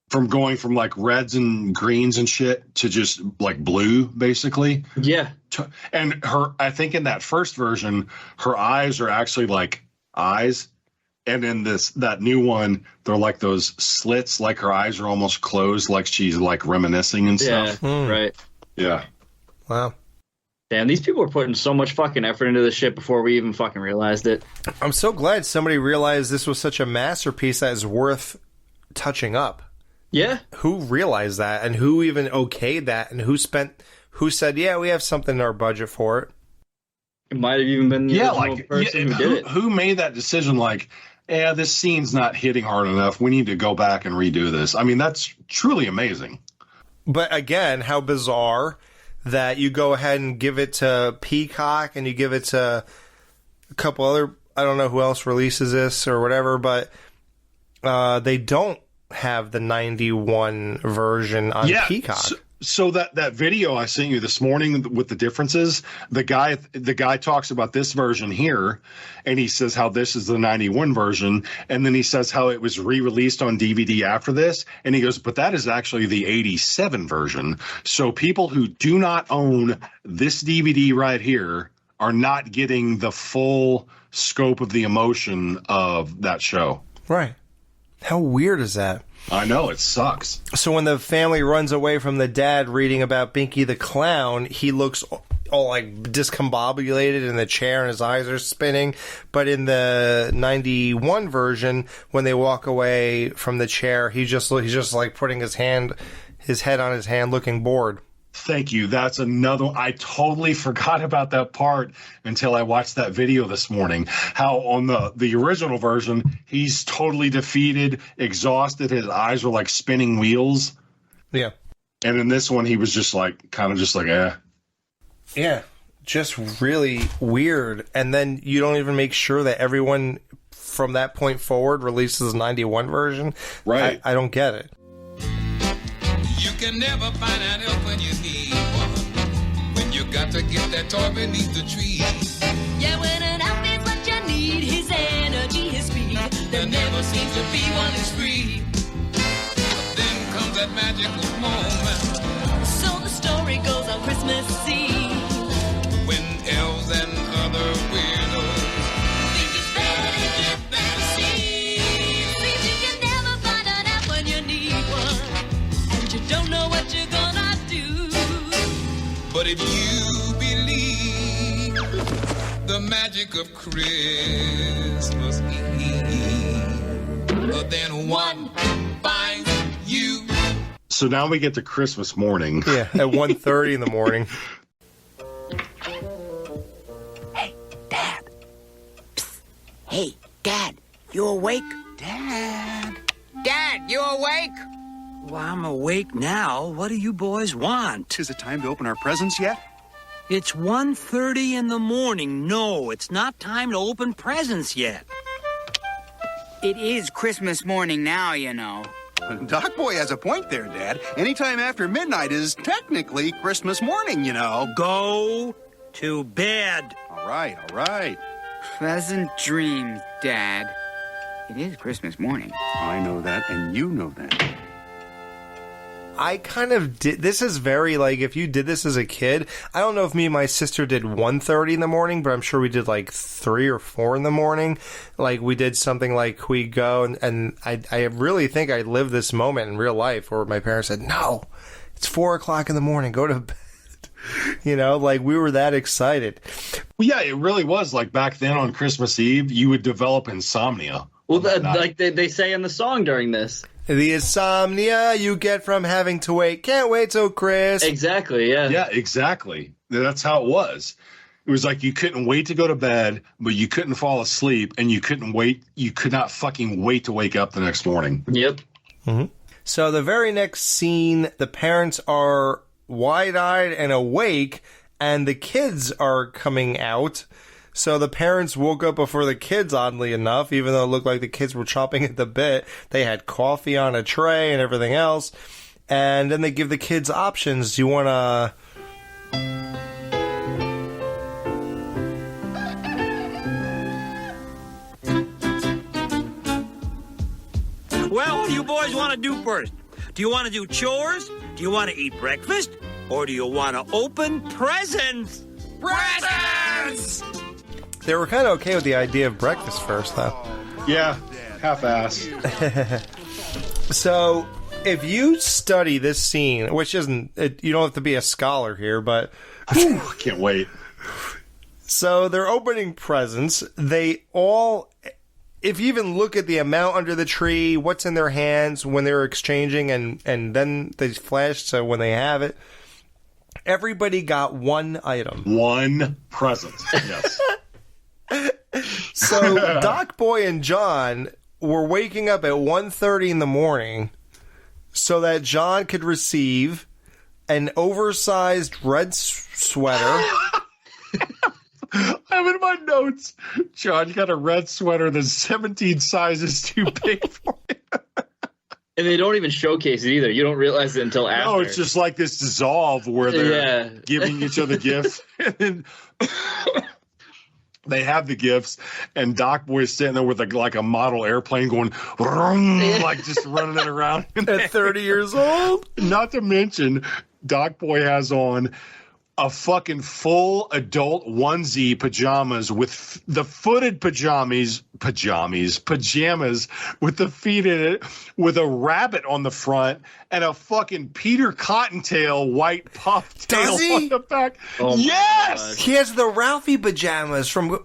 From going from like reds and greens and shit to just like blue, basically. Yeah. And I think in that first version, her eyes are actually like eyes. And in that new one, they're like those slits, like her eyes are almost closed, like she's like reminiscing and stuff. Yeah, right. Yeah. Wow. Damn, these people are putting so much fucking effort into this shit before we even fucking realized it. I'm so glad somebody realized this was such a masterpiece that is worth touching up. Yeah. Who realized that, and who even okayed that, and who said, yeah, we have something in our budget for it. It might have even been the original person who did it. Who made that decision? Like, this scene's not hitting hard enough. We need to go back and redo this. I mean, that's truly amazing. But again, how bizarre that you go ahead and give it to Peacock and you give it to a couple other, I don't know who else releases this or whatever, but they don't have the 91 version on Peacock. So that video I sent you this morning with the differences, the guy talks about this version here, and he says how this is the 91 version, and then he says how it was re-released on DVD after this, and he goes, but that is actually the 87 version. So people who do not own this DVD right here are not getting the full scope of the emotion of that show. Right. How weird is that? I know, it sucks. So when the family runs away from the dad reading about Binky the Clown, he looks all like discombobulated in the chair and his eyes are spinning. But in the 91 version, when they walk away from the chair, he's just like putting his head on his hand, looking bored. Thank you. That's another. I totally forgot about that part until I watched that video this morning. How on the original version, he's totally defeated, exhausted. His eyes were like spinning wheels. Yeah. And in this one, he was just like, eh. Yeah. Just really weird. And then you don't even make sure that everyone from that point forward releases the 91 version. Right. I don't get it. You can never find an elf when you need one. When you got to get that toy beneath the tree. Yeah, when an elf is what you need, his energy, his speed, there never seems to be one who's free. But then comes that magical moment. So the story goes on Christmas Eve, when elves and other weirdos think it's better than fantasy. Seems you can never find an elf when you need one. You don't know what you're gonna do. But if you believe the magic of Christmas Eve, then one finds you. So now we get to Christmas morning. Yeah, at 1:30 in the morning. Hey, Dad. Psst. Hey, Dad, you awake? Dad, you awake? Well, I'm awake now. What do you boys want? Is it time to open our presents yet? It's 1:30 in the morning. No, it's not time to open presents yet. It is Christmas morning now, you know. Doc Boy has a point there, Dad. Anytime after midnight is technically Christmas morning, you know. Go to bed. All right. Pleasant dreams, Dad. It is Christmas morning. I know that, and you know that. I kind of did. This is very like if you did this as a kid. I don't know if me and my sister did 1:30 in the morning, but I'm sure we did like 3 or 4 in the morning. Like we did something like we go and I really think I lived this moment in real life where my parents said, "No, it's 4 o'clock in the morning. Go to bed." You know, like we were that excited. Well, yeah, it really was. Like back then on Christmas Eve, you would develop insomnia. Well, like they say in the song during this. The insomnia you get from having to wait. Can't wait till Chris. Exactly, yeah. Yeah, exactly. That's how it was. It was like you couldn't wait to go to bed, but you couldn't fall asleep, and you couldn't wait. You could not fucking wait to wake up the next morning. Yep. Mm-hmm. So the very next scene, the parents are wide-eyed and awake, and the kids are coming out. So the parents woke up before the kids, oddly enough, even though it looked like the kids were chomping at the bit. They had coffee on a tray and everything else. And then they give the kids options. Do you want to... Well, what do you boys want to do first? Do you want to do chores? Do you want to eat breakfast? Or do you want to open presents? Presents! They were kind of okay with the idea of breakfast first, though. Yeah, half-ass. So, if you study this scene, which isn't... you don't have to be a scholar here, but... Can't wait. So, they're opening presents. They all... If you even look at the amount under the tree, what's in their hands when they're exchanging, and then they flash, so when they have it, everybody got one item. One present, yes. So Doc Boy and John were waking up at 1:30 in the morning so that John could receive an oversized red sweater. I'm in my notes. John got a red sweater that's 17 sizes too big for him. And they don't even showcase it either. You don't realize it until after. No, it's just like this dissolve where they're giving each other gifts. And then they have the gifts, and Doc Boy's sitting there with like a model airplane going, like just running it around. At 30 years old? Not to mention, Doc Boy has on a fucking full adult onesie pajamas with the footed pajamas with the feet in it, with a rabbit on the front and a fucking Peter Cottontail white puff tail on the back. Oh yes! He has the Ralphie pajamas from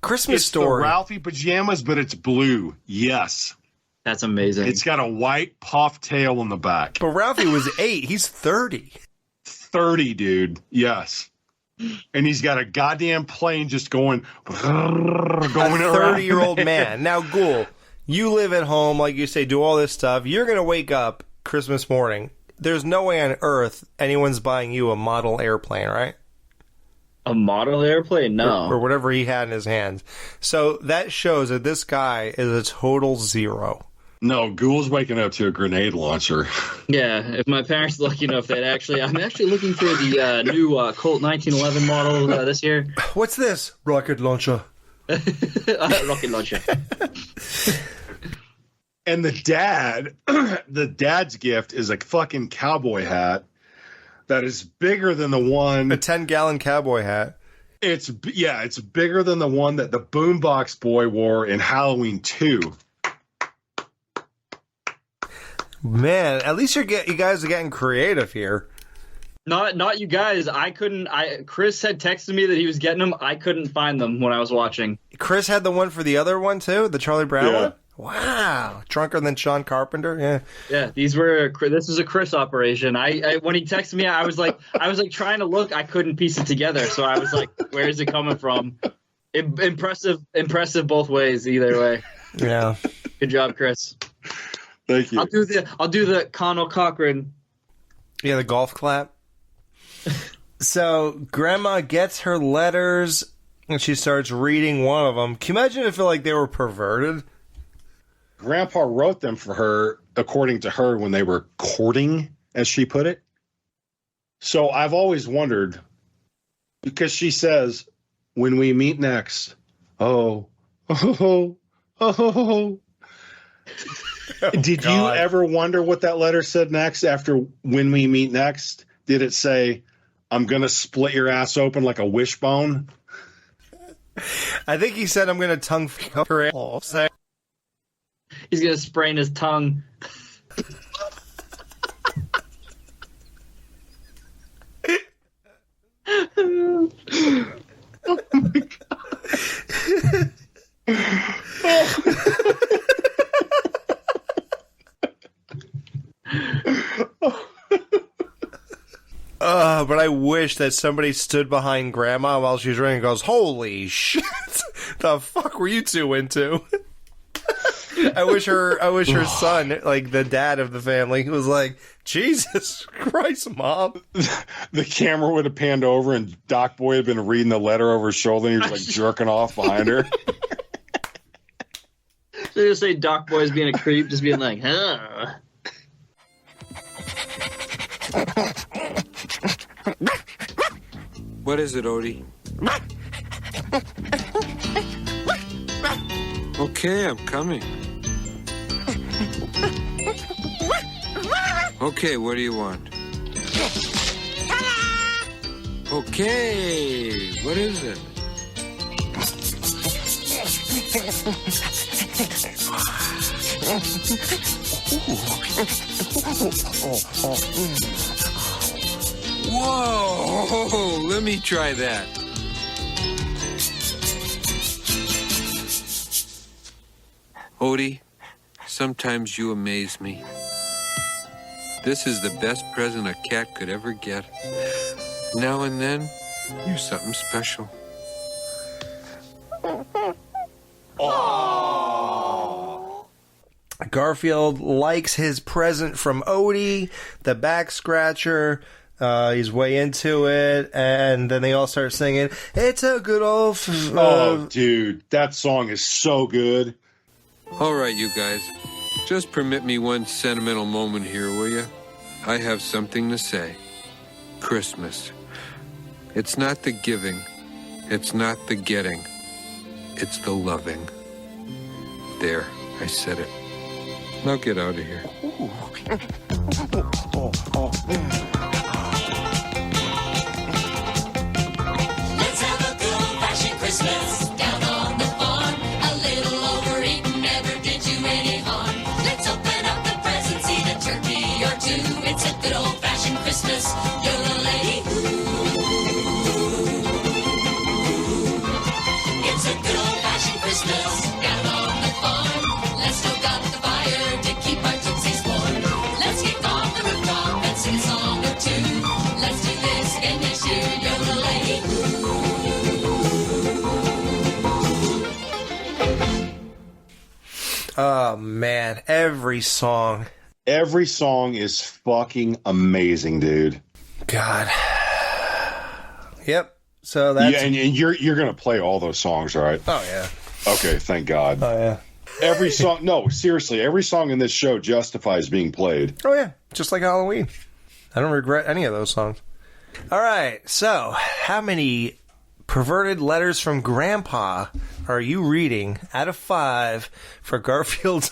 Christmas it's Story. The Ralphie pajamas, but it's blue. Yes. That's amazing. It's got a white puff tail on the back. But Ralphie was 8. He's 30. 30, dude. Yes. And he's got a goddamn plane just going A around. 30-year-old man. Now, Ghoul, you live at home, like you say, do all this stuff. You're going to wake up Christmas morning. There's no way on earth anyone's buying you a model airplane, right? A model airplane? No. Or whatever he had in his hands. So that shows that this guy is a total zero. No, Ghoul's waking up to a grenade launcher. Yeah, if my parents are lucky enough, I'm actually looking for the new Colt 1911 model this year. What's this? Rocket launcher. Rocket launcher. And the dad's gift is a fucking cowboy hat that is bigger than the one. A 10-gallon cowboy hat. It's bigger than the one that the Boombox Boy wore in Halloween 2. Man, at least you guys are getting creative here. Not you guys. Chris had texted me that he was getting them. I couldn't find them when I was watching. Chris had the one for the other one too, the Charlie Brown one. Wow, drunker than Sean Carpenter. Yeah. Yeah, this was a Chris operation. I when he texted me, I was like trying to look. I couldn't piece it together, so I was like, "Where is it coming from?" Impressive both ways. Either way. Yeah. Good job, Chris. Thank you. I'll do the Connell Cochran. Yeah, the golf clap. So Grandma gets her letters and she starts reading one of them. Can you imagine if they were perverted? Grandpa wrote them for her, according to her, when they were courting, as she put it. So I've always wondered, because she says, "When we meet next, oh. Did you ever wonder what that letter said next after "when we meet next"? Did it say, "I'm going to split your ass open like a wishbone"? I think he said, "I'm going to tongue her ass." He's going to sprain his tongue. Oh my God. But I wish that somebody stood behind Grandma while she was running and goes, "Holy shit! The fuck were you two into?" I wish her son, like the dad of the family, was like, "Jesus Christ, Mom." The camera would have panned over and Doc Boy had been reading the letter over his shoulder and he was like jerking off behind her. So you say Doc Boy's being a creep, just being like, huh? What is it, Odie? Okay, I'm coming. Okay, what do you want? Okay, what is it? Whoa, let me try that. Odie, sometimes you amaze me. This is the best present a cat could ever get. Now and then, you're something special. Garfield likes his present from Odie, the back scratcher. He's way into it, and then they all start singing, "It's a good old..." Oh, dude, that song is so good. All right, you guys. Just permit me one sentimental moment here, will you? I have something to say. Christmas. It's not the giving. It's not the getting. It's the loving. There, I said it. Now get out of here. Let's have a good old-fashioned Christmas down on the farm. A little overeating never did you any harm. Let's open up the presents, eat a turkey or two. It's a good old-fashioned Christmas. Yodelay, it's a good old-fashioned Christmas down on the farm. Let's stoke up the fire to keep our tootsies warm. Let's kick off the rooftop and sing a song or two. Let's do this again next year. Yodelay. Oh, man. Every song. Every song is fucking amazing, dude. God. Yep. So that's... Yeah, and you're going to play all those songs, right? Oh, yeah. Okay, thank God. Oh, yeah. Every song... No, seriously, every song in this show justifies being played. Oh, yeah. Just like Halloween. I don't regret any of those songs. All right. So, how many perverted letters from Grandpa are you reading out of 5 for Garfield's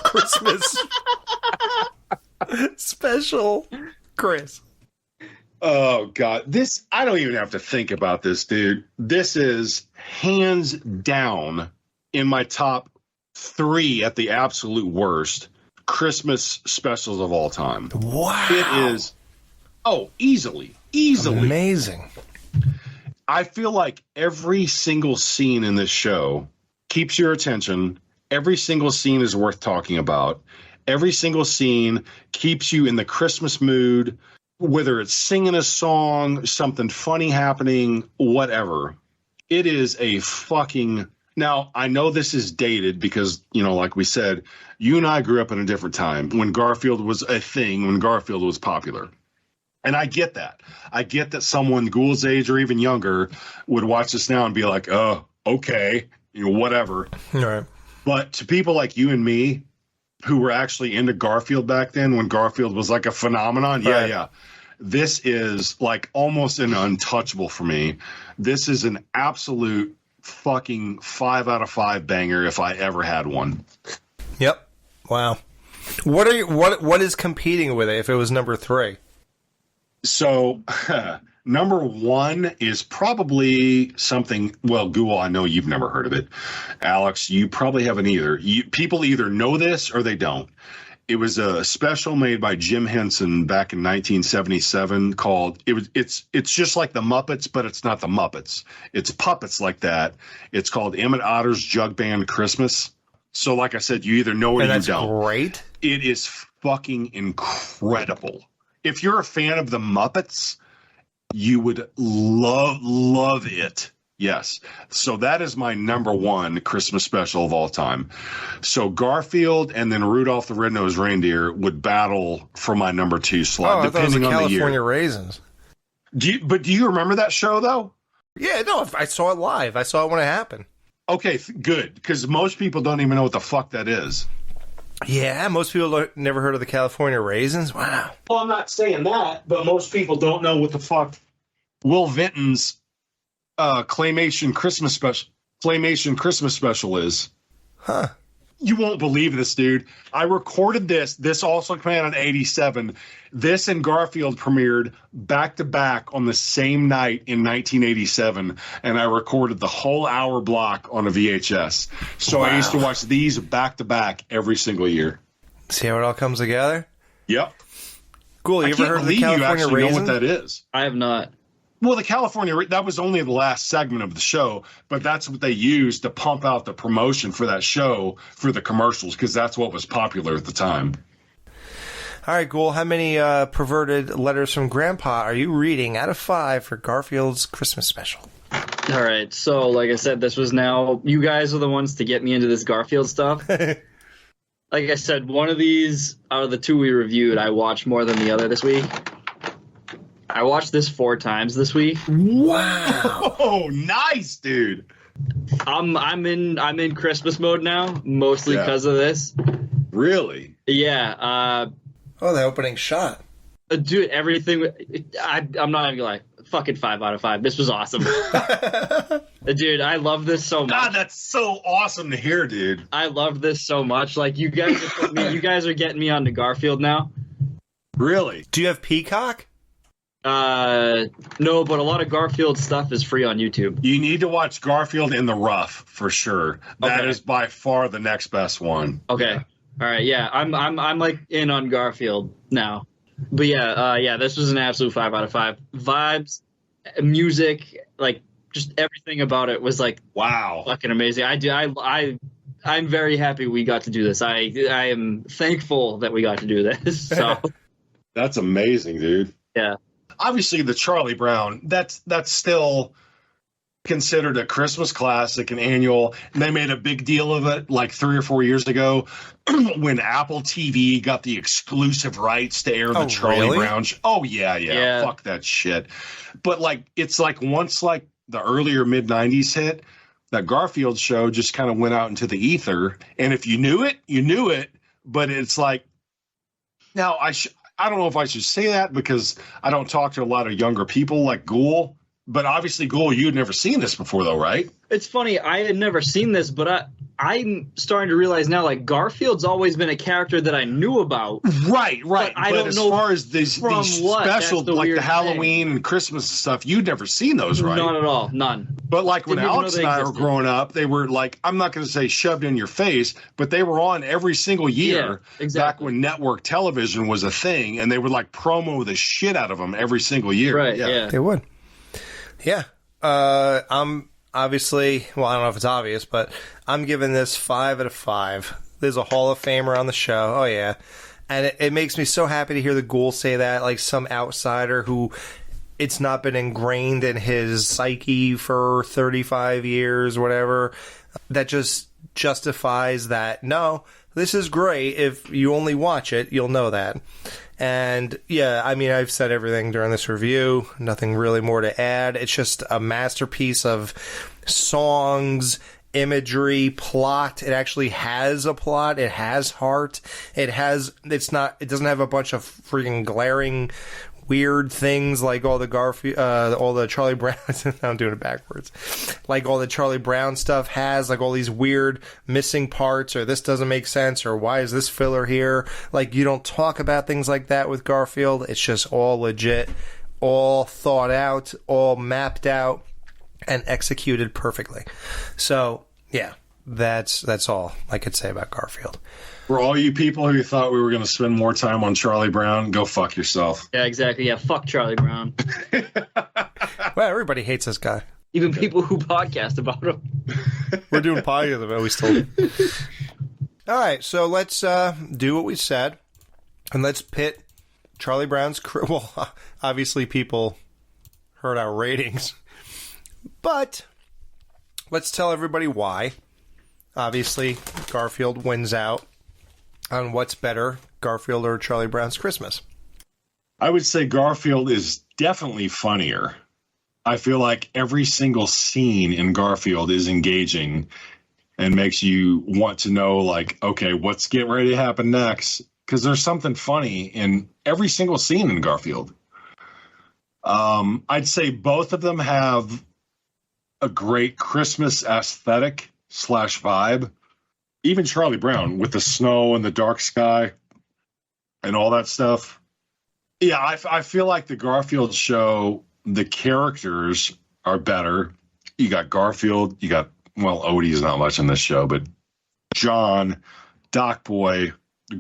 Christmas special, Chris? Oh, God. This... I don't even have to think about this, dude. This is hands down in my top 3 at the absolute worst Christmas specials of all time. Wow. It is... Oh, easily. Amazing. I feel like every single scene in this show keeps your attention. Every single scene is worth talking about. Every single scene keeps you in the Christmas mood, whether it's singing a song, something funny happening, whatever. It is a fucking... Now, I know this is dated because, you know, like we said, you and I grew up in a different time when Garfield was a thing, when Garfield was popular. And I get that. I get that someone Ghoul's age or even younger would watch this now and be like, oh, okay, you know, whatever. All right. But to people like you and me who were actually into Garfield back then when Garfield was like a phenomenon, Right. yeah. This is like almost an untouchable for me. This is an absolute fucking 5 out of 5 banger if I ever had one. Yep. Wow. What is competing with it if it was number 3? So, number 1 is probably something. Well, Ghoul, I know you've never heard of it. Alex, you probably haven't either. People either know this or they don't. It was a special made by Jim Henson back in 1977 called. It's just like the Muppets, but it's not the Muppets. It's puppets like that. It's called Emmett Otter's Jug Band Christmas. So, like I said, you either know it or you don't. Great. It is fucking incredible. if you're a fan of the Muppets, you would love it. Yes. So that is my number one Christmas special of all time. So Garfield and then Rudolph the Red-Nosed Reindeer would battle for my number 2 slot, depending on the year. California Raisins. Do you remember that show, though? Yeah, no, I saw it live. I saw it when it happened. Okay, good, because most people don't even know what the fuck that is. Yeah, most people never heard of the California Raisins. Wow. Well, I'm not saying that, but most people don't know what the fuck Will Vinton's claymation Christmas special is. Huh. You won't believe this, dude. I recorded this. This also came out in 87. This and Garfield premiered back to back on the same night in 1987. And I recorded the whole hour block on a VHS. So I used to watch these back to back every single year. See how it all comes together? Yep. Cool. You ever heard of the California Raisins? Know what that is. I have not. Well, the California, that was only the last segment of the show, but that's what they used to pump out the promotion for that show for the commercials, because that's what was popular at the time. All right, Ghoul, how many perverted letters from Grandpa are you reading out of 5 for Garfield's Christmas special? All right, so like I said, this was now, you guys are the ones to get me into this Garfield stuff. Like I said, one of these, out of the 2 we reviewed, I watched more than the other this week. I watched this 4 times this week. Wow! Oh, nice, dude. I'm in Christmas mode now, mostly because of this. Really? Yeah. The opening shot. Dude, everything. I'm not even gonna lie. Fucking 5 out of 5. This was awesome. Dude, I love this so much. God, that's so awesome to hear, dude. I love this so much. Like you guys are getting me onto Garfield now. Really? Do you have Peacock? No, but a lot of Garfield stuff is free on YouTube. You need to watch Garfield in the Rough for sure. That is by far the next best one. Okay. Yeah. All right. Yeah, I'm like in on Garfield now. But yeah, this was an absolute 5 out of 5. Vibes, music, like just everything about it was like wow, fucking amazing. I'm very happy we got to do this. I am thankful that we got to do this. So that's amazing, dude. Yeah. Obviously, the Charlie Brown, that's still considered a Christmas classic, an annual. And they made a big deal of it like 3 or 4 years ago when Apple TV got the exclusive rights to air the Charlie Brown show. Oh, yeah. Fuck that shit. But like, it's like once like the earlier mid-90s hit, that Garfield show just kind of went out into the ether. And if you knew it, you knew it. But it's like, now I don't know if I should say that because I don't talk to a lot of younger people like Ghoul. But obviously, Ghoul, you'd never seen this before, though, right? It's funny. I had never seen this, but I'm starting to realize now, like, Garfield's always been a character that I knew about. Right. But I don't as know far as these special, like the Halloween and Christmas stuff, you'd never seen those, right? Not at all. None. But like when Alex and I were growing up, they were like, I'm not going to say shoved in your face, but they were on every single year back when network television was a thing, and they would like promo the shit out of them every single year. Right, yeah. They would. Yeah. I'm obviously, well, I don't know if it's obvious, but I'm giving this 5 out of 5. There's a Hall of Famer on the show. Oh, yeah. And it makes me so happy to hear the Ghoul say that, like some outsider who it's not been ingrained in his psyche for 35 years, whatever, that just justifies that, no, this is great. If you only watch it, you'll know that. And yeah, I mean, I've said everything during this review. Nothing really more to add. It's just a masterpiece of songs, imagery, plot. It actually has a plot. It has heart. It doesn't have a bunch of freaking glaring weird things like all the Garfield, all the Charlie Brown. I'm doing it backwards. Like all the Charlie Brown stuff has, like all these weird missing parts, or this doesn't make sense, or why is this filler here? Like you don't talk about things like that with Garfield. It's just all legit, all thought out, all mapped out, and executed perfectly. So yeah, that's all I could say about Garfield. For all you people who thought we were going to spend more time on Charlie Brown, go fuck yourself. Yeah, exactly. Yeah, fuck Charlie Brown. Well, everybody hates this guy. Even people who podcast about him. We're doing podcasts about it. We still. All right, so let's do what we said, and let's pit Charlie Brown's... Well, obviously people heard our ratings. But let's tell everybody why. Obviously, Garfield wins out on what's better, Garfield or Charlie Brown's Christmas. I would say Garfield is definitely funnier. I feel like every single scene in Garfield is engaging and makes you want to know, like, okay, what's getting ready to happen next? Because there's something funny in every single scene in Garfield. I'd say both of them have a great Christmas aesthetic / vibe. Even Charlie Brown with the snow and the dark sky and all that stuff. Yeah, I feel like the Garfield show, the characters are better. You got Garfield, you got, well, Odie's not much in this show, but John, Doc Boy,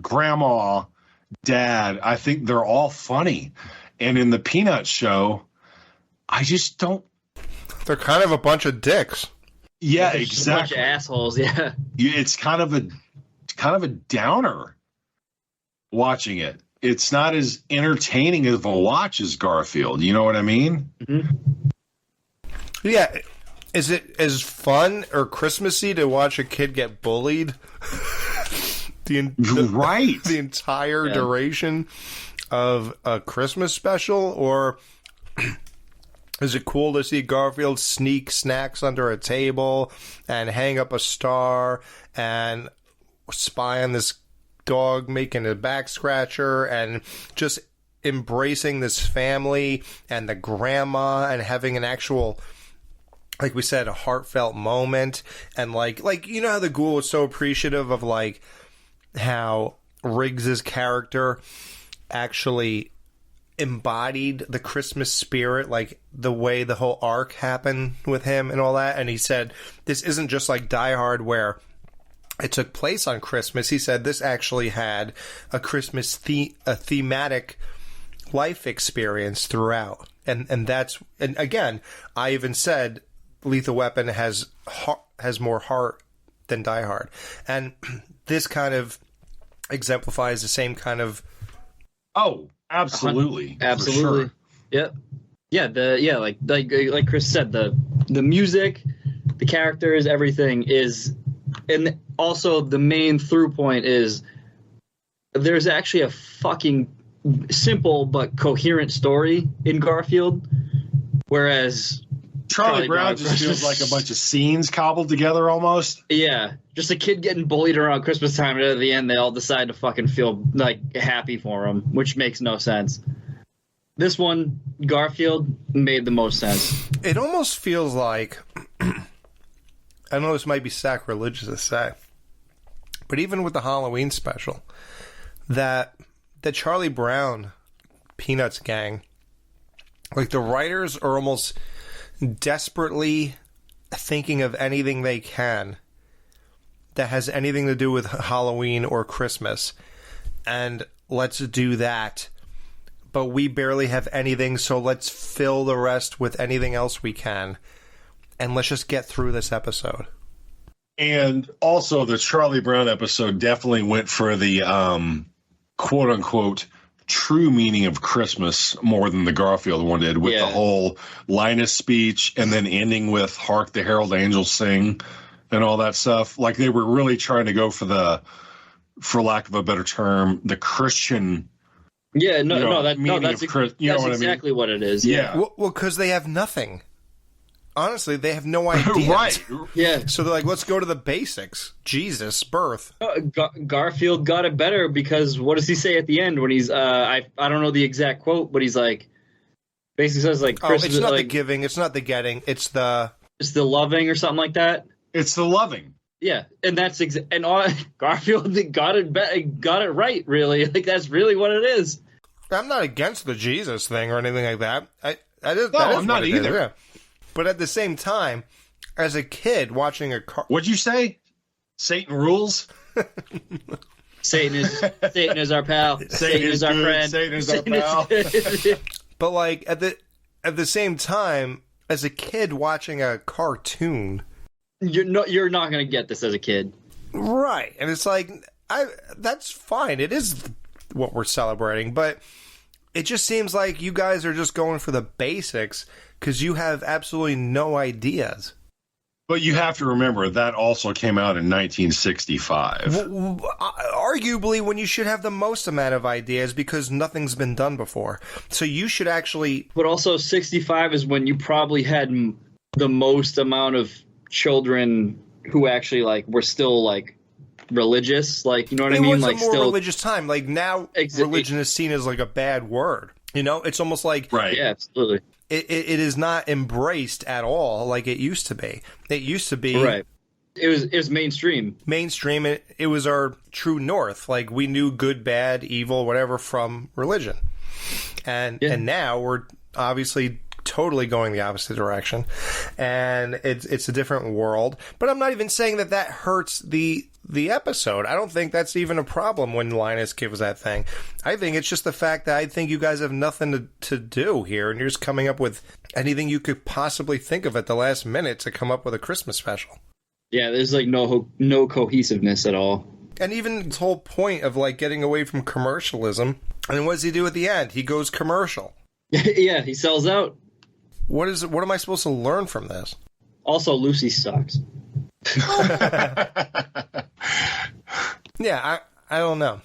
Grandma, Dad, I think they're all funny. And in the Peanuts show, I just don't. They're kind of a bunch of dicks. Yeah, They're just a bunch exactly. of assholes, yeah. It's kind of a downer watching it. It's not as entertaining of a watch as Garfield. You know what I mean? Mm-hmm. Yeah. Is it as fun or Christmassy to watch a kid get bullied? Right. The entire duration of a Christmas special? Or is it cool to see Garfield sneak snacks under a table and hang up a star and spy on this dog making a back scratcher and just embracing this family and the grandma and having an actual, like we said, a heartfelt moment? And like you know how the Ghoul was so appreciative of like how Riggs's character actually embodied the Christmas spirit, like the way the whole arc happened with him and all that. And he said this isn't just like Die Hard where it took place on Christmas. He said this actually had a Christmas a thematic life experience throughout. And that's, and again, I even said Lethal Weapon has more heart than Die Hard. And this kind of exemplifies the same kind of... Oh, absolutely. Absolutely. For sure. Yep. Yeah, like Chris said, the music, the characters, everything is, and also the main through point is there's actually a fucking simple but coherent story in Garfield, whereas Charlie Brown just feels like a bunch of scenes cobbled together almost. Yeah, just a kid getting bullied around Christmas time, and at the end they all decide to fucking feel like happy for him, which makes no sense. This one, Garfield, made the most sense. It almost feels like, I know this might be sacrilegious to say, but even with the Halloween special, that the Charlie Brown Peanuts gang, like the writers are almost desperately thinking of anything they can that has anything to do with Halloween or Christmas, and let's do that. But we barely have anything, so let's fill the rest with anything else we can, and let's just get through this episode. And also, the Charlie Brown episode definitely went for the quote unquote true meaning of Christmas more than the Garfield one did, with the whole Linus speech and then ending with "Hark the Herald Angels Sing" and all that stuff. Like they were really trying to go for the, for lack of a better term, the Christian. Yeah, that's that's exactly what it is. Yeah. Well, because they have nothing. Honestly, they have no idea. Right. Yeah. So they're like, let's go to the basics. Jesus, birth. Garfield got it better because what does he say at the end when he's I don't know the exact quote, but he's like basically says like it's not the giving, it's not the getting, it's the loving or something like that. It's the loving. Yeah, and that's Garfield got it right. Really, like that's really what it is. I'm not against the Jesus thing or anything like that. I'm not either. Yeah. But at the same time, as a kid watching a car... What'd you say? Satan rules? Satan is our pal. Satan is our friend. Satan is our pal. But like at the same time, as a kid watching a cartoon... You're not going to get this as a kid. Right. And it's like, that's fine. It is what we're celebrating. But It just seems like you guys are just going for the basics because you have absolutely no ideas. But you have to remember, that also came out in 1965. Arguably when you should have the most amount of ideas because nothing's been done before. So you should actually... But also 65 is when you probably had the most amount of children who actually, like, were still, like, religious. Like, you know what I mean? It was like, a more religious time. Like, now religion is seen as, like, a bad word. You know? It's almost like... Right. Yeah, absolutely. It is not embraced at all like it used to be. It used to be... Right. It was mainstream. Mainstream. It was our true north. Like, we knew good, bad, evil, whatever from religion. And now we're obviously totally going the opposite direction. And it's a different world. But I'm not even saying that hurts the episode. I don't think that's even a problem when Linus gives that thing. I think it's just the fact that I think you guys have nothing to do here, and you're just coming up with anything you could possibly think of at the last minute to come up with a Christmas special. Yeah, there's like no cohesiveness at all. And even this whole point of like getting away from commercialism. And what does he do at the end? He goes commercial. Yeah, he sells out. What am I supposed to learn from this? Also, Lucy sucks. Yeah, I don't know.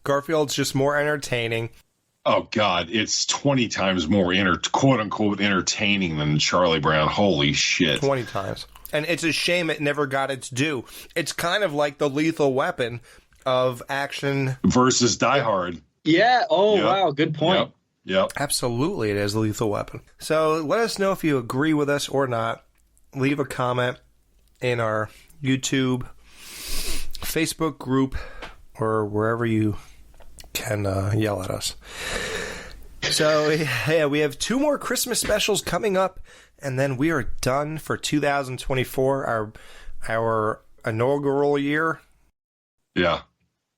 Garfield's just more entertaining. Oh, God, it's 20 times more quote-unquote entertaining than Charlie Brown. Holy shit. 20 times. And it's a shame it never got its due. It's kind of like the Lethal Weapon of action. Versus Die Hard. Yeah, wow, good point. Yep. Absolutely, it is a Lethal Weapon. So let us know if you agree with us or not. Leave a comment in our YouTube, Facebook group, or wherever you can yell at us. So, yeah, we have 2 more Christmas specials coming up, and then we are done for 2024, our inaugural year. Yeah,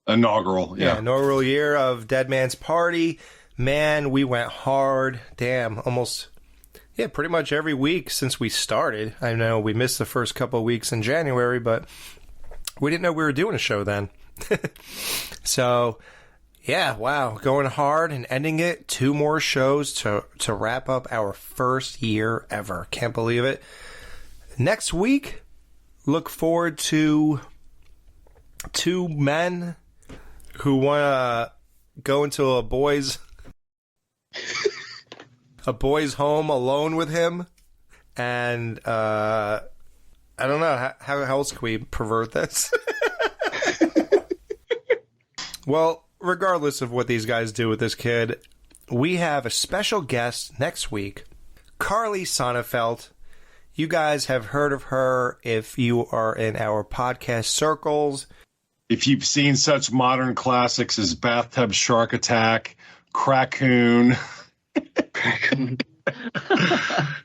inaugural year of Dead Man's Party. Man, we went hard. Damn, almost... Yeah, pretty much every week since we started. I know we missed the first couple of weeks in January, but we didn't know we were doing a show then. So, yeah, wow, going hard and ending it. 2 more shows to wrap up our first year ever. Can't believe it. Next week, look forward to 2 men who want to go into a boy's home alone with him, and I don't know how else can we pervert this. Well, regardless of what these guys do with this kid, we have a special guest next week, Carly Sonnefeld. You guys have heard of her if you are in our podcast circles. If you've seen such modern classics as Bathtub Shark Attack, Crackoon.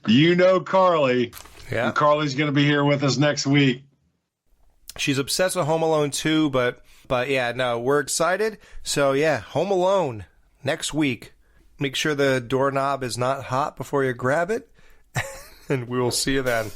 You know Carly. Yeah. And Carly's going to be here with us next week. She's obsessed with Home Alone 2, but yeah, no, we're excited. So yeah, Home Alone next week. Make sure the doorknob is not hot before you grab it, and we will see you then.